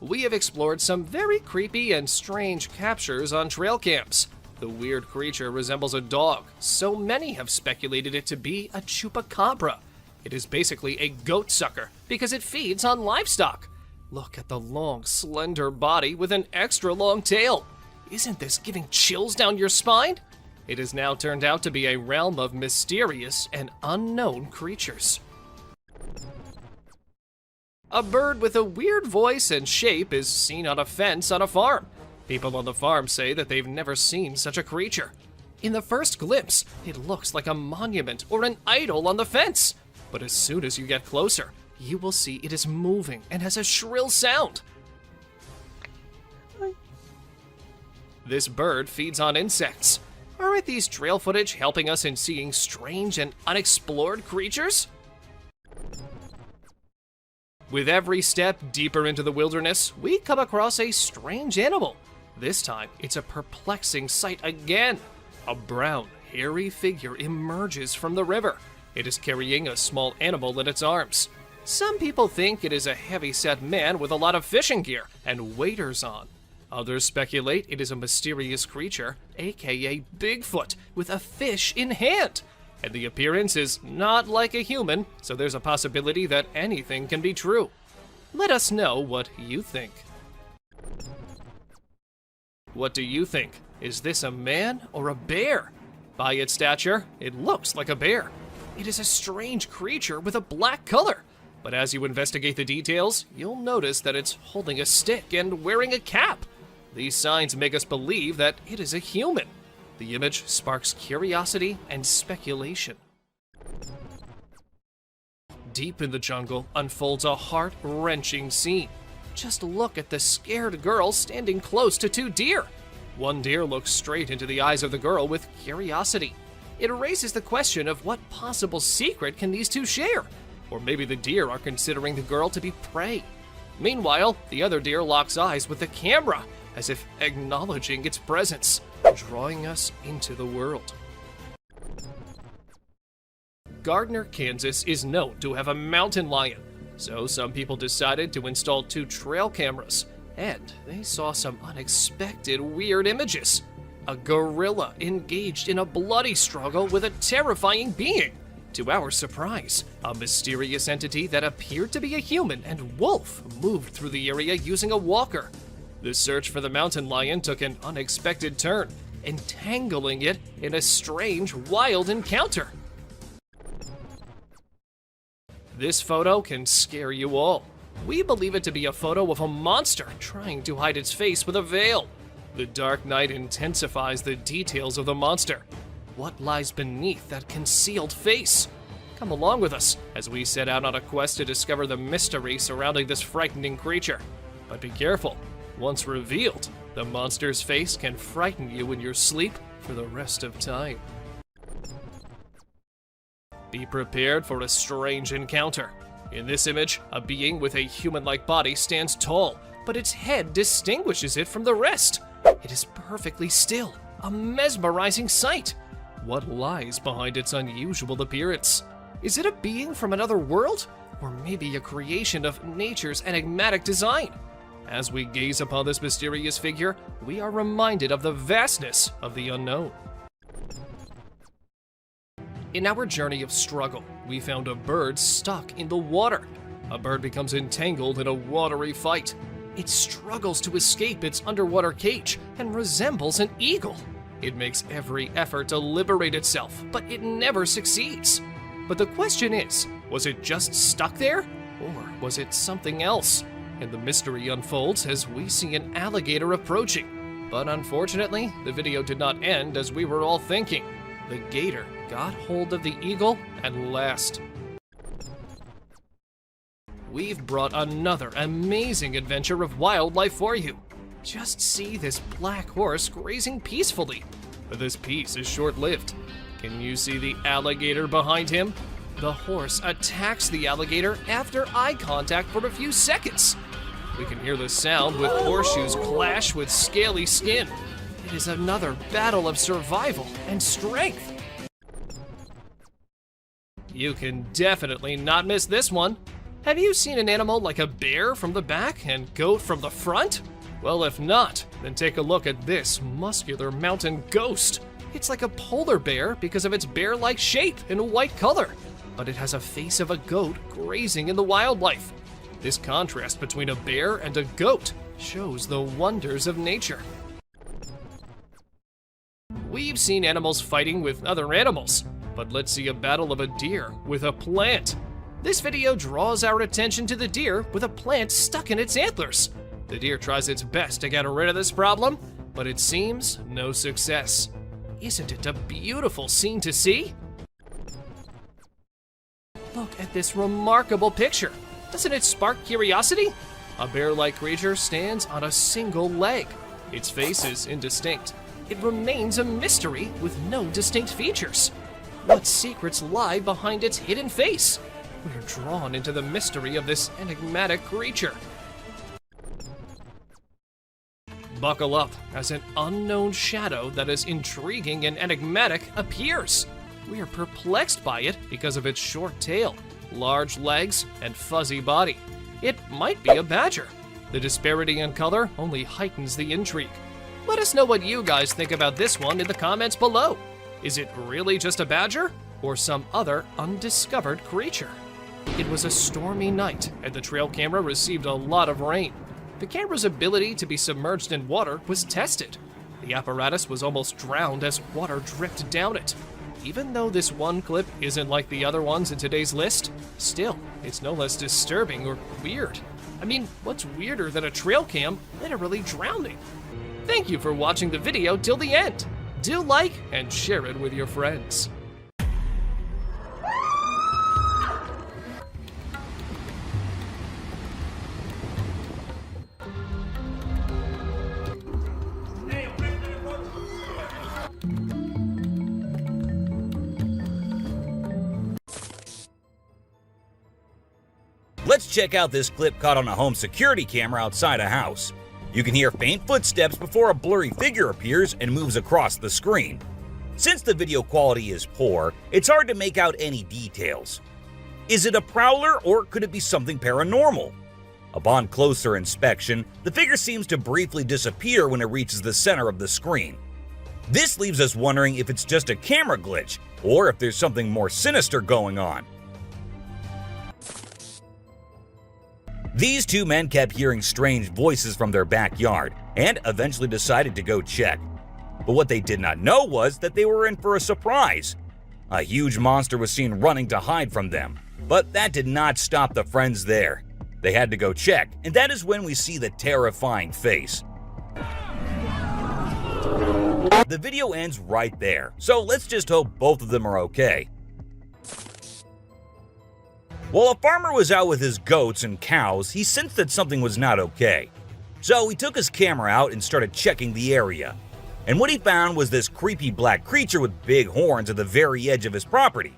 We have explored some very creepy and strange captures on trail cams. The weird creature resembles a dog, so many have speculated it to be a chupacabra. It is basically a goat sucker because it feeds on livestock. Look at the long, slender body with an extra long tail. Isn't this giving chills down your spine? It has now turned out to be a realm of mysterious and unknown creatures. A bird with a weird voice and shape is seen on a fence on a farm. People on the farm say that they've never seen such a creature. In the first glimpse, it looks like a monument or an idol on the fence. But as soon as you get closer, you will see it is moving and has a shrill sound. This bird feeds on insects. Aren't these trail footage helping us in seeing strange and unexplored creatures? With every step deeper into the wilderness, we come across a strange animal. This time, it's a perplexing sight again. A brown, hairy figure emerges from the river. It is carrying a small animal in its arms. Some people think it is a heavy-set man with a lot of fishing gear and waders on. Others speculate it is a mysterious creature, aka Bigfoot, with a fish in hand. And the appearance is not like a human, so there's a possibility that anything can be true. Let us know what you think. What do you think? Is this a man or a bear? By its stature, it looks like a bear. It is a strange creature with a black color. But as you investigate the details, you'll notice that it's holding a stick and wearing a cap. These signs make us believe that it is a human. The image sparks curiosity and speculation. Deep in the jungle unfolds a heart-wrenching scene. Just look at the scared girl standing close to two deer. One deer looks straight into the eyes of the girl with curiosity. It raises the question of what possible secret can these two share? Or maybe the deer are considering the girl to be prey. Meanwhile, the other deer locks eyes with the camera, as if acknowledging its presence, drawing us into the world. Gardner, Kansas is known to have a mountain lion, so some people decided to install 2 trail cameras, and they saw some unexpected weird images. A gorilla engaged in a bloody struggle with a terrifying being. To our surprise, a mysterious entity that appeared to be a human and wolf moved through the area using a walker. The search for the mountain lion took an unexpected turn, entangling it in a strange, wild encounter. This photo can scare you all. We believe it to be a photo of a monster trying to hide its face with a veil. The dark night intensifies the details of the monster. What lies beneath that concealed face? Come along with us as we set out on a quest to discover the mystery surrounding this frightening creature. But be careful. Once revealed, the monster's face can frighten you in your sleep for the rest of time. Be prepared for a strange encounter. In this image, a being with a human-like body stands tall, but its head distinguishes it from the rest. It is perfectly still, a mesmerizing sight. What lies behind its unusual appearance? Is it a being from another world? Or maybe a creation of nature's enigmatic design? As we gaze upon this mysterious figure, we are reminded of the vastness of the unknown. In our journey of struggle, we found a bird stuck in the water. A bird becomes entangled in a watery fight. It struggles to escape its underwater cage and resembles an eagle. It makes every effort to liberate itself, but it never succeeds. But the question is, was it just stuck there? Or was it something else? And the mystery unfolds as we see an alligator approaching. But unfortunately, the video did not end as we were all thinking. The gator got hold of the eagle at last. We've brought another amazing adventure of wildlife for you. Just see this black horse grazing peacefully. But this peace is short-lived. Can you see the alligator behind him? The horse attacks the alligator after eye contact for a few seconds. We can hear the sound with horseshoes clash with scaly skin. It is another battle of survival and strength. You can definitely not miss this one. Have you seen an animal like a bear from the back and goat from the front? Well, if not, then take a look at this muscular mountain ghost. It's like a polar bear because of its bear-like shape and white color, but it has a face of a goat grazing in the wildlife. This contrast between a bear and a goat shows the wonders of nature. We've seen animals fighting with other animals, but let's see a battle of a deer with a plant. This video draws our attention to the deer with a plant stuck in its antlers. The deer tries its best to get rid of this problem, but it seems no success. Isn't it a beautiful scene to see? Look at this remarkable picture. Doesn't it spark curiosity? A bear-like creature stands on a single leg. Its face is indistinct. It remains a mystery with no distinct features. What secrets lie behind its hidden face? We're drawn into the mystery of this enigmatic creature. Buckle up as an unknown shadow that is intriguing and enigmatic appears. We are perplexed by it because of its short tail, large legs, and fuzzy body. It might be a badger. The disparity in color only heightens the intrigue. Let us know what you guys think about this one in the comments below. Is it really just a badger or some other undiscovered creature? It was a stormy night and the trail camera received a lot of rain. The camera's ability to be submerged in water was tested. The apparatus was almost drowned as water dripped down it. Even though this one clip isn't like the other ones in today's list, still, it's no less disturbing or weird. I mean, what's weirder than a trail cam literally drowning? Thank you for watching the video till the end. Do like and share it with your friends. Let's check out this clip caught on a home security camera outside a house. You can hear faint footsteps before a blurry figure appears and moves across the screen. Since the video quality is poor, it's hard to make out any details. Is it a prowler or could it be something paranormal? Upon closer inspection, the figure seems to briefly disappear when it reaches the center of the screen. This leaves us wondering if it's just a camera glitch or if there's something more sinister going on. These two men kept hearing strange voices from their backyard and eventually decided to go check. But what they did not know was that they were in for a surprise. A huge monster was seen running to hide from them, but that did not stop the friends there. They had to go check, and that is when we see the terrifying face. The video ends right there, so let's just hope both of them are okay. While a farmer was out with his goats and cows, he sensed that something was not okay. So he took his camera out and started checking the area. And what he found was this creepy black creature with big horns at the very edge of his property.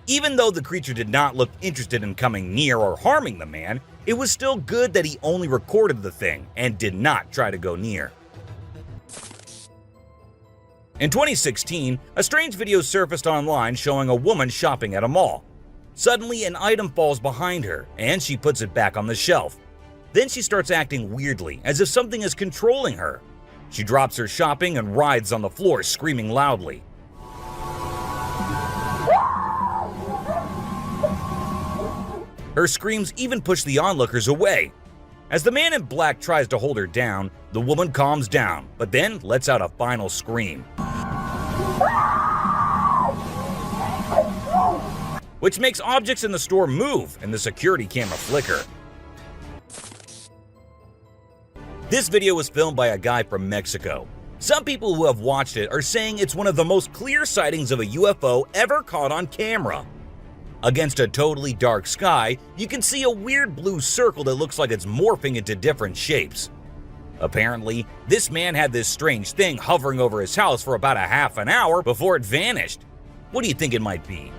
Even though the creature did not look interested in coming near or harming the man, it was still good that he only recorded the thing and did not try to go near. In 2016, a strange video surfaced online showing a woman shopping at a mall. Suddenly, an item falls behind her, and she puts it back on the shelf. Then she starts acting weirdly, as if something is controlling her. She drops her shopping and writhes on the floor, screaming loudly. Her screams even push the onlookers away. As the man in black tries to hold her down, the woman calms down, but then lets out a final scream, which makes objects in the store move and the security camera flicker. This video was filmed by a guy from Mexico. Some people who have watched it are saying it's one of the most clear sightings of a UFO ever caught on camera. Against a totally dark sky, you can see a weird blue circle that looks like it's morphing into different shapes. Apparently, this man had this strange thing hovering over his house for about a half an hour before it vanished. What do you think it might be?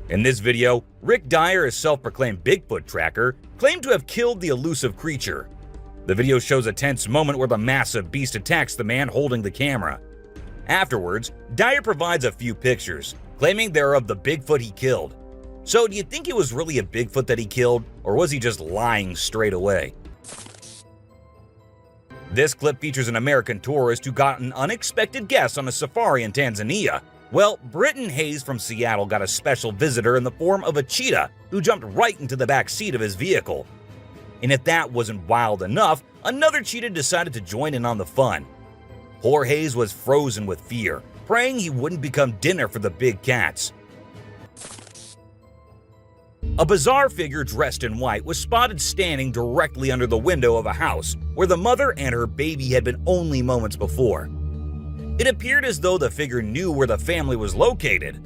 In this video, Rick Dyer, a self-proclaimed Bigfoot tracker, claimed to have killed the elusive creature. The video shows a tense moment where the massive beast attacks the man holding the camera. Afterwards, Dyer provides a few pictures, claiming they're of the Bigfoot he killed. So do you think it was really a Bigfoot that he killed, or was he just lying straight away? This clip features an American tourist who got an unexpected guest on a safari in Tanzania. Well, Britton Hayes from Seattle got a special visitor in the form of a cheetah who jumped right into the back seat of his vehicle. And if that wasn't wild enough, another cheetah decided to join in on the fun. Poor Hayes was frozen with fear, praying he wouldn't become dinner for the big cats. A bizarre figure dressed in white was spotted standing directly under the window of a house where the mother and her baby had been only moments before. It appeared as though the figure knew where the family was located.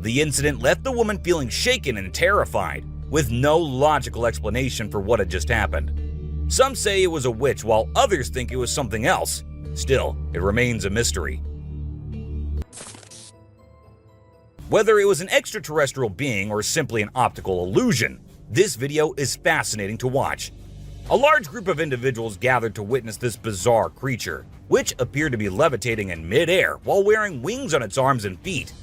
The incident left the woman feeling shaken and terrified, with no logical explanation for what had just happened. Some say it was a witch, while others think it was something else. Still, it remains a mystery. Whether it was an extraterrestrial being or simply an optical illusion, this video is fascinating to watch. A large group of individuals gathered to witness this bizarre creature, which appeared to be levitating in midair while wearing wings on its arms and feet.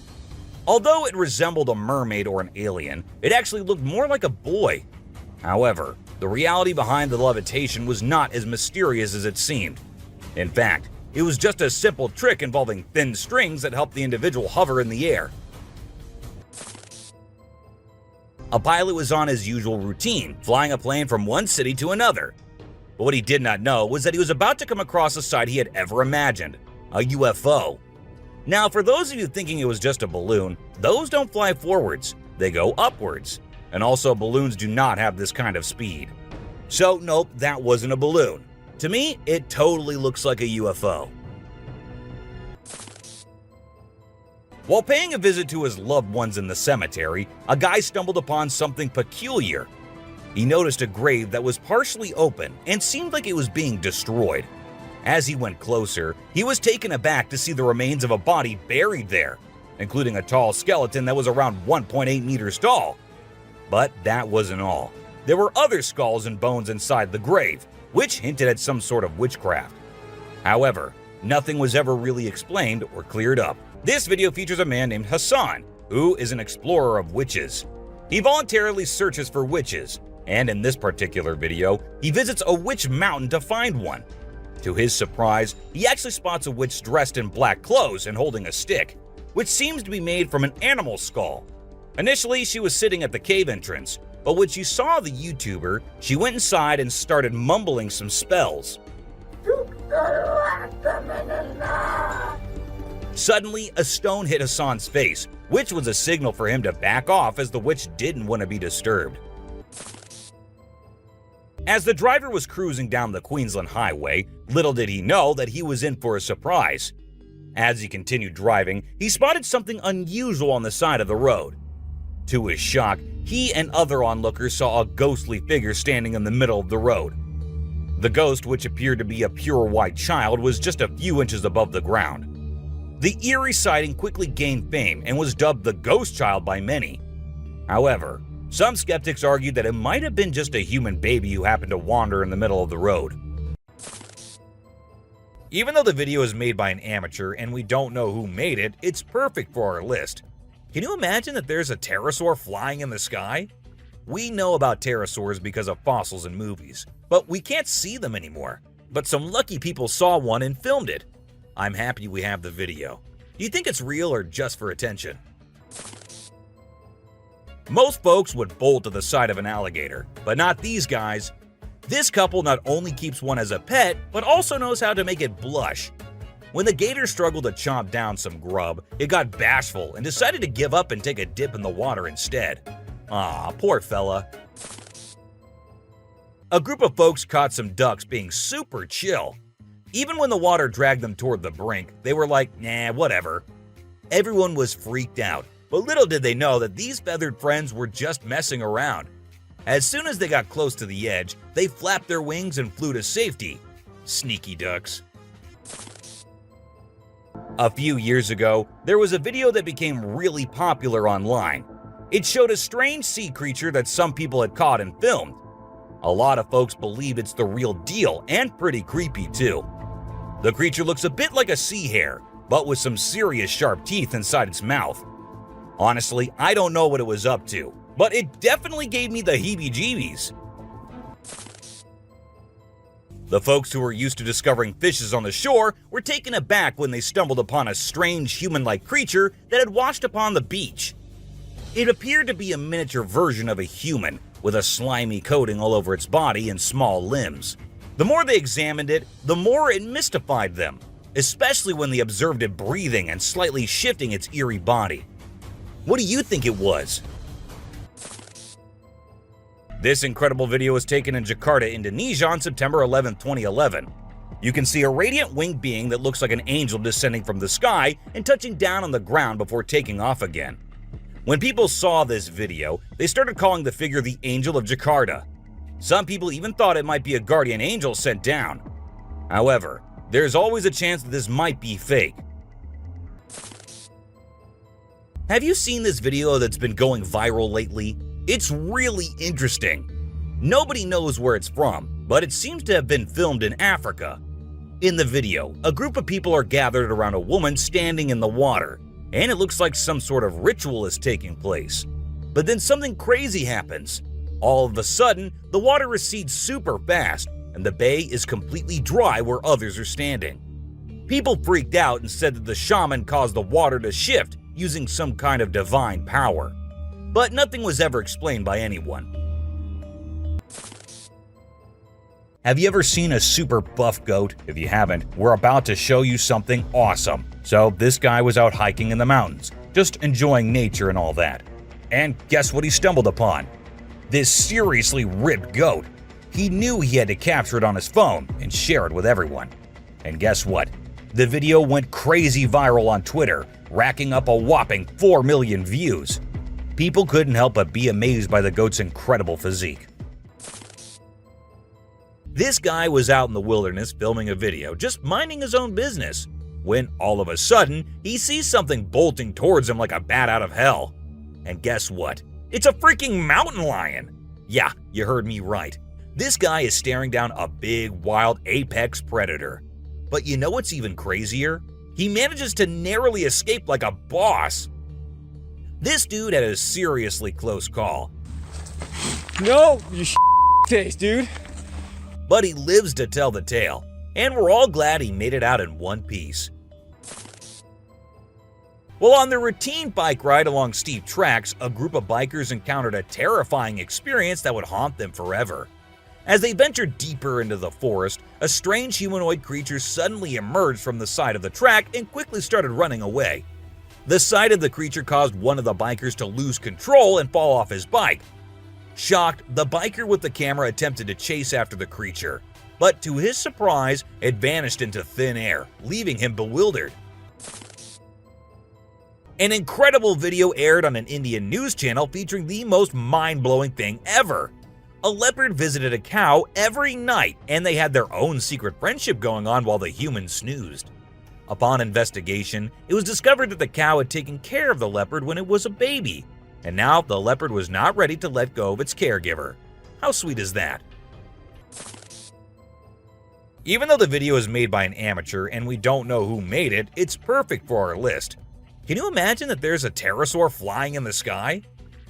Although it resembled a mermaid or an alien, it actually looked more like a boy. However, the reality behind the levitation was not as mysterious as it seemed. In fact, it was just a simple trick involving thin strings that helped the individual hover in the air. A pilot was on his usual routine, flying a plane from one city to another. But what he did not know was that he was about to come across a sight he had ever imagined, a UFO. Now, for those of you thinking it was just a balloon, those don't fly forwards, they go upwards. And also, balloons do not have this kind of speed. So, nope, that wasn't a balloon. To me, it totally looks like a UFO. While paying a visit to his loved ones in the cemetery, a guy stumbled upon something peculiar. He noticed a grave that was partially open and seemed like it was being destroyed. As he went closer, he was taken aback to see the remains of a body buried there, including a tall skeleton that was around 1.8 meters tall. But that wasn't all. There were other skulls and bones inside the grave, which hinted at some sort of witchcraft. However, nothing was ever really explained or cleared up. This video features a man named Hassan, who is an explorer of witches. He voluntarily searches for witches, and in this particular video, he visits a witch mountain to find one. To his surprise, he actually spots a witch dressed in black clothes and holding a stick, which seems to be made from an animal skull. Initially, she was sitting at the cave entrance, but when she saw the YouTuber, she went inside and started mumbling some spells. Suddenly, a stone hit Hassan's face, which was a signal for him to back off as the witch didn't want to be disturbed. As the driver was cruising down the Queensland Highway, little did he know that he was in for a surprise. As he continued driving, he spotted something unusual on the side of the road. To his shock, he and other onlookers saw a ghostly figure standing in the middle of the road. The ghost, which appeared to be a pure white child, was just a few inches above the ground. The eerie sighting quickly gained fame and was dubbed the Ghost Child by many. However, some skeptics argued that it might have been just a human baby who happened to wander in the middle of the road. Even though the video is made by an amateur and we don't know who made it, it's perfect for our list. Can you imagine that there's a pterosaur flying in the sky? We know about pterosaurs because of fossils in movies, but we can't see them anymore. But some lucky people saw one and filmed it. I'm happy we have the video. Do you think it's real or just for attention? Most folks would bolt to the side of an alligator, but not these guys. This couple not only keeps one as a pet, but also knows how to make it blush. When the gator struggled to chomp down some grub, it got bashful and decided to give up and take a dip in the water instead. Aw, poor fella. A group of folks caught some ducks being super chill. Even when the water dragged them toward the brink, they were like, nah, whatever. Everyone was freaked out, but little did they know that these feathered friends were just messing around. As soon as they got close to the edge, they flapped their wings and flew to safety. Sneaky ducks. A few years ago, there was a video that became really popular online. It showed a strange sea creature that some people had caught and filmed. A lot of folks believe it's the real deal and pretty creepy too. The creature looks a bit like a sea hare, but with some serious sharp teeth inside its mouth. Honestly, I don't know what it was up to, but it definitely gave me the heebie-jeebies. The folks who were used to discovering fishes on the shore were taken aback when they stumbled upon a strange human-like creature that had washed upon the beach. It appeared to be a miniature version of a human, with a slimy coating all over its body and small limbs. The more they examined it, the more it mystified them, especially when they observed it breathing and slightly shifting its eerie body. What do you think it was? This incredible video was taken in Jakarta, Indonesia on September 11, 2011. You can see a radiant winged being that looks like an angel descending from the sky and touching down on the ground before taking off again. When people saw this video, they started calling the figure the Angel of Jakarta. Some people even thought it might be a guardian angel sent down. However, there's always a chance that this might be fake. Have you seen this video that's been going viral lately? It's really interesting. Nobody knows where it's from, but it seems to have been filmed in Africa. In the video, a group of people are gathered around a woman standing in the water, and it looks like some sort of ritual is taking place. But then something crazy happens. All of a sudden, the water recedes super fast, and the bay is completely dry where others are standing. People freaked out and said that the shaman caused the water to shift using some kind of divine power. But nothing was ever explained by anyone. Have you ever seen a super buff goat? If you haven't, we're about to show you something awesome. So this guy was out hiking in the mountains, just enjoying nature and all that. And guess what he stumbled upon? This seriously ripped goat. He knew he had to capture it on his phone and share it with everyone. And guess what? The video went crazy viral on Twitter, racking up a whopping 4 million views. People couldn't help but be amazed by the goat's incredible physique. This guy was out in the wilderness filming a video, just minding his own business, when all of a sudden, he sees something bolting towards him like a bat out of hell. And guess what? It's a freaking mountain lion! Yeah, you heard me right. This guy is staring down a big, wild apex predator. But you know what's even crazier? He manages to narrowly escape like a boss. This dude had a seriously close call. No, you taste, dude. But he lives to tell the tale, and we're all glad he made it out in one piece. Well, on their routine bike ride along steep tracks, a group of bikers encountered a terrifying experience that would haunt them forever. As they ventured deeper into the forest, a strange humanoid creature suddenly emerged from the side of the track and quickly started running away. The sight of the creature caused one of the bikers to lose control and fall off his bike. Shocked, the biker with the camera attempted to chase after the creature, but to his surprise, it vanished into thin air, leaving him bewildered. An incredible video aired on an Indian news channel featuring the most mind-blowing thing ever. A leopard visited a cow every night, and they had their own secret friendship going on while the human snoozed. Upon investigation, it was discovered that the cow had taken care of the leopard when it was a baby, and now the leopard was not ready to let go of its caregiver. How sweet is that? Even though the video is made by an amateur and we don't know who made it, it's perfect for our list. Can you imagine that there's a pterosaur flying in the sky?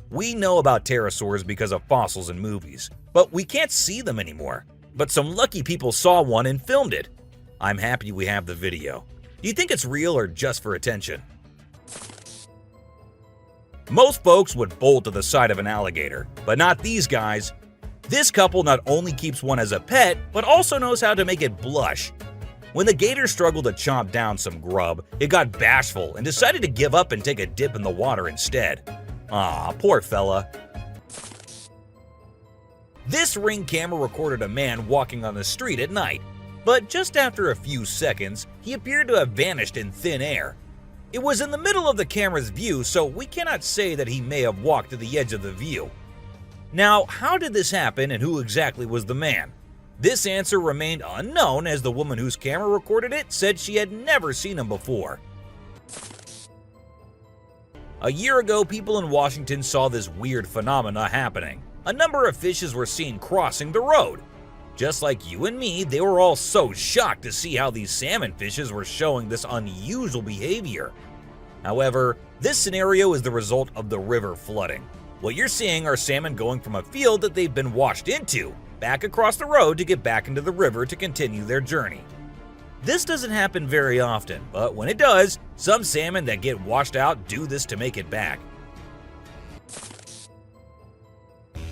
We know about pterosaurs because of fossils in movies, but we can't see them anymore. But some lucky people saw one and filmed it. I'm happy we have the video. Do you think it's real or just for attention? Most folks would bolt to the side of an alligator, but not these guys. This couple not only keeps one as a pet, but also knows how to make it blush. When the gator struggled to chomp down some grub, it got bashful and decided to give up and take a dip in the water instead. Aw, poor fella. This Ring camera recorded a man walking on the street at night, but just after a few seconds, he appeared to have vanished in thin air. It was in the middle of the camera's view, so we cannot say that he may have walked to the edge of the view. Now, how did this happen and who exactly was the man? This answer remained unknown as the woman whose camera recorded it said she had never seen him before. A year ago, people in Washington saw this weird phenomena happening. A number of fishes were seen crossing the road. Just like you and me, they were all so shocked to see how these salmon fishes were showing this unusual behavior. However, this scenario is the result of the river flooding. What you're seeing are salmon going from a field that they've been washed into, back across the road to get back into the river to continue their journey. This doesn't happen very often, but when it does, some salmon that get washed out do this to make it back.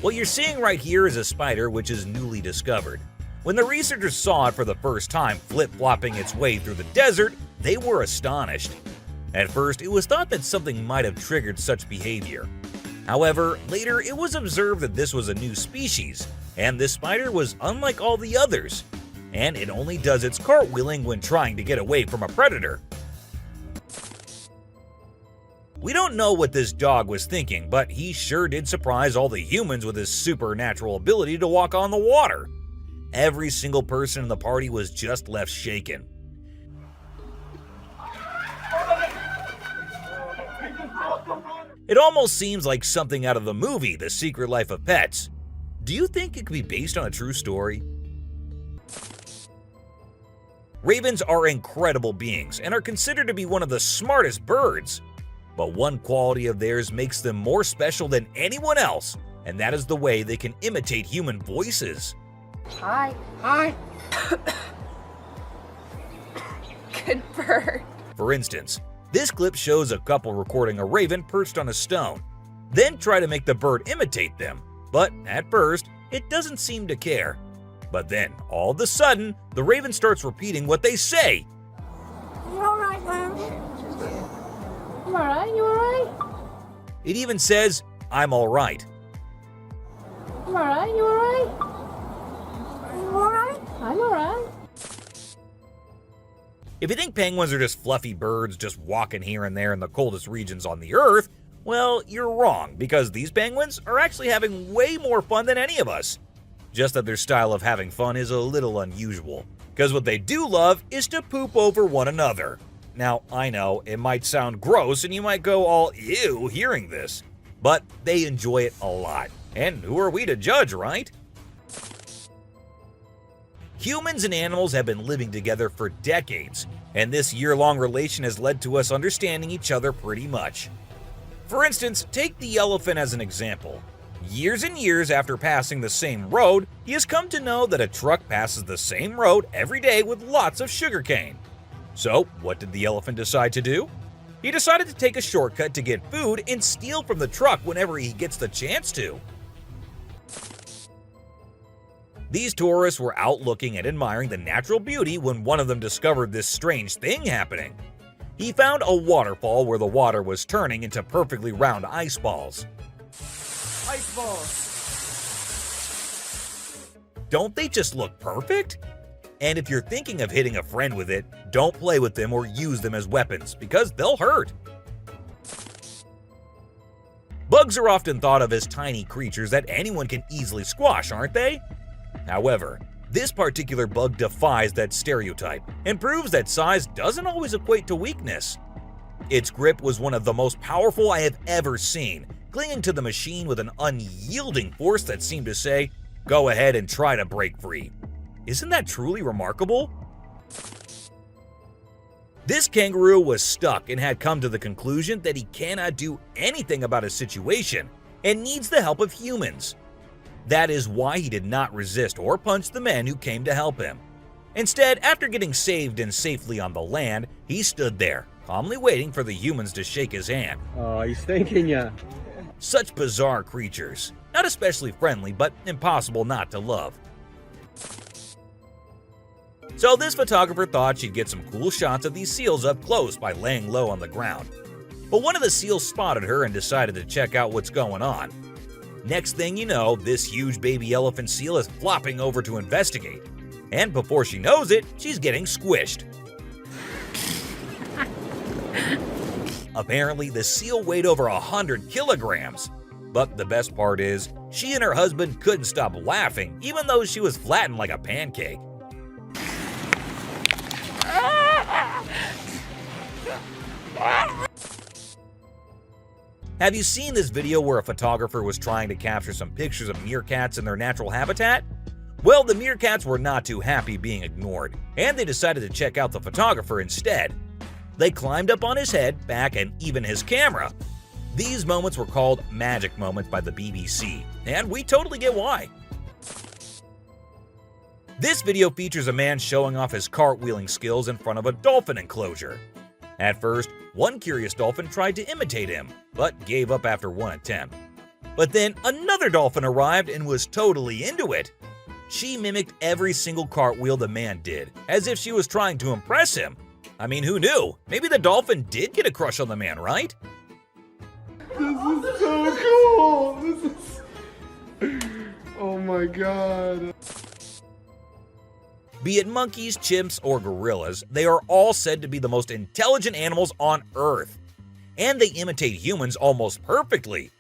What you're seeing right here is a spider which is newly discovered. When the researchers saw it for the first time flip-flopping its way through the desert, they were astonished. At first, it was thought that something might have triggered such behavior. However, later it was observed that this was a new species, and this spider was unlike all the others, and it only does its cartwheeling when trying to get away from a predator. We don't know what this dog was thinking, but he sure did surprise all the humans with his supernatural ability to walk on the water. Every single person in the party was just left shaken. It almost seems like something out of the movie The Secret Life of Pets. Do you think it could be based on a true story? Ravens are incredible beings and are considered to be one of the smartest birds. But one quality of theirs makes them more special than anyone else, and that is the way they can imitate human voices. Hi. Hi. Good bird. For instance, this clip shows a couple recording a raven perched on a stone, then try to make the bird imitate them. But at first, it doesn't seem to care. But then, all of a sudden, the raven starts repeating what they say. You alright, man? You alright? You alright? It even says, "I'm alright." You alright? You alright? You alright? I'm alright. If you think penguins are just fluffy birds just walking here and there in the coldest regions on the Earth, well, you're wrong, because these penguins are actually having way more fun than any of us. Just that their style of having fun is a little unusual, because what they do love is to poop over one another. Now, I know it might sound gross and you might go all ew hearing this, but they enjoy it a lot. And who are we to judge, right? Humans and animals have been living together for decades, and this year-long relation has led to us understanding each other pretty much. For instance, take the elephant as an example. Years and years after passing the same road, he has come to know that a truck passes the same road every day with lots of sugarcane. So, what did the elephant decide to do? He decided to take a shortcut to get food and steal from the truck whenever he gets the chance to. These tourists were out looking and admiring the natural beauty when one of them discovered this strange thing happening. He found a waterfall where the water was turning into perfectly round ice balls. Ice balls. Don't they just look perfect? And if you're thinking of hitting a friend with it, don't play with them or use them as weapons, because they'll hurt. Bugs are often thought of as tiny creatures that anyone can easily squash, aren't they? However, this particular bug defies that stereotype and proves that size doesn't always equate to weakness. Its grip was one of the most powerful I have ever seen, clinging to the machine with an unyielding force that seemed to say, "Go ahead and try to break free." Isn't that truly remarkable? This kangaroo was stuck and had come to the conclusion that he cannot do anything about his situation and needs the help of humans. That is why he did not resist or punch the men who came to help him. Instead, after getting saved and safely on the land, he stood there, calmly waiting for the humans to shake his hand. Oh, he's thanking ya. Such bizarre creatures. Not especially friendly, but impossible not to love. So this photographer thought she'd get some cool shots of these seals up close by laying low on the ground. But one of the seals spotted her and decided to check out what's going on. Next thing you know, this huge baby elephant seal is flopping over to investigate. And before she knows it, she's getting squished. Apparently, the seal weighed over 100 kilograms. But the best part is, she and her husband couldn't stop laughing, even though she was flattened like a pancake. Have you seen this video where a photographer was trying to capture some pictures of meerkats in their natural habitat? Well, the meerkats were not too happy being ignored, and they decided to check out the photographer instead. They climbed up on his head, back, and even his camera. These moments were called magic moments by the BBC, and we totally get why. This video features a man showing off his cartwheeling skills in front of a dolphin enclosure. At first, one curious dolphin tried to imitate him, but gave up after one attempt. But then another dolphin arrived and was totally into it. She mimicked every single cartwheel the man did, as if she was trying to impress him. I mean, who knew? Maybe the dolphin did get a crush on the man, right? This is so cool! my god. Be it monkeys, chimps, or gorillas, they are all said to be the most intelligent animals on Earth. And they imitate humans almost perfectly.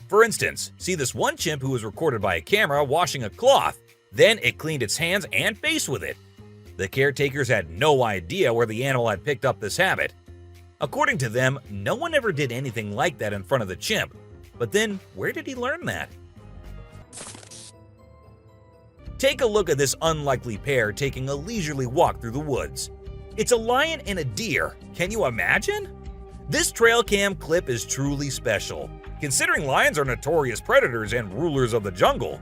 For instance, see this one chimp who was recorded by a camera washing a cloth. Then it cleaned its hands and face with it. The caretakers had no idea where the animal had picked up this habit. According to them, no one ever did anything like that in front of the chimp. But then, where did he learn that? Take a look at this unlikely pair taking a leisurely walk through the woods. It's a lion and a deer. Can you imagine? This trail cam clip is truly special, considering lions are notorious predators and rulers of the jungle.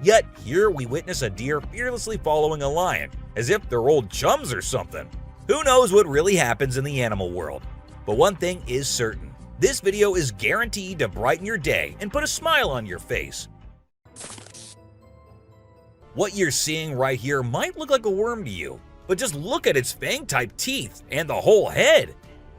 Yet here we witness a deer fearlessly following a lion, as if they're old chums or something. Who knows what really happens in the animal world? But one thing is certain. This video is guaranteed to brighten your day and put a smile on your face. What you're seeing right here might look like a worm to you, but just look at its fang-type teeth and the whole head.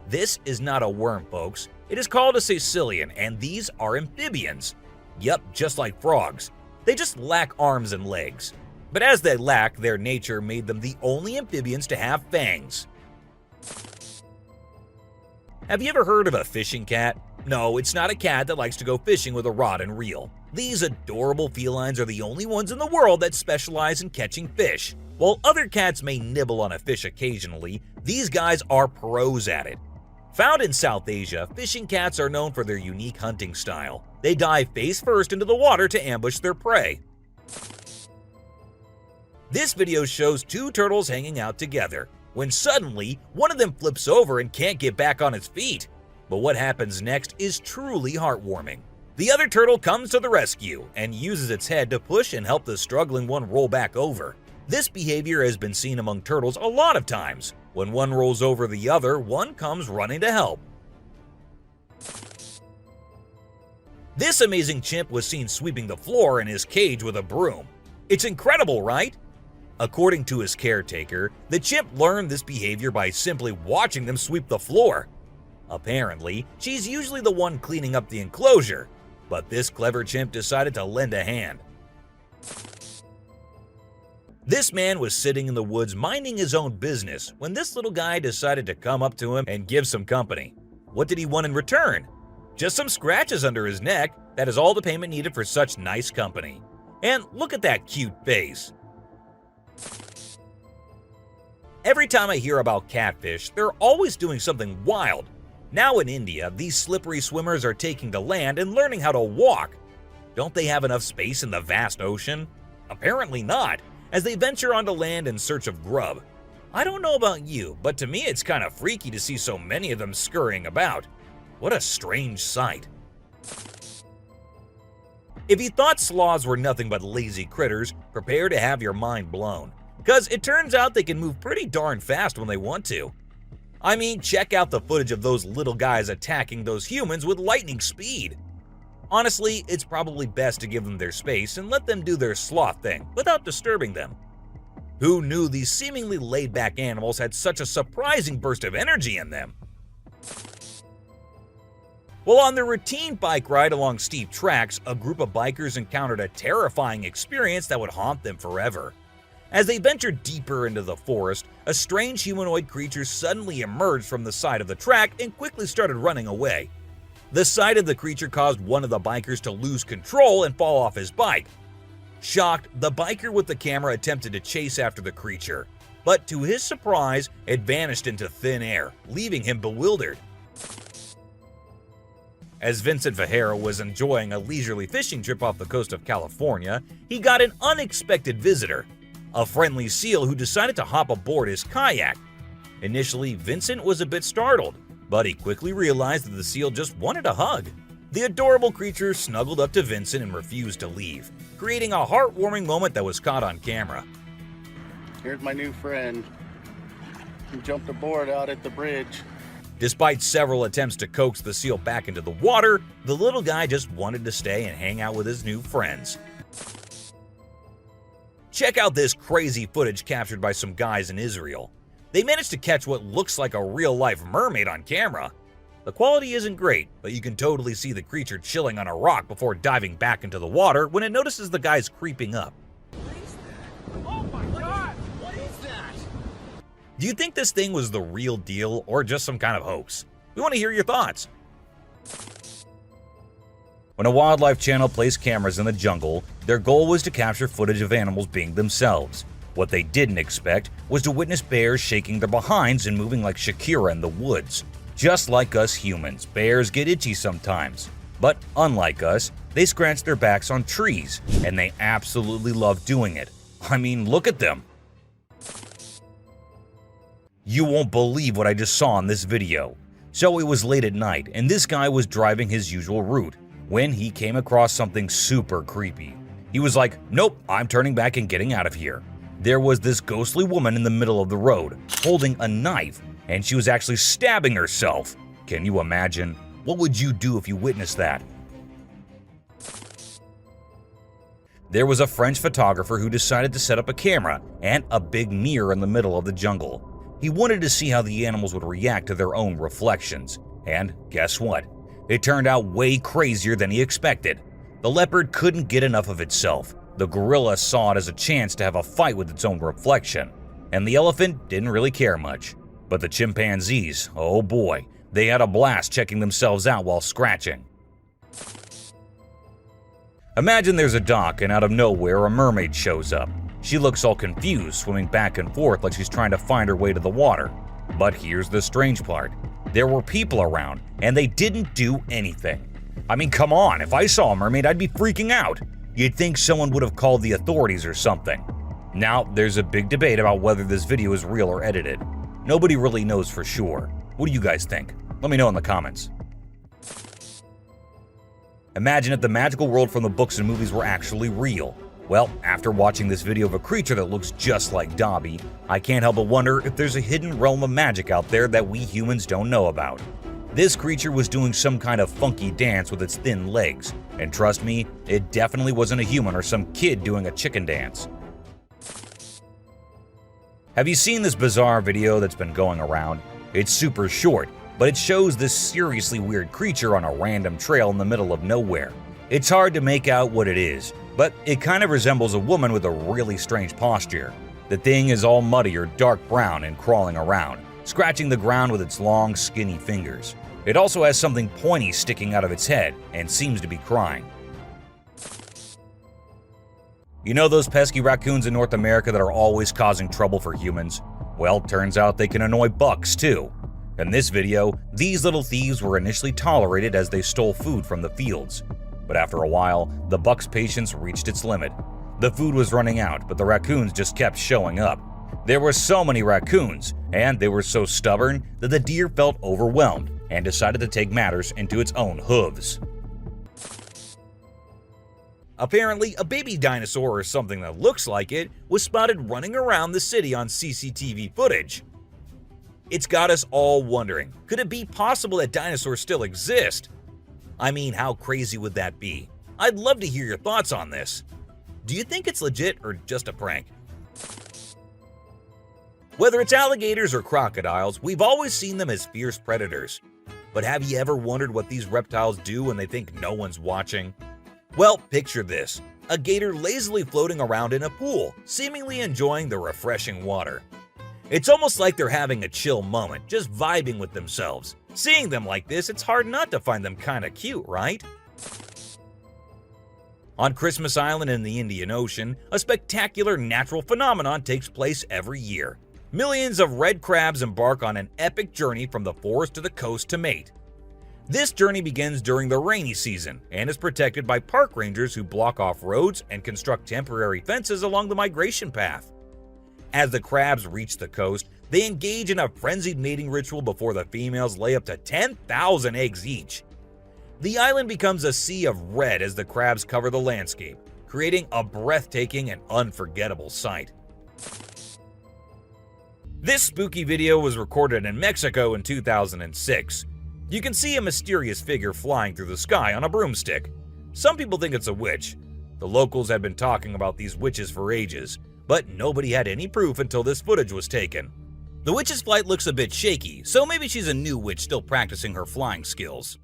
This is not a worm, folks. It is called a caecilian, and these are amphibians. Yup, just like frogs. They just lack arms and legs. But as they lack, their nature made them the only amphibians to have fangs. Have you ever heard of a fishing cat? No, it's not a cat that likes to go fishing with a rod and reel. These adorable felines are the only ones in the world that specialize in catching fish. While other cats may nibble on a fish occasionally, these guys are pros at it. Found in South Asia, fishing cats are known for their unique hunting style. They dive face first into the water to ambush their prey. This video shows two turtles hanging out together, when suddenly one of them flips over and can't get back on its feet. But what happens next is truly heartwarming. The other turtle comes to the rescue and uses its head to push and help the struggling one roll back over. This behavior has been seen among turtles a lot of times. When one rolls over the other, one comes running to help. This amazing chimp was seen sweeping the floor in his cage with a broom. It's incredible, right? According to his caretaker, the chimp learned this behavior by simply watching them sweep the floor. Apparently, she's usually the one cleaning up the enclosure, but this clever chimp decided to lend a hand. This man was sitting in the woods minding his own business when this little guy decided to come up to him and give some company. What did he want in return? Just some scratches under his neck. That is all the payment needed for such nice company. And look at that cute face. Every time I hear about catfish, they're always doing something wild. Now in India, these slippery swimmers are taking to land and learning how to walk. Don't they have enough space in the vast ocean? Apparently not, as they venture onto land in search of grub. I don't know about you, but to me it's kind of freaky to see so many of them scurrying about. What a strange sight. If you thought sloths were nothing but lazy critters, prepare to have your mind blown. Because it turns out they can move pretty darn fast when they want to. I mean, check out the footage of those little guys attacking those humans with lightning speed. Honestly, it's probably best to give them their space and let them do their sloth thing without disturbing them. Who knew these seemingly laid-back animals had such a surprising burst of energy in them? While on their routine bike ride along steep tracks, a group of bikers encountered a terrifying experience that would haunt them forever. As they ventured deeper into the forest, a strange humanoid creature suddenly emerged from the side of the track and quickly started running away. The sight of the creature caused one of the bikers to lose control and fall off his bike. Shocked, the biker with the camera attempted to chase after the creature, but to his surprise, it vanished into thin air, leaving him bewildered. As Vincent Vajera was enjoying a leisurely fishing trip off the coast of California, he got an unexpected visitor. A friendly seal who decided to hop aboard his kayak. Initially, Vincent was a bit startled, but he quickly realized that the seal just wanted a hug. The adorable creature snuggled up to Vincent and refused to leave, creating a heartwarming moment that was caught on camera. Here's my new friend. He jumped aboard out at the bridge. Despite several attempts to coax the seal back into the water, the little guy just wanted to stay and hang out with his new friends. Check out this crazy footage captured by some guys in Israel. They managed to catch what looks like a real-life mermaid on camera. The quality isn't great, but you can totally see the creature chilling on a rock before diving back into the water when it notices the guys creeping up. Oh my god! What is that? Do you think this thing was the real deal or just some kind of hoax? We want to hear your thoughts. When a wildlife channel placed cameras in the jungle, their goal was to capture footage of animals being themselves. What they didn't expect was to witness bears shaking their behinds and moving like Shakira in the woods. Just like us humans, bears get itchy sometimes. But unlike us, they scratch their backs on trees, and they absolutely love doing it. I mean, look at them. You won't believe what I just saw in this video. So it was late at night, and this guy was driving his usual route when he came across something super creepy. He was like, nope, I'm turning back and getting out of here. There was this ghostly woman in the middle of the road, holding a knife, and she was actually stabbing herself. Can you imagine? What would you do if you witnessed that? There was a French photographer who decided to set up a camera and a big mirror in the middle of the jungle. He wanted to see how the animals would react to their own reflections. And guess what? It turned out way crazier than he expected. The leopard couldn't get enough of itself. The gorilla saw it as a chance to have a fight with its own reflection. And the elephant didn't really care much. But the chimpanzees, oh boy, they had a blast checking themselves out while scratching. Imagine there's a dock and out of nowhere a mermaid shows up. She looks all confused, swimming back and forth like she's trying to find her way to the water. But here's the strange part. There were people around, and they didn't do anything. I mean, come on, if I saw a mermaid, I'd be freaking out. You'd think someone would have called the authorities or something. Now, there's a big debate about whether this video is real or edited. Nobody really knows for sure. What do you guys think? Let me know in the comments. Imagine if the magical world from the books and movies were actually real. Well, after watching this video of a creature that looks just like Dobby, I can't help but wonder if there's a hidden realm of magic out there that we humans don't know about. This creature was doing some kind of funky dance with its thin legs, and trust me, it definitely wasn't a human or some kid doing a chicken dance. Have you seen this bizarre video that's been going around? It's super short, but it shows this seriously weird creature on a random trail in the middle of nowhere. It's hard to make out what it is, but it kind of resembles a woman with a really strange posture. The thing is all muddy or dark brown and crawling around, scratching the ground with its long, skinny fingers. It also has something pointy sticking out of its head and seems to be crying. You know those pesky raccoons in North America that are always causing trouble for humans? Well, turns out they can annoy bucks too. In this video, these little thieves were initially tolerated as they stole food from the fields. But after a while, the buck's patience reached its limit. The food was running out, but the raccoons just kept showing up. There were so many raccoons, and they were so stubborn that the deer felt overwhelmed and decided to take matters into its own hooves. Apparently, a baby dinosaur or something that looks like it was spotted running around the city on CCTV footage. It's got us all wondering, could it be possible that dinosaurs still exist? I mean, how crazy would that be? I'd love to hear your thoughts on this. Do you think it's legit or just a prank? Whether it's alligators or crocodiles, we've always seen them as fierce predators. But have you ever wondered what these reptiles do when they think no one's watching? Well, picture this. A gator lazily floating around in a pool, seemingly enjoying the refreshing water. It's almost like they're having a chill moment, just vibing with themselves. Seeing them like this, it's hard not to find them kinda cute, right? On Christmas Island in the Indian Ocean, a spectacular natural phenomenon takes place every year. Millions of red crabs embark on an epic journey from the forest to the coast to mate. This journey begins during the rainy season and is protected by park rangers who block off roads and construct temporary fences along the migration path. As the crabs reach the coast, they engage in a frenzied mating ritual before the females lay up to 10,000 eggs each. The island becomes a sea of red as the crabs cover the landscape, creating a breathtaking and unforgettable sight. This spooky video was recorded in Mexico in 2006. You can see a mysterious figure flying through the sky on a broomstick. Some people think it's a witch. The locals had been talking about these witches for ages, but nobody had any proof until this footage was taken. The witch's flight looks a bit shaky, so maybe she's a new witch still practicing her flying skills.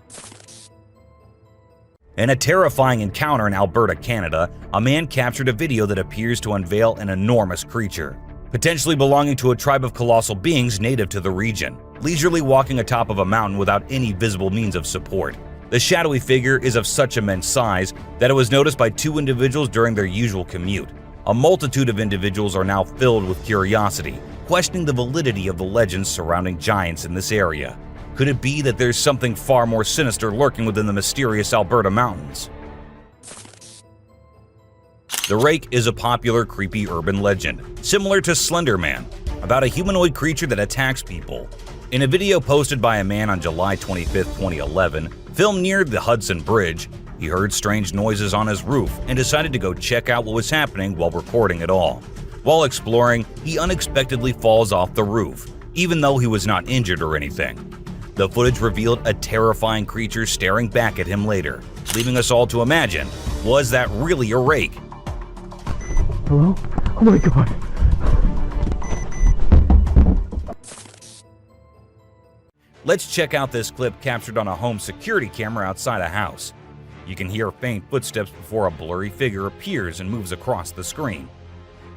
In a terrifying encounter in Alberta, Canada, a man captured a video that appears to unveil an enormous creature, potentially belonging to a tribe of colossal beings native to the region, leisurely walking atop of a mountain without any visible means of support. The shadowy figure is of such immense size that it was noticed by 2 individuals during their usual commute. A multitude of individuals are now filled with curiosity, questioning the validity of the legends surrounding giants in this area. Could it be that there's something far more sinister lurking within the mysterious Alberta mountains? The Rake is a popular creepy urban legend, similar to Slender Man, about a humanoid creature that attacks people. In a video posted by a man on July 25, 2011, filmed near the Hudson Bridge, he heard strange noises on his roof and decided to go check out what was happening while recording it all. While exploring, he unexpectedly falls off the roof, even though he was not injured or anything. The footage revealed a terrifying creature staring back at him later, leaving us all to imagine, was that really a rake? Hello? Oh my god. Let's check out this clip captured on a home security camera outside a house. You can hear faint footsteps before a blurry figure appears and moves across the screen.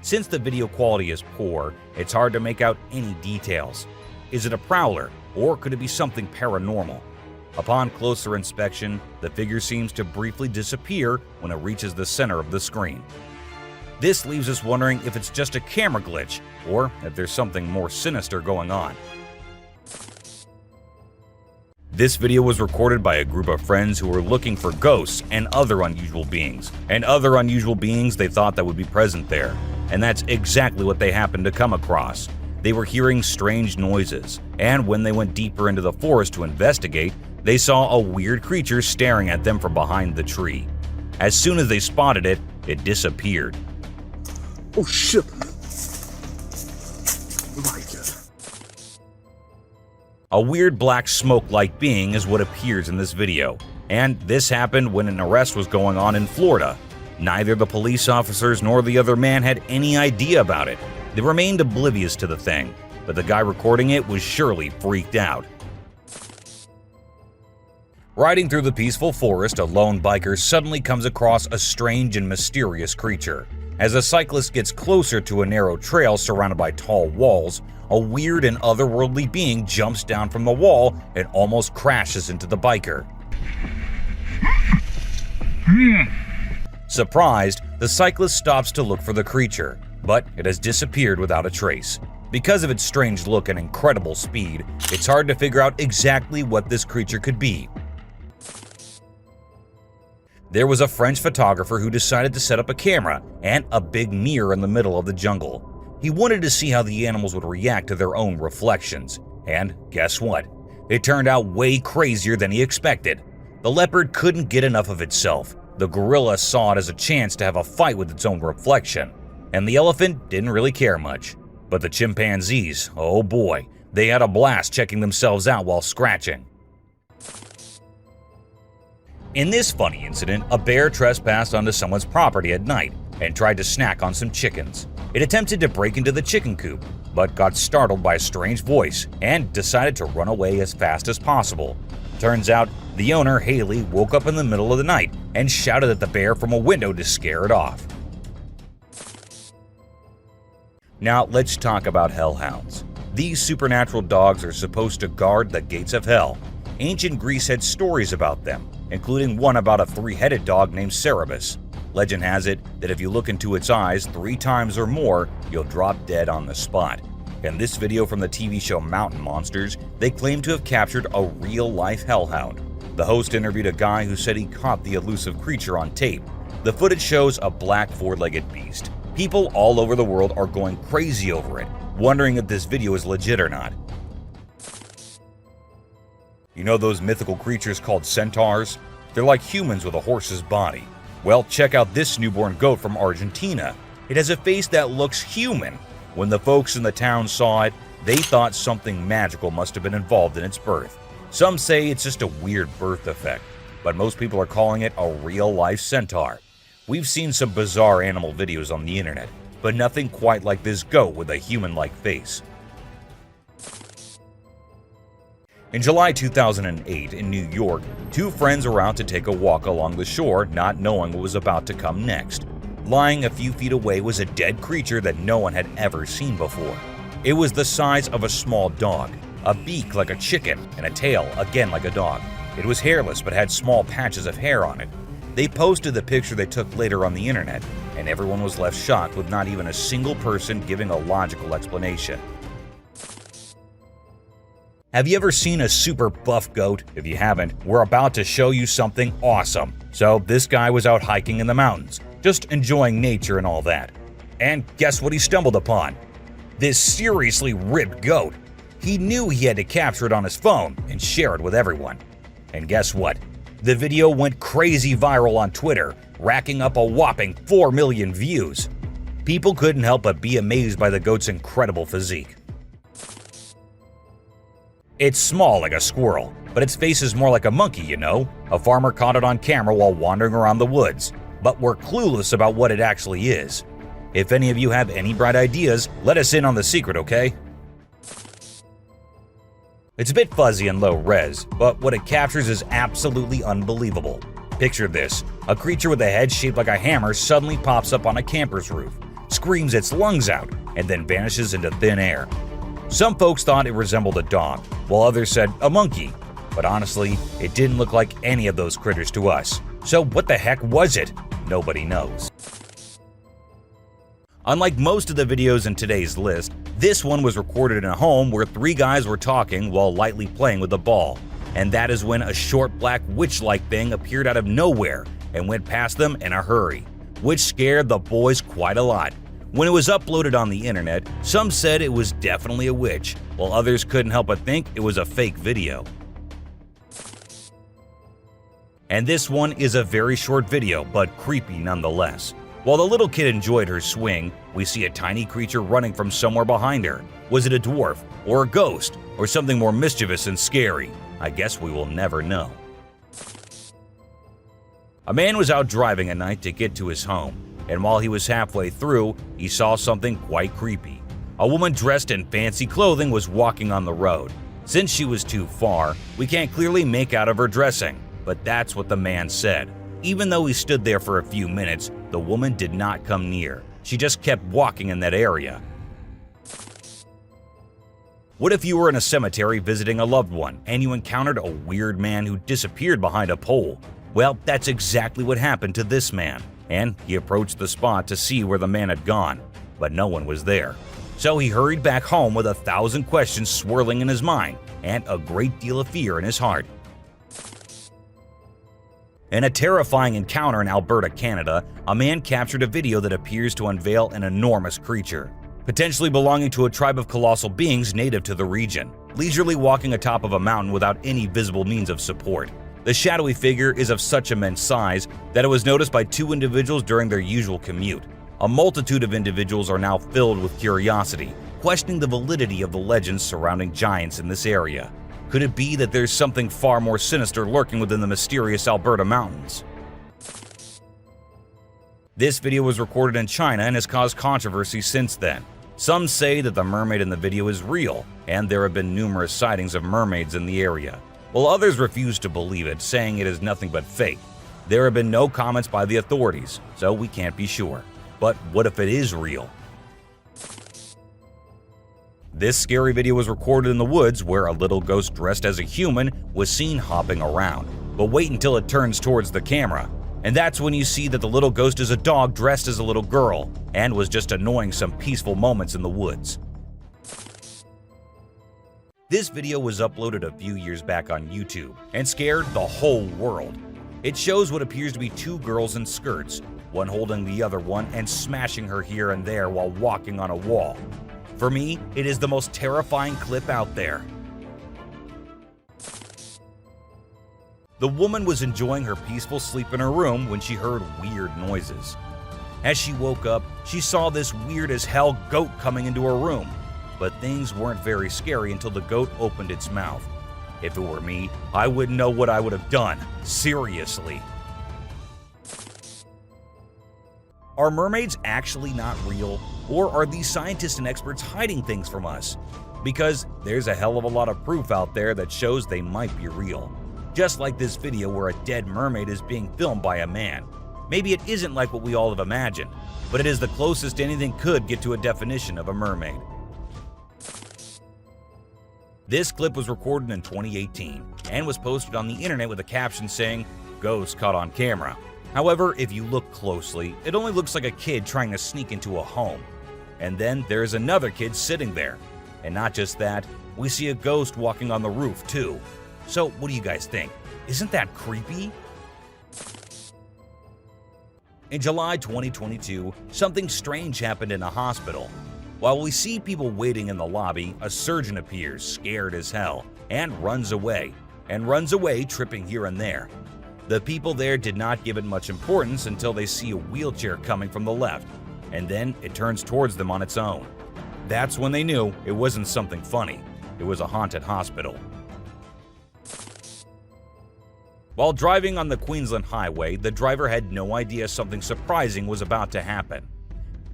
Since the video quality is poor, it's hard to make out any details. Is it a prowler, or could it be something paranormal? Upon closer inspection, the figure seems to briefly disappear when it reaches the center of the screen. This leaves us wondering if it's just a camera glitch, or if there's something more sinister going on. This video was recorded by a group of friends who were looking for ghosts and other unusual beings, they thought that would be present there. And that's exactly what they happened to come across. They were hearing strange noises, and when they went deeper into the forest to investigate, they saw a weird creature staring at them from behind the tree. As soon as they spotted it, it disappeared. Oh shit! Oh my god. A weird black smoke-like being is what appears in this video, and this happened when an arrest was going on in Florida. Neither the police officers nor the other man had any idea about it. They remained oblivious to the thing, but the guy recording it was surely freaked out. Riding through the peaceful forest, a lone biker suddenly comes across a strange and mysterious creature. As a cyclist gets closer to a narrow trail surrounded by tall walls, a weird and otherworldly being jumps down from the wall and almost crashes into the biker. Surprised, the cyclist stops to look for the creature, but it has disappeared without a trace. Because of its strange look and incredible speed, it's hard to figure out exactly what this creature could be. There was a French photographer who decided to set up a camera and a big mirror in the middle of the jungle. He wanted to see how the animals would react to their own reflections, and guess what? It turned out way crazier than he expected. The leopard couldn't get enough of itself. The gorilla saw it as a chance to have a fight with its own reflection, and the elephant didn't really care much. But the chimpanzees, oh boy, they had a blast checking themselves out while scratching. In this funny incident, a bear trespassed onto someone's property at night and tried to snack on some chickens. It attempted to break into the chicken coop, but got startled by a strange voice and decided to run away as fast as possible. Turns out, the owner, Haley, woke up in the middle of the night and shouted at the bear from a window to scare it off. Now let's talk about hellhounds. These supernatural dogs are supposed to guard the gates of hell. Ancient Greece had stories about them, including one about a three-headed dog named Cerberus. Legend has it that if you look into its eyes 3 times or more, you'll drop dead on the spot. In this video from the TV show Mountain Monsters, they claim to have captured a real-life hellhound. The host interviewed a guy who said he caught the elusive creature on tape. The footage shows a black 4-legged beast. People all over the world are going crazy over it, wondering if this video is legit or not. You know those mythical creatures called centaurs? They're like humans with a horse's body. Well, check out this newborn goat from Argentina. It has a face that looks human. When the folks in the town saw it, they thought something magical must have been involved in its birth. Some say it's just a weird birth defect, but most people are calling it a real-life centaur. We've seen some bizarre animal videos on the internet, but nothing quite like this goat with a human-like face. In July 2008 in New York, two friends were out to take a walk along the shore, not knowing what was about to come next. Lying a few feet away was a dead creature that no one had ever seen before. It was the size of a small dog, a beak like a chicken, and a tail again like a dog. It was hairless but had small patches of hair on it. They posted the picture they took later on the internet, and everyone was left shocked with not even a single person giving a logical explanation. Have you ever seen a super buff goat? If you haven't, we're about to show you something awesome. So this guy was out hiking in the mountains, just enjoying nature and all that. And guess what he stumbled upon? This seriously ripped goat. He knew he had to capture it on his phone and share it with everyone. And guess what? The video went crazy viral on Twitter, racking up a whopping 4 million views. People couldn't help but be amazed by the goat's incredible physique. It's small like a squirrel, but its face is more like a monkey, you know? A farmer caught it on camera while wandering around the woods, but we're clueless about what it actually is. If any of you have any bright ideas, let us in on the secret, okay? It's a bit fuzzy and low res, but what it captures is absolutely unbelievable. Picture this: a creature with a head shaped like a hammer suddenly pops up on a camper's roof, screams its lungs out, and then vanishes into thin air. Some folks thought it resembled a dog, while others said a monkey. But honestly, it didn't look like any of those critters to us. So what the heck was it? Nobody knows. Unlike most of the videos in today's list, this one was recorded in a home where three guys were talking while lightly playing with a ball. And that is when a short black witch-like thing appeared out of nowhere and went past them in a hurry, which scared the boys quite a lot. When it was uploaded on the internet, some said it was definitely a witch, while others couldn't help but think it was a fake video. And this one is a very short video, but creepy nonetheless. While the little kid enjoyed her swing, we see a tiny creature running from somewhere behind her. Was it a dwarf, or a ghost, or something more mischievous and scary? I guess we will never know. A man was out driving at night to get to his home, and while he was halfway through, he saw something quite creepy. A woman dressed in fancy clothing was walking on the road. Since she was too far, we can't clearly make out of her dressing, but that's what the man said. Even though he stood there for a few minutes, the woman did not come near. She just kept walking in that area. What if you were in a cemetery visiting a loved one and you encountered a weird man who disappeared behind a pole? Well, that's exactly what happened to this man, and he approached the spot to see where the man had gone, but no one was there. So he hurried back home with 1,000 questions swirling in his mind and a great deal of fear in his heart. In a terrifying encounter in Alberta, Canada, a man captured a video that appears to unveil an enormous creature, potentially belonging to a tribe of colossal beings native to the region, leisurely walking atop of a mountain without any visible means of support. The shadowy figure is of such immense size that it was noticed by two individuals during their usual commute. A multitude of individuals are now filled with curiosity, questioning the validity of the legends surrounding giants in this area. Could it be that there's something far more sinister lurking within the mysterious Alberta mountains? This video was recorded in China and has caused controversy since then. Some say that the mermaid in the video is real, and there have been numerous sightings of mermaids in the area, while others refuse to believe it, saying it is nothing but fake. There have been no comments by the authorities, so we can't be sure. But what if it is real? This scary video was recorded in the woods where a little ghost dressed as a human was seen hopping around. But wait until it turns towards the camera, and that's when you see that the little ghost is a dog dressed as a little girl and was just annoying some peaceful moments in the woods. This video was uploaded a few years back on YouTube and scared the whole world. It shows what appears to be two girls in skirts, one holding the other one and smashing her here and there while walking on a wall. For me, it is the most terrifying clip out there. The woman was enjoying her peaceful sleep in her room when she heard weird noises. As she woke up, she saw this weird as hell goat coming into her room. But things weren't very scary until the goat opened its mouth. If it were me, I wouldn't know what I would have done. Seriously. Are mermaids actually not real? Or are these scientists and experts hiding things from us? Because there's a hell of a lot of proof out there that shows they might be real. Just like this video where a dead mermaid is being filmed by a man. Maybe it isn't like what we all have imagined, but it is the closest anything could get to a definition of a mermaid. This clip was recorded in 2018 and was posted on the internet with a caption saying, "Ghost caught on camera." However, if you look closely, it only looks like a kid trying to sneak into a home. And then there's another kid sitting there. And not just that, we see a ghost walking on the roof too. So what do you guys think? Isn't that creepy? In July 2022, something strange happened in a hospital. While we see people waiting in the lobby, a surgeon appears, scared as hell, and runs away, tripping here and there. The people there did not give it much importance until they see a wheelchair coming from the left, and then it turns towards them on its own. That's when they knew it wasn't something funny, it was a haunted hospital. While driving on the Queensland Highway, the driver had no idea something surprising was about to happen.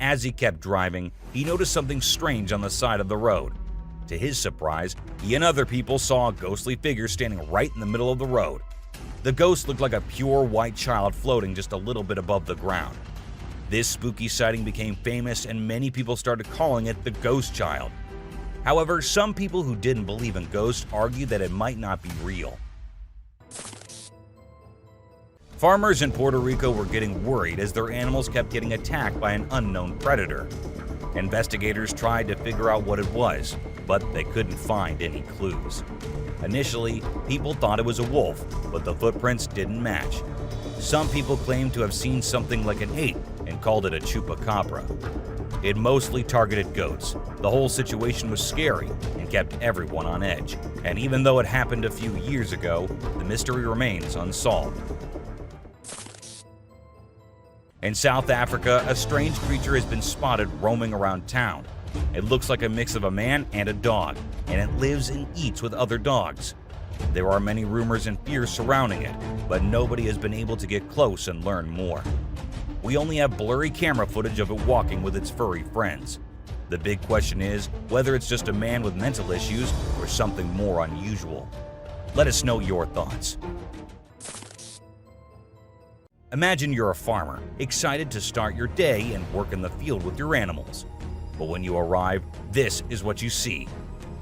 As he kept driving, he noticed something strange on the side of the road. To his surprise, he and other people saw a ghostly figure standing right in the middle of the road. The ghost looked like a pure white child floating just a little bit above the ground. This spooky sighting became famous and many people started calling it the Ghost Child. However, some people who didn't believe in ghosts argued that it might not be real. Farmers in Puerto Rico were getting worried as their animals kept getting attacked by an unknown predator. Investigators tried to figure out what it was, but they couldn't find any clues. Initially, people thought it was a wolf, but the footprints didn't match. Some people claimed to have seen something like an ape and called it a chupacabra. It mostly targeted goats. The whole situation was scary and kept everyone on edge. And even though it happened a few years ago, the mystery remains unsolved. In South Africa, a strange creature has been spotted roaming around town. It looks like a mix of a man and a dog, and it lives and eats with other dogs. There are many rumors and fears surrounding it, but nobody has been able to get close and learn more. We only have blurry camera footage of it walking with its furry friends. The big question is whether it's just a man with mental issues or something more unusual. Let us know your thoughts. Imagine you're a farmer, excited to start your day and work in the field with your animals. But when you arrive, this is what you see.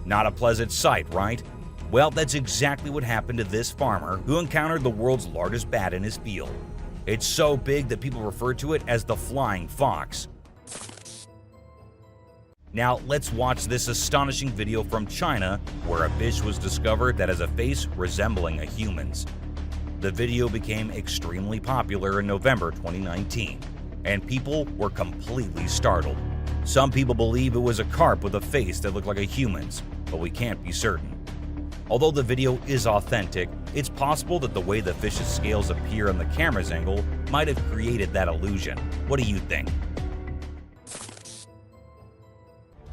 Not a pleasant sight, right? Well, that's exactly what happened to this farmer who encountered the world's largest bat in his field. It's so big that people refer to it as the flying fox. Now let's watch this astonishing video from China where a fish was discovered that has a face resembling a human's. The video became extremely popular in November 2019, and people were completely startled. Some people believe it was a carp with a face that looked like a human's, but we can't be certain. Although the video is authentic, it's possible that the way the fish's scales appear on the camera's angle might have created that illusion. What do you think?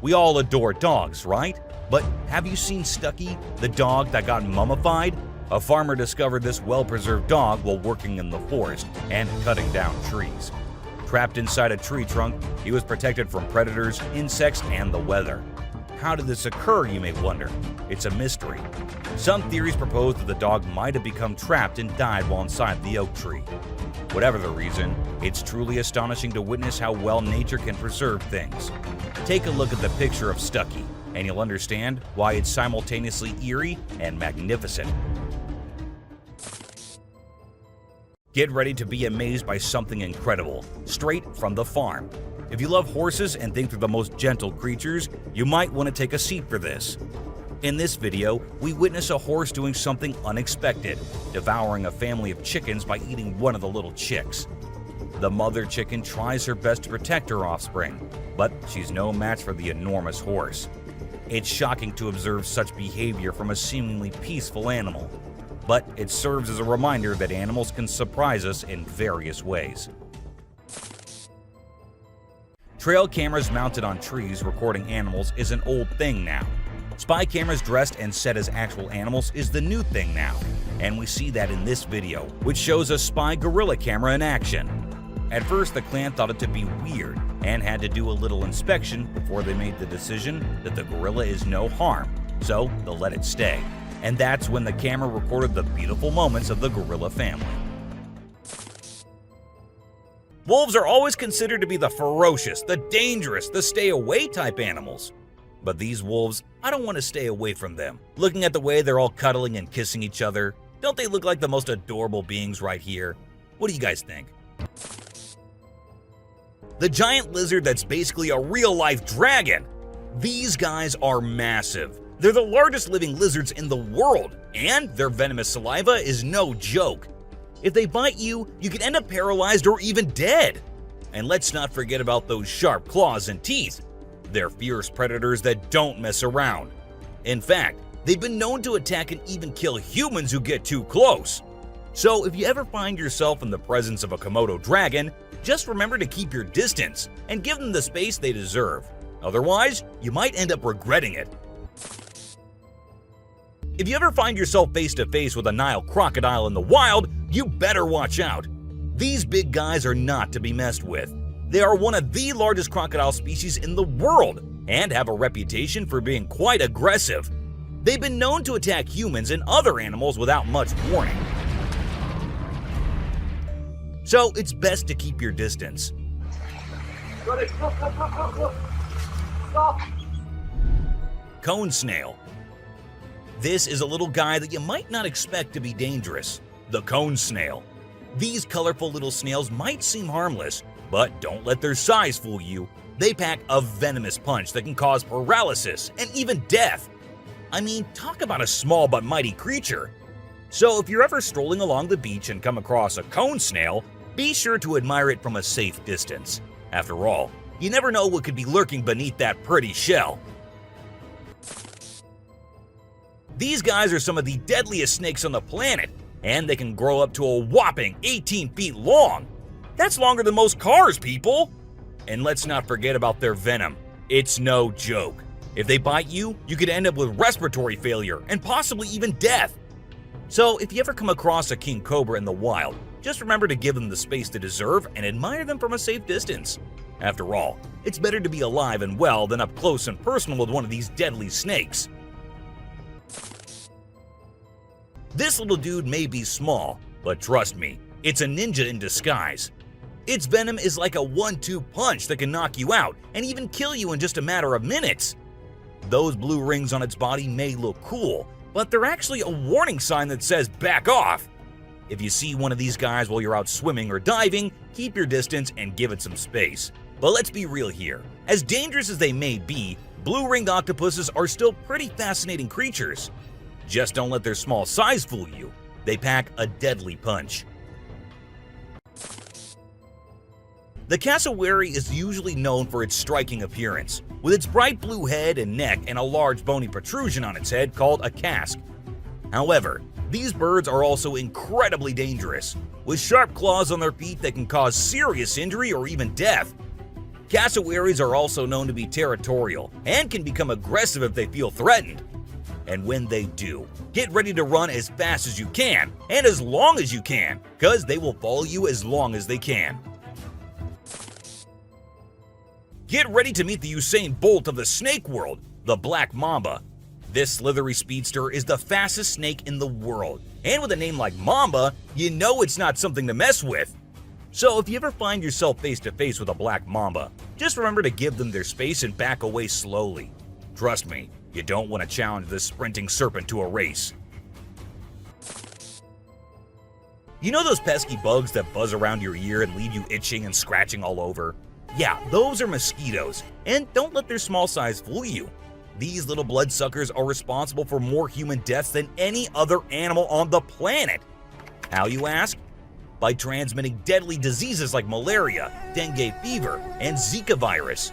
We all adore dogs, right? But have you seen Stucky, the dog that got mummified? A farmer discovered this well-preserved dog while working in the forest and cutting down trees. Trapped inside a tree trunk, he was protected from predators, insects, and the weather. How did this occur, you may wonder? It's a mystery. Some theories propose that the dog might have become trapped and died while inside the oak tree. Whatever the reason, it's truly astonishing to witness how well nature can preserve things. Take a look at the picture of Stucky, and you'll understand why it's simultaneously eerie and magnificent. Get ready to be amazed by something incredible, straight from the farm. If you love horses and think they're the most gentle creatures, you might want to take a seat for this. In this video, we witness a horse doing something unexpected, devouring a family of chickens by eating one of the little chicks. The mother chicken tries her best to protect her offspring, but she's no match for the enormous horse. It's shocking to observe such behavior from a seemingly peaceful animal, but it serves as a reminder that animals can surprise us in various ways. Trail cameras mounted on trees recording animals is an old thing now. Spy cameras dressed and set as actual animals is the new thing now, and we see that in this video, which shows a spy gorilla camera in action. At first, the clan thought it to be weird, and had to do a little inspection before they made the decision that the gorilla is no harm, so they'll let it stay. And that's when the camera recorded the beautiful moments of the gorilla family. Wolves are always considered to be the ferocious, the dangerous, the stay-away type animals. But these wolves, I don't want to stay away from them. Looking at the way they're all cuddling and kissing each other, don't they look like the most adorable beings right here? What do you guys think? The giant lizard that's basically a real-life dragon. These guys are massive. They're the largest living lizards in the world, and their venomous saliva is no joke. If they bite you, you could end up paralyzed or even dead. And let's not forget about those sharp claws and teeth. They're fierce predators that don't mess around. In fact, they've been known to attack and even kill humans who get too close. So if you ever find yourself in the presence of a Komodo dragon, just remember to keep your distance and give them the space they deserve. Otherwise, you might end up regretting it. If you ever find yourself face to face with a Nile crocodile in the wild, you better watch out. These big guys are not to be messed with. They are one of the largest crocodile species in the world and have a reputation for being quite aggressive. They've been known to attack humans and other animals without much warning. So it's best to keep your distance. Stop. Cone snail. This is a little guy that you might not expect to be dangerous. The cone snail. These colorful little snails might seem harmless, but don't let their size fool you. They pack a venomous punch that can cause paralysis and even death. I mean, talk about a small but mighty creature. So if you're ever strolling along the beach and come across a cone snail, be sure to admire it from a safe distance. After all, you never know what could be lurking beneath that pretty shell. These guys are some of the deadliest snakes on the planet, and they can grow up to a whopping 18 feet long. That's longer than most cars, people! And let's not forget about their venom. It's no joke. If they bite you, you could end up with respiratory failure and possibly even death. So if you ever come across a king cobra in the wild, just remember to give them the space they deserve and admire them from a safe distance. After all, it's better to be alive and well than up close and personal with one of these deadly snakes. This little dude may be small, but trust me, it's a ninja in disguise. Its venom is like a 1-2 punch that can knock you out and even kill you in just a matter of minutes. Those blue rings on its body may look cool, but they're actually a warning sign that says back off. If you see one of these guys while you're out swimming or diving, keep your distance and give it some space. But let's be real here. As dangerous as they may be, blue-ringed octopuses are still pretty fascinating creatures. Just don't let their small size fool you. They pack a deadly punch. The cassowary is usually known for its striking appearance, with its bright blue head and neck and a large bony protrusion on its head called a casque. However, these birds are also incredibly dangerous, with sharp claws on their feet that can cause serious injury or even death. Cassowaries are also known to be territorial and can become aggressive if they feel threatened. And when they do, get ready to run as fast as you can and as long as you can, because they will follow you as long as they can. Get ready to meet the Usain Bolt of the snake world, the black mamba. This slithery speedster is the fastest snake in the world, and with a name like Mamba, you know it's not something to mess with. So if you ever find yourself face to face with a black mamba, just remember to give them their space and back away slowly. Trust me, you don't want to challenge this sprinting serpent to a race. You know those pesky bugs that buzz around your ear and leave you itching and scratching all over? Yeah, those are mosquitoes, and don't let their small size fool you. These little bloodsuckers are responsible for more human deaths than any other animal on the planet. How, you ask? By transmitting deadly diseases like malaria, dengue fever, and Zika virus.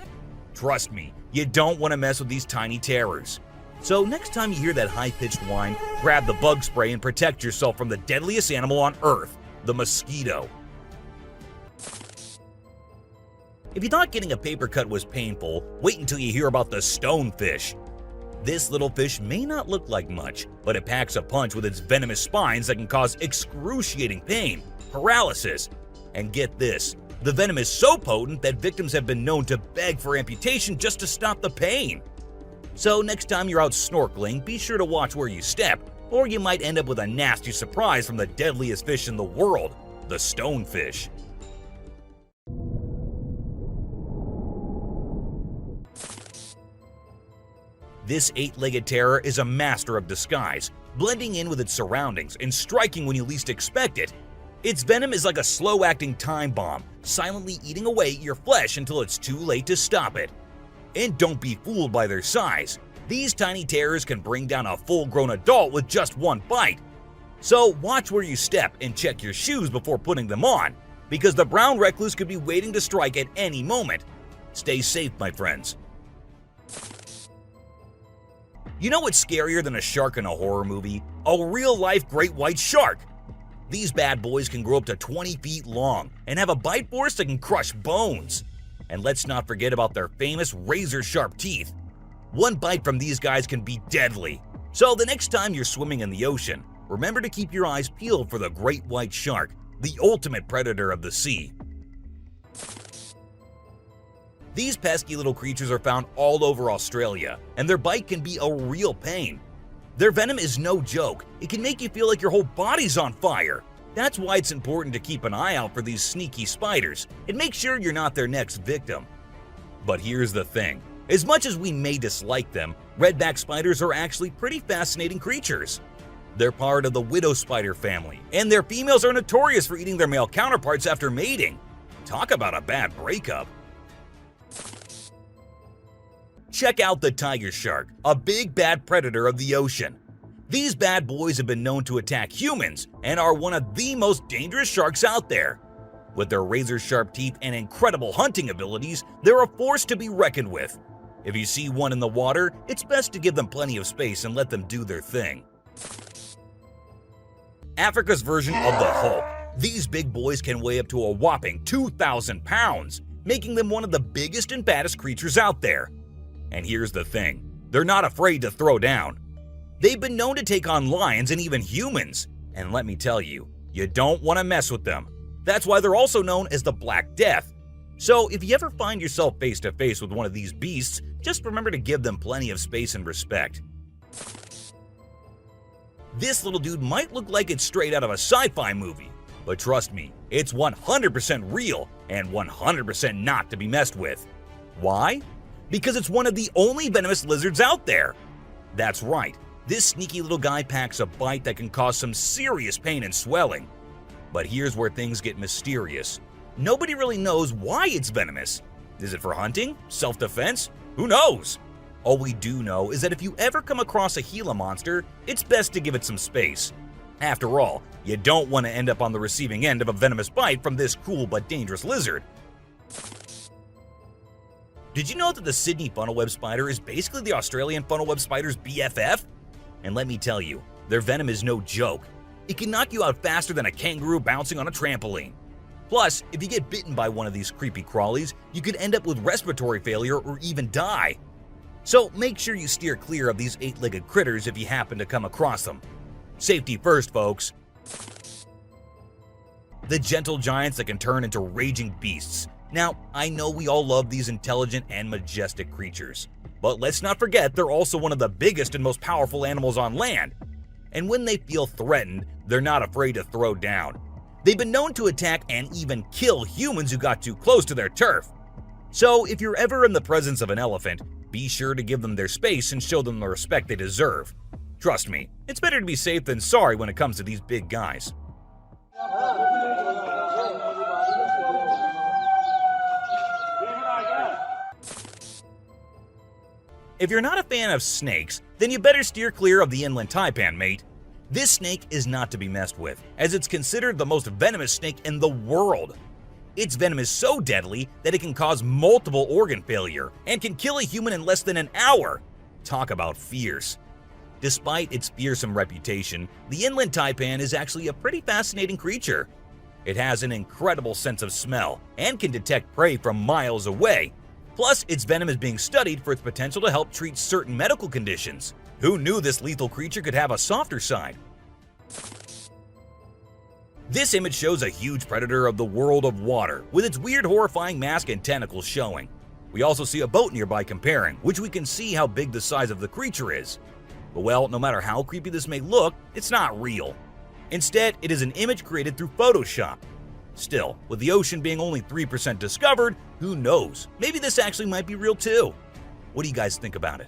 Trust me, you don't want to mess with these tiny terrors. So next time you hear that high-pitched whine, grab the bug spray and protect yourself from the deadliest animal on Earth, the mosquito. If you thought getting a paper cut was painful, wait until you hear about the stonefish. This little fish may not look like much, but it packs a punch with its venomous spines that can cause excruciating pain, paralysis, and get this, The venom is so potent that victims have been known to beg for amputation just to stop the pain. So next time you're out snorkeling, be sure to watch where you step, or you might end up with a nasty surprise from the deadliest fish in the world, the stonefish. This eight-legged terror is a master of disguise, blending in with its surroundings and striking when you least expect it. Its venom is like a slow-acting time bomb, silently eating away at your flesh until it's too late to stop it. And don't be fooled by their size. These tiny terrors can bring down a full-grown adult with just one bite. So watch where you step and check your shoes before putting them on, because the brown recluse could be waiting to strike at any moment. Stay safe, my friends. You know what's scarier than a shark in a horror movie? A real-life great white shark! These bad boys can grow up to 20 feet long and have a bite force that can crush bones. And let's not forget about their famous razor-sharp teeth. One bite from these guys can be deadly. So the next time you're swimming in the ocean, remember to keep your eyes peeled for the great white shark, the ultimate predator of the sea. These pesky little creatures are found all over Australia, and their bite can be a real pain. Their venom is no joke. It can make you feel like your whole body's on fire. That's why it's important to keep an eye out for these sneaky spiders and make sure you're not their next victim. But here's the thing. As much as we may dislike them, redback spiders are actually pretty fascinating creatures. They're part of the widow spider family, and their females are notorious for eating their male counterparts after mating. Talk about a bad breakup. Check out the tiger shark, a big bad predator of the ocean. These bad boys have been known to attack humans and are one of the most dangerous sharks out there. With their razor-sharp teeth and incredible hunting abilities, they're a force to be reckoned with. If you see one in the water, it's best to give them plenty of space and let them do their thing. Africa's version of the Hulk. These big boys can weigh up to a whopping 2,000 pounds, making them one of the biggest and baddest creatures out there. And here's the thing, they're not afraid to throw down. They've been known to take on lions and even humans, and let me tell you, you don't want to mess with them. That's why they're also known as the Black Death. So if you ever find yourself face to face with one of these beasts, just remember to give them plenty of space and respect. This little dude might look like it's straight out of a sci-fi movie, but trust me, it's 100% real and 100% not to be messed with. Why? Because it's one of the only venomous lizards out there. That's right, this sneaky little guy packs a bite that can cause some serious pain and swelling. But here's where things get mysterious. Nobody really knows why it's venomous. Is it for hunting? Self-defense? Who knows? All we do know is that if you ever come across a Gila monster, it's best to give it some space. After all, you don't want to end up on the receiving end of a venomous bite from this cool but dangerous lizard. Did you know that the Sydney funnel-web spider is basically the Australian funnel-web spider's BFF? And let me tell you, their venom is no joke. It can knock you out faster than a kangaroo bouncing on a trampoline. Plus, if you get bitten by one of these creepy crawlies, you could end up with respiratory failure or even die. So make sure you steer clear of these eight-legged critters if you happen to come across them. Safety first, folks. The gentle giants that can turn into raging beasts. Now, I know we all love these intelligent and majestic creatures, but let's not forget they're also one of the biggest and most powerful animals on land. And when they feel threatened, they're not afraid to throw down. They've been known to attack and even kill humans who got too close to their turf. So if you're ever in the presence of an elephant, be sure to give them their space and show them the respect they deserve. Trust me, it's better to be safe than sorry when it comes to these big guys. If you're not a fan of snakes, then you better steer clear of the inland taipan, mate. This snake is not to be messed with, as it's considered the most venomous snake in the world. Its venom is so deadly that it can cause multiple organ failure and can kill a human in less than an hour. Talk about fierce. Despite its fearsome reputation, the inland taipan is actually a pretty fascinating creature. It has an incredible sense of smell and can detect prey from miles away. Plus, its venom is being studied for its potential to help treat certain medical conditions. Who knew this lethal creature could have a softer side? This image shows a huge predator of the world of water, with its weird horrifying mask and tentacles showing. We also see a boat nearby comparing, which we can see how big the size of the creature is. But well, no matter how creepy this may look, it's not real. Instead, it is an image created through Photoshop. Still, with the ocean being only 3% discovered, who knows? Maybe this actually might be real too. What do you guys think about it?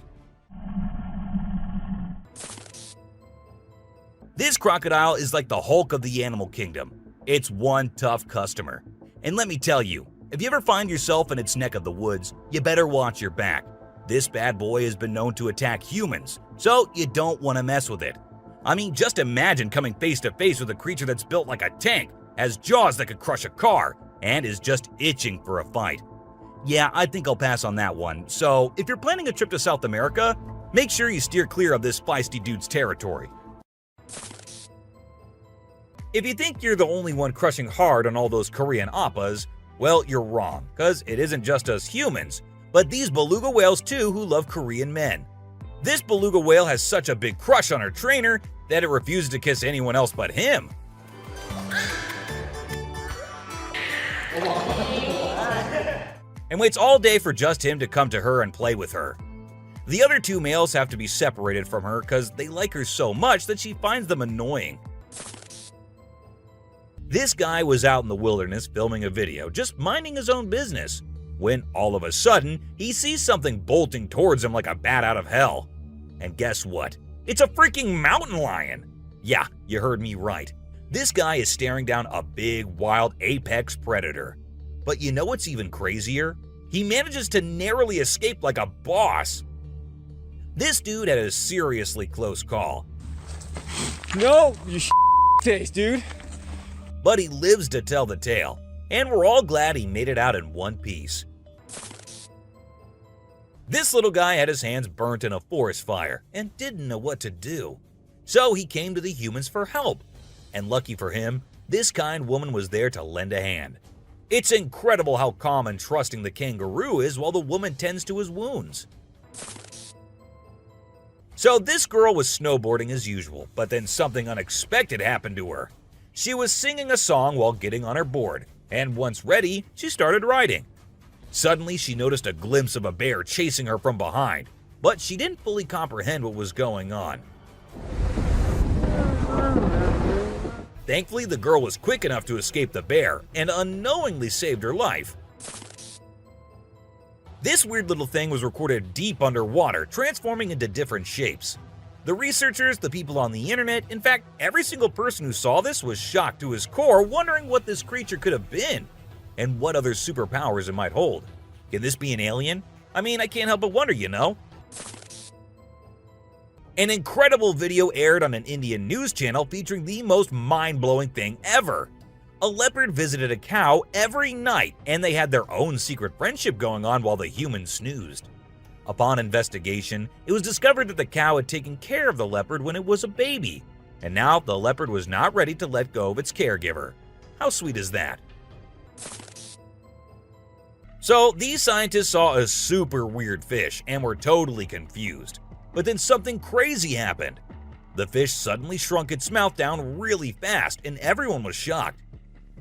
This crocodile is like the Hulk of the animal kingdom. It's one tough customer. And let me tell you, if you ever find yourself in its neck of the woods, you better watch your back. This bad boy has been known to attack humans, so you don't want to mess with it. I mean, just imagine coming face to face with a creature that's built like a tank, has jaws that could crush a car, and is just itching for a fight. Yeah, I think I'll pass on that one. So, if you're planning a trip to South America, make sure you steer clear of this feisty dude's territory. If you think you're the only one crushing hard on all those Korean oppas, well, you're wrong, because it isn't just us humans, but these beluga whales too who love Korean men. This beluga whale has such a big crush on her trainer that it refuses to kiss anyone else but him. And waits all day for just him to come to her and play with her. The other two males have to be separated from her because they like her so much that she finds them annoying. This guy was out in the wilderness filming a video, just minding his own business, when all of a sudden, he sees something bolting towards him like a bat out of hell. And guess what? It's a freaking mountain lion! Yeah, you heard me right. This guy is staring down a big, wild apex predator. But you know what's even crazier? He manages to narrowly escape like a boss. This dude had a seriously close call. No, you taste, dude. But he lives to tell the tale, and we're all glad he made it out in one piece. This little guy had his hands burnt in a forest fire and didn't know what to do. So he came to the humans for help. And lucky for him, this kind woman was there to lend a hand. It's incredible how calm and trusting the kangaroo is while the woman tends to his wounds. So this girl was snowboarding as usual, but then something unexpected happened to her. She was singing a song while getting on her board, and once ready, she started riding. Suddenly, she noticed a glimpse of a bear chasing her from behind, but she didn't fully comprehend what was going on. Thankfully, the girl was quick enough to escape the bear and unknowingly saved her life. This weird little thing was recorded deep underwater, transforming into different shapes. The researchers, the people on the internet, in fact, every single person who saw this was shocked to his core, wondering what this creature could have been and what other superpowers it might hold. Can this be an alien? I mean, I can't help but wonder, you know? An incredible video aired on an Indian news channel featuring the most mind-blowing thing ever. A leopard visited a cow every night, and they had their own secret friendship going on while the humans snoozed. Upon investigation, it was discovered that the cow had taken care of the leopard when it was a baby, and now the leopard was not ready to let go of its caregiver. How sweet is that? So, these scientists saw a super weird fish and were totally confused. But then something crazy happened. The fish suddenly shrunk its mouth down really fast, and everyone was shocked.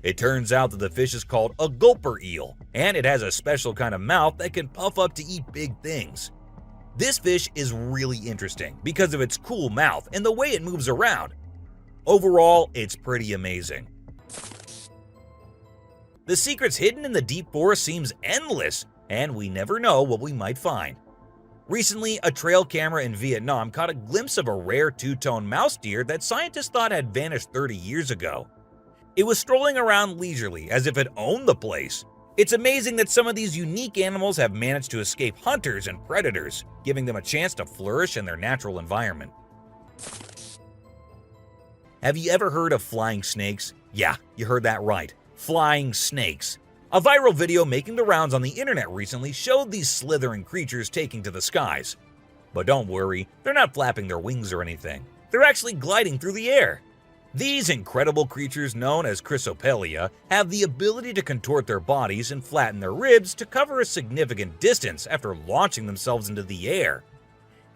It turns out that the fish is called a gulper eel, and it has a special kind of mouth that can puff up to eat big things. This fish is really interesting because of its cool mouth and the way it moves around. Overall, it's pretty amazing. The secrets hidden in the deep forest seems endless, and we never know what we might find. Recently, a trail camera in Vietnam caught a glimpse of a rare two-tone mouse deer that scientists thought had vanished 30 years ago. It was strolling around leisurely as if it owned the place. It's amazing that some of these unique animals have managed to escape hunters and predators, giving them a chance to flourish in their natural environment. Have you ever heard of flying snakes? Yeah, you heard that right. Flying snakes. A viral video making the rounds on the internet recently showed these slithering creatures taking to the skies. But don't worry, they're not flapping their wings or anything. They're actually gliding through the air. These incredible creatures, known as Chrysopelia, have the ability to contort their bodies and flatten their ribs to cover a significant distance after launching themselves into the air.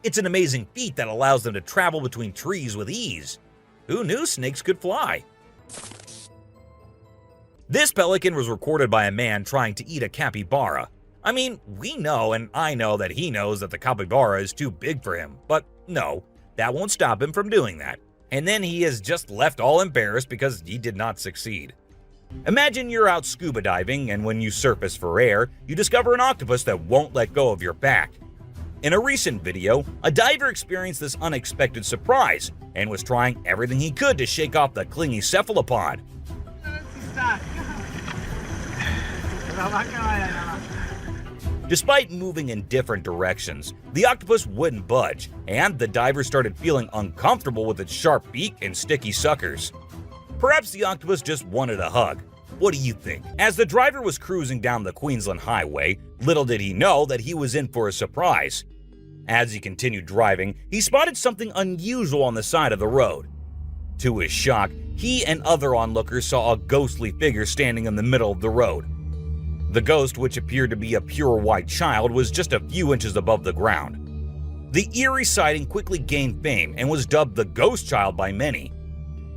It's an amazing feat that allows them to travel between trees with ease. Who knew snakes could fly? This pelican was recorded by a man trying to eat a capybara. I mean, we know and I know that he knows that the capybara is too big for him, but no, that won't stop him from doing that. And then he is just left all embarrassed because he did not succeed. Imagine you're out scuba diving and when you surface for air, you discover an octopus that won't let go of your back. In a recent video, a diver experienced this unexpected surprise and was trying everything he could to shake off the clingy cephalopod. Despite moving in different directions, the octopus wouldn't budge, and the diver started feeling uncomfortable with its sharp beak and sticky suckers. Perhaps the octopus just wanted a hug. What do you think? As the driver was cruising down the Queensland Highway, little did he know that he was in for a surprise. As he continued driving, he spotted something unusual on the side of the road. To his shock, he and other onlookers saw a ghostly figure standing in the middle of the road. The ghost, which appeared to be a pure white child, was just a few inches above the ground. The eerie sighting quickly gained fame and was dubbed the Ghost Child by many.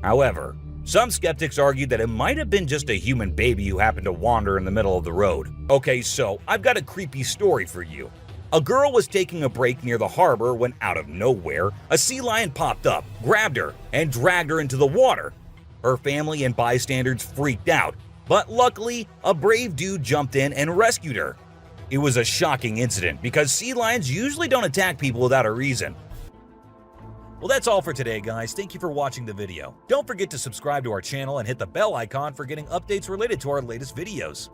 However, some skeptics argued that it might have been just a human baby who happened to wander in the middle of the road. Okay, so I've got a creepy story for you. A girl was taking a break near the harbor when out of nowhere, a sea lion popped up, grabbed her, and dragged her into the water. Her family and bystanders freaked out, but luckily, a brave dude jumped in and rescued her. It was a shocking incident because sea lions usually don't attack people without a reason. Well, that's all for today, guys. Thank you for watching the video. Don't forget to subscribe to our channel and hit the bell icon for getting updates related to our latest videos.